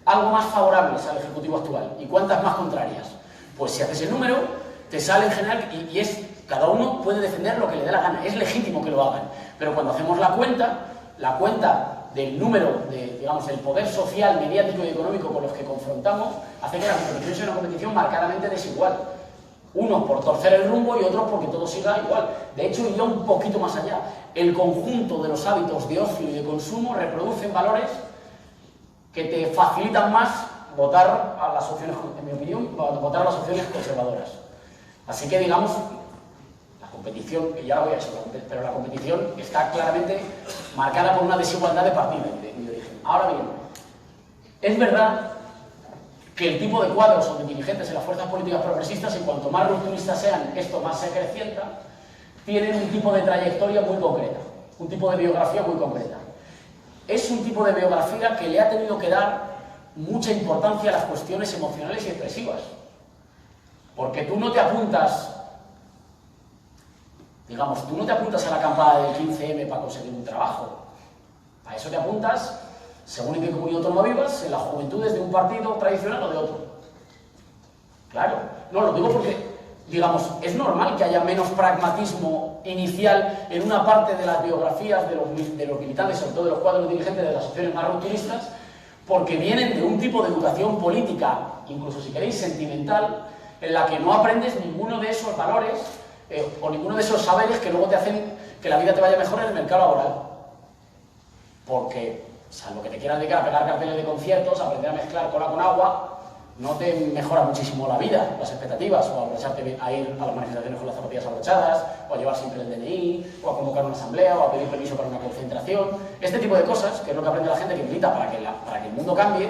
algo más favorables al Ejecutivo actual? ¿Y cuántas más contrarias? Pues si haces el número, te sale en general, y cada uno puede defender lo que le dé la gana, es legítimo que lo hagan. Pero cuando hacemos la cuenta del número, digamos, del poder social, mediático y económico con los que confrontamos, hace que la competición sea una competición marcadamente desigual. Unos por torcer el rumbo y otros porque todo siga igual. De hecho, iría un poquito más allá. El conjunto de los hábitos de ocio y de consumo reproducen valores que te facilitan más votar a las opciones, en mi opinión, votar a las opciones conservadoras. Así que, digamos, la competición, que ya la voy a decir, pero la competición está claramente marcada por una desigualdad de partida y de origen. Ahora bien, es verdad que el tipo de cuadros o de dirigentes en las fuerzas políticas progresistas, y cuanto más rupturistas sean, esto más se acrecienta, tienen un tipo de trayectoria muy concreta, un tipo de biografía muy concreta. Es un tipo de biografía que le ha tenido que dar mucha importancia a las cuestiones emocionales y expresivas. Porque tú no te apuntas, digamos, tú no te apuntas a la acampada del 15M para conseguir un trabajo. Para eso te apuntas, según en qué comunidad autónoma vivas, en las juventudes de un partido tradicional o de otro. Claro, no lo digo porque, digamos, es normal que haya menos pragmatismo inicial en una parte de las biografías de los militantes, sobre todo de los cuadros dirigentes de las opciones más rupturistas, porque vienen de un tipo de educación política, incluso si queréis sentimental, en la que no aprendes ninguno de esos valores o ninguno de esos saberes que luego te hacen que la vida te vaya mejor en el mercado laboral. Porque, salvo que te quieras dedicar a pegar carteles de conciertos, a aprender a mezclar cola con agua, no te mejora muchísimo la vida, las expectativas, o a aprovecharte a ir a las manifestaciones con las zapatillas abrochadas, o a llevar siempre el DNI, o a convocar una asamblea, o a pedir permiso para una concentración. Este tipo de cosas, que es lo que aprende la gente que milita para que el mundo cambie,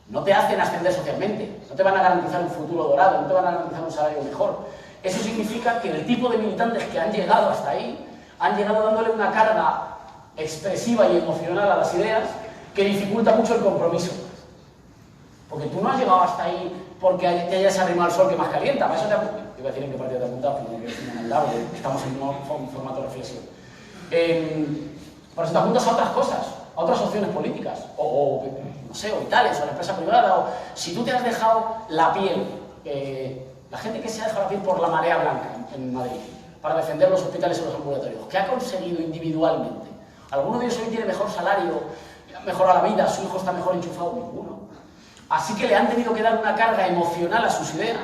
no te hacen ascender socialmente, no te van a garantizar un futuro dorado, no te van a garantizar un salario mejor. Eso significa que el tipo de militantes que han llegado hasta ahí, han llegado dándole una carga expresiva y emocional a las ideas que dificulta mucho el compromiso. Porque tú no has llegado hasta ahí porque te hayas arrimado al sol que más calienta. Para eso te apuntas. Iba a decir en qué partido te apuntas, pero no quiero decir nada largo, estamos en un formato de reflexión. Por eso te apuntas a otras cosas, a otras opciones políticas, o no sé, o vitales, o a la empresa privada, o si tú te has dejado la piel, la gente que se ha dejado la piel por la marea blanca en Madrid, para defender los hospitales y los ambulatorios, ¿qué ha conseguido individualmente? ¿Alguno de ellos hoy tiene mejor salario, mejora la vida, su hijo está mejor enchufado? Ninguno. Así que le han tenido que dar una carga emocional a sus ideas.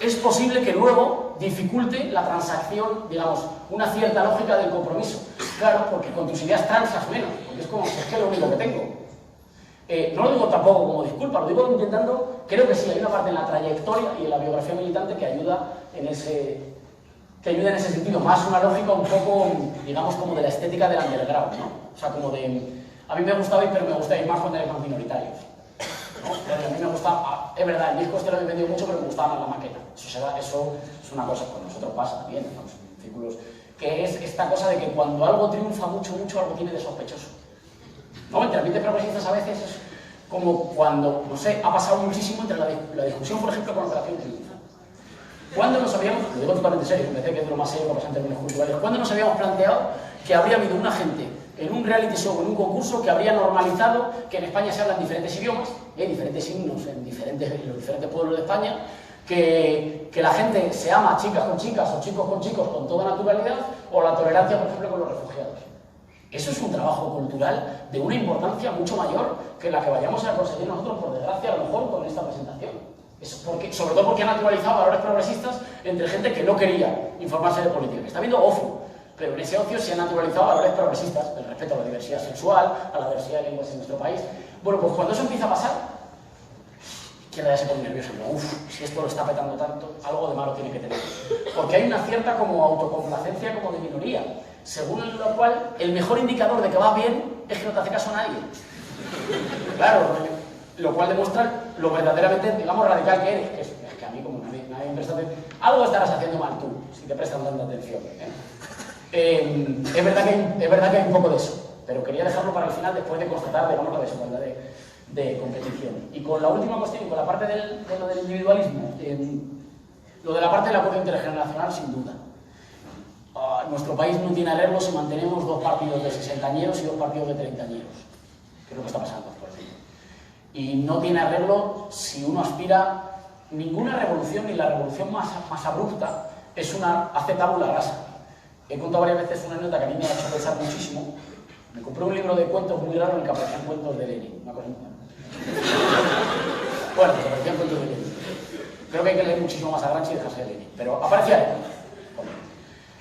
Es posible que luego dificulte la transacción, digamos, una cierta lógica del compromiso. Claro, porque con tus ideas transas menos, porque es como, es que es lo único que tengo. No lo digo tampoco como disculpa, lo digo intentando, creo que sí, hay una parte en la trayectoria y en la biografía militante que ayuda en ese sentido, más una lógica un poco, digamos, como de la estética del underground, ¿no? O sea, como de, a mí me gustabais, pero me gustáis más cuando erais más minoritarios. ¿No? A mí me gusta, es verdad, el disco este lo he vendido mucho, pero me gustaba más la maqueta. Eso es una cosa, con nosotros pasa también, estamos en círculos, que es esta cosa de que cuando algo triunfa mucho, algo tiene de sospechoso. ¿No? Entre ambientes progresistas a veces es como cuando, no sé, ha pasado muchísimo entre la discusión, por ejemplo, con Operación Triunfo. ¿Cuándo nos habíamos, lo digo totalmente serio, me parece que es lo más serio que pasa en términos culturales, ¿cuándo nos habíamos planteado que habría habido una gente en un reality show, en un concurso, que habría normalizado que en España se hablan diferentes idiomas, hay diferentes himnos en los diferentes pueblos de España, que la gente se ama chicas con chicas o chicos con chicos con toda naturalidad, o la tolerancia, por ejemplo, con los refugiados? Eso es un trabajo cultural de una importancia mucho mayor que la que vayamos a conseguir nosotros, por desgracia, a lo mejor con esta presentación. Sobre todo porque ha naturalizado valores progresistas entre gente que no quería informarse de política, que está viendo ocio, pero en ese ocio se han naturalizado valores progresistas, el respeto a la diversidad sexual, a la diversidad de lenguas en nuestro país. Bueno, pues cuando eso empieza a pasar, izquierda ya se pone nerviosa, si esto lo está petando tanto, algo de malo tiene que tener. Porque hay una cierta como autocomplacencia como de minoría, según lo cual el mejor indicador de que va bien es que no te hace caso a nadie. Claro, lo cual demuestra lo verdaderamente, digamos, radical que eres, que es que a mí como nadie me presta atención, algo estarás haciendo mal tú, si te prestan tanta atención. Es verdad que hay un poco de eso, pero quería dejarlo para el final después de constatar, digamos, la desigualdad de competición. Y con la última cuestión, con la parte de lo del individualismo, lo de la parte del acuerdo intergeneracional, sin duda. Nuestro país no tiene arreglo si mantenemos 2 partidos de 60añeros y 2 partidos de 30añeros, que es lo que está pasando actualmente. Y no tiene arreglo si uno aspira, ninguna revolución, ni la revolución más abrupta, hace tabula rasa. He contado varias veces una anécdota que a mí me ha hecho pensar muchísimo. Me compré un libro de cuentos muy raro en el que aparecían cuentos de Lenin. Una cosa muy rara. Bueno, pues aparecían cuentos de Lenin. Creo que hay que leer muchísimo más a Gramsci y dejarse de Lenin. Pero aparecía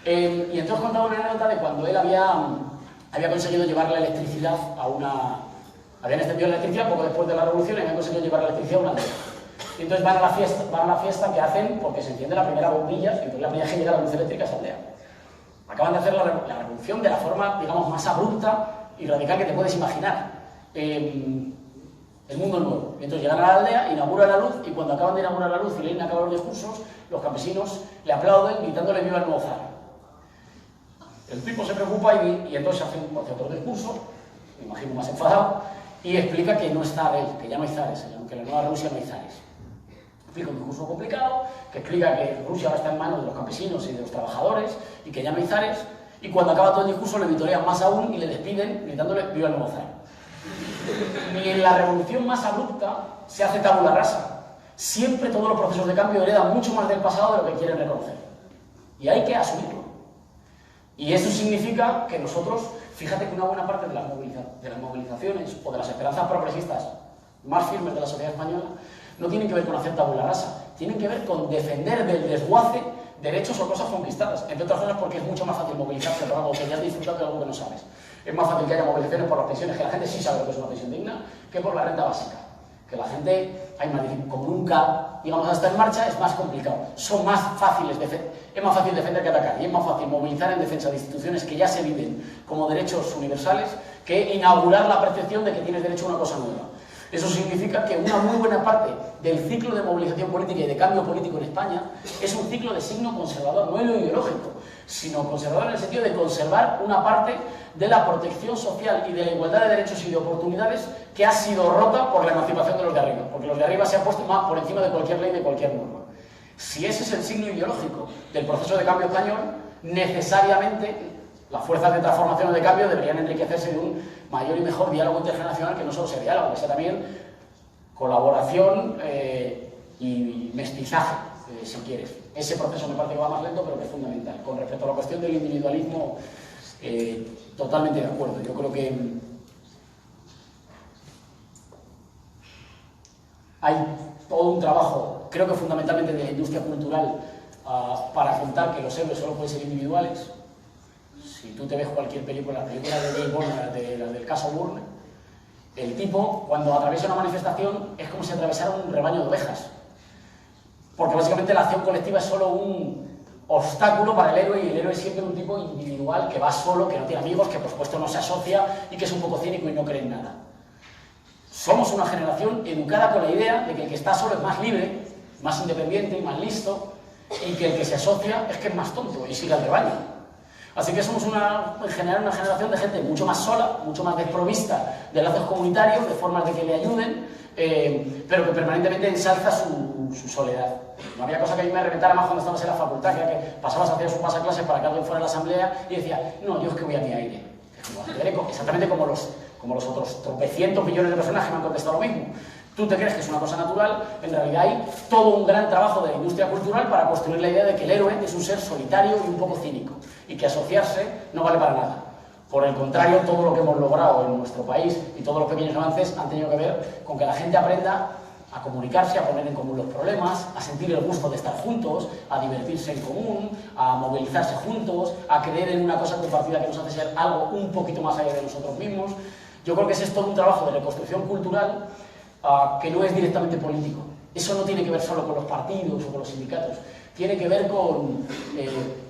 él. Y entonces contaba una anécdota de cuando él había conseguido llevar la electricidad a una... Habían extendido la electricidad poco después de la revolución y habían conseguido llevar la electricidad a una aldea. Y entonces van a la fiesta que hacen porque se enciende la primera bombilla y entonces la primera que llega la luz eléctrica a esa aldea. Acaban de hacer la revolución de la forma, digamos, más abrupta y radical que te puedes imaginar. El mundo nuevo. Y entonces llegan a la aldea, inauguran la luz, y cuando acaban de inaugurar la luz y Lenin acaba los discursos, los campesinos le aplauden gritándole viva el nuevo zar. El tipo se preocupa y entonces hace otro discurso, me imagino más enfadado, y explica que no es zar él, que ya no hay zares, que en la nueva Rusia no hay zares. Explica un discurso complicado, que explica que Rusia ahora está en manos de los campesinos y de los trabajadores, y que ya no hay zares, y cuando acaba todo el discurso le vitorean más aún y le despiden gritándole viva el nuevo zar. Ni en la revolución más abrupta se hace tabula rasa. Siempre todos los procesos de cambio heredan mucho más del pasado de lo que quieren reconocer. Y hay que asumirlo. Y eso significa que nosotros, fíjate que una buena parte de las movilizaciones o de las esperanzas progresistas más firmes de la sociedad española no tienen que ver con hacer tabula rasa, tienen que ver con defender del desguace derechos o cosas conquistadas, entre otras cosas porque es mucho más fácil movilizarse por algo que ya has disfrutado que algo que no sabes. Es más fácil que haya movilizaciones por las pensiones, que la gente sí sabe lo que es una pensión digna, que por la renta básica. Que la gente, como nunca, digamos, está en marcha, es más complicado. Son más fáciles, es más fácil defender que atacar, y es más fácil movilizar en defensa de instituciones que ya se viven como derechos universales que inaugurar la percepción de que tienes derecho a una cosa nueva. Eso significa que una muy buena parte del ciclo de movilización política y de cambio político en España es un ciclo de signo conservador, no en lo ideológico, sino conservador en el sentido de conservar una parte de la protección social y de la igualdad de derechos y de oportunidades que ha sido rota por la emancipación de los de arriba, porque los de arriba se han puesto más por encima de cualquier ley, de cualquier norma. Si ese es el signo ideológico del proceso de cambio español, necesariamente las fuerzas de transformación o de cambio deberían enriquecerse de un mayor y mejor diálogo intergeneracional, que no solo sea diálogo, que sea también colaboración y mestizaje, si quieres. Ese proceso me parece que va más lento, pero que es fundamental. Con respecto a la cuestión del individualismo, totalmente de acuerdo. Yo creo que hay todo un trabajo, creo que fundamentalmente de la industria cultural, para contar que los héroes solo pueden ser individuales. Si tú te ves cualquier película, la película de James Bond, la del caso Bourne, el tipo, cuando atraviesa una manifestación, es como si atravesara un rebaño de ovejas. Porque básicamente la acción colectiva es solo un obstáculo para el héroe, y el héroe es siempre un tipo individual que va solo, que no tiene amigos, que por supuesto no se asocia y que es un poco cínico y no cree en nada. Somos una generación educada con la idea de que el que está solo es más libre, más independiente y más listo, y que el que se asocia es que es más tonto y sigue al rebaño. Así que somos en general una generación de gente mucho más sola, mucho más desprovista de lazos comunitarios, de formas de que le ayuden, pero que permanentemente ensalza su soledad. No había cosa que a mí me reventara más cuando estabas en la facultad, que era que pasabas a hacer su pasaclase para que alguien fuera a la asamblea y decía, no, yo es que voy a mi aire. Exactamente como los otros tropecientos millones de personas que me han contestado lo mismo. Tú te crees que es una cosa natural, en realidad hay todo un gran trabajo de la industria cultural para construir la idea de que el héroe es un ser solitario y un poco cínico, y que asociarse no vale para nada. Por el contrario, todo lo que hemos logrado en nuestro país y todos los pequeños avances han tenido que ver con que la gente aprenda a comunicarse, a poner en común los problemas, a sentir el gusto de estar juntos, a divertirse en común, a movilizarse juntos, a creer en una cosa compartida que nos hace ser algo un poquito más allá de nosotros mismos. Yo creo que ese es todo un trabajo de reconstrucción cultural que no es directamente político. Eso no tiene que ver solo con los partidos o con los sindicatos, tiene que ver con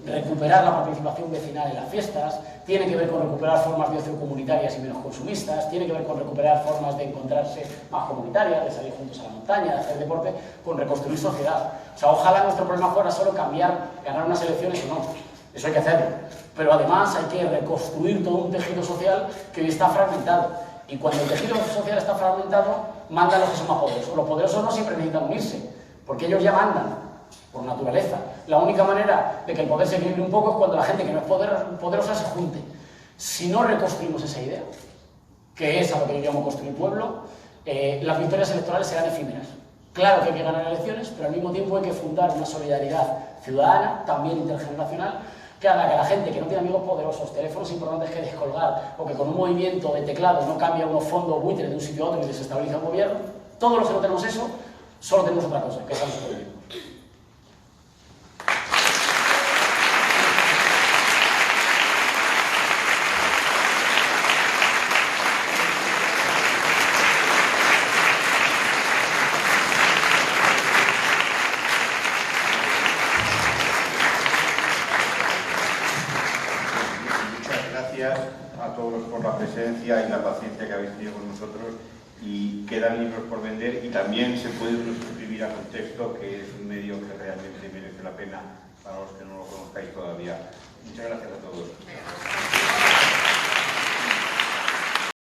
recuperar la participación vecinal en las fiestas, tiene que ver con recuperar formas de ocio comunitarias y menos consumistas, tiene que ver con recuperar formas de encontrarse más comunitarias, de salir juntos a la montaña, de hacer deporte, con reconstruir sociedad. O sea, ojalá nuestro problema fuera solo cambiar, ganar unas elecciones o no. Eso hay que hacerlo. Pero además hay que reconstruir todo un tejido social que hoy está fragmentado. Y cuando el tejido social está fragmentado, mandan los que son más poderosos. Los poderosos no siempre necesitan unirse, porque ellos ya mandan, por naturaleza. La única manera de que el poder se equilibre un poco es cuando la gente que no es poderosa se junte. Si no reconstruimos esa idea, que es a lo que yo llamo construir pueblo, las victorias electorales serán efímeras. Claro que hay que ganar elecciones, pero al mismo tiempo hay que fundar una solidaridad ciudadana, también intergeneracional, que haga que la gente que no tiene amigos poderosos, teléfonos importantes que descolgar, o que con un movimiento de teclado no cambia unos fondos buitres de un sitio a otro y desestabiliza un gobierno, todos los que no tenemos eso, solo tenemos otra cosa, que es el gobierno. A todos por la presencia y la paciencia que habéis tenido con nosotros. y quedan libros por vender, y también se puede suscribir a Contexto, que es un medio que realmente merece la pena para los que no lo conozcáis todavía. Muchas gracias a todos.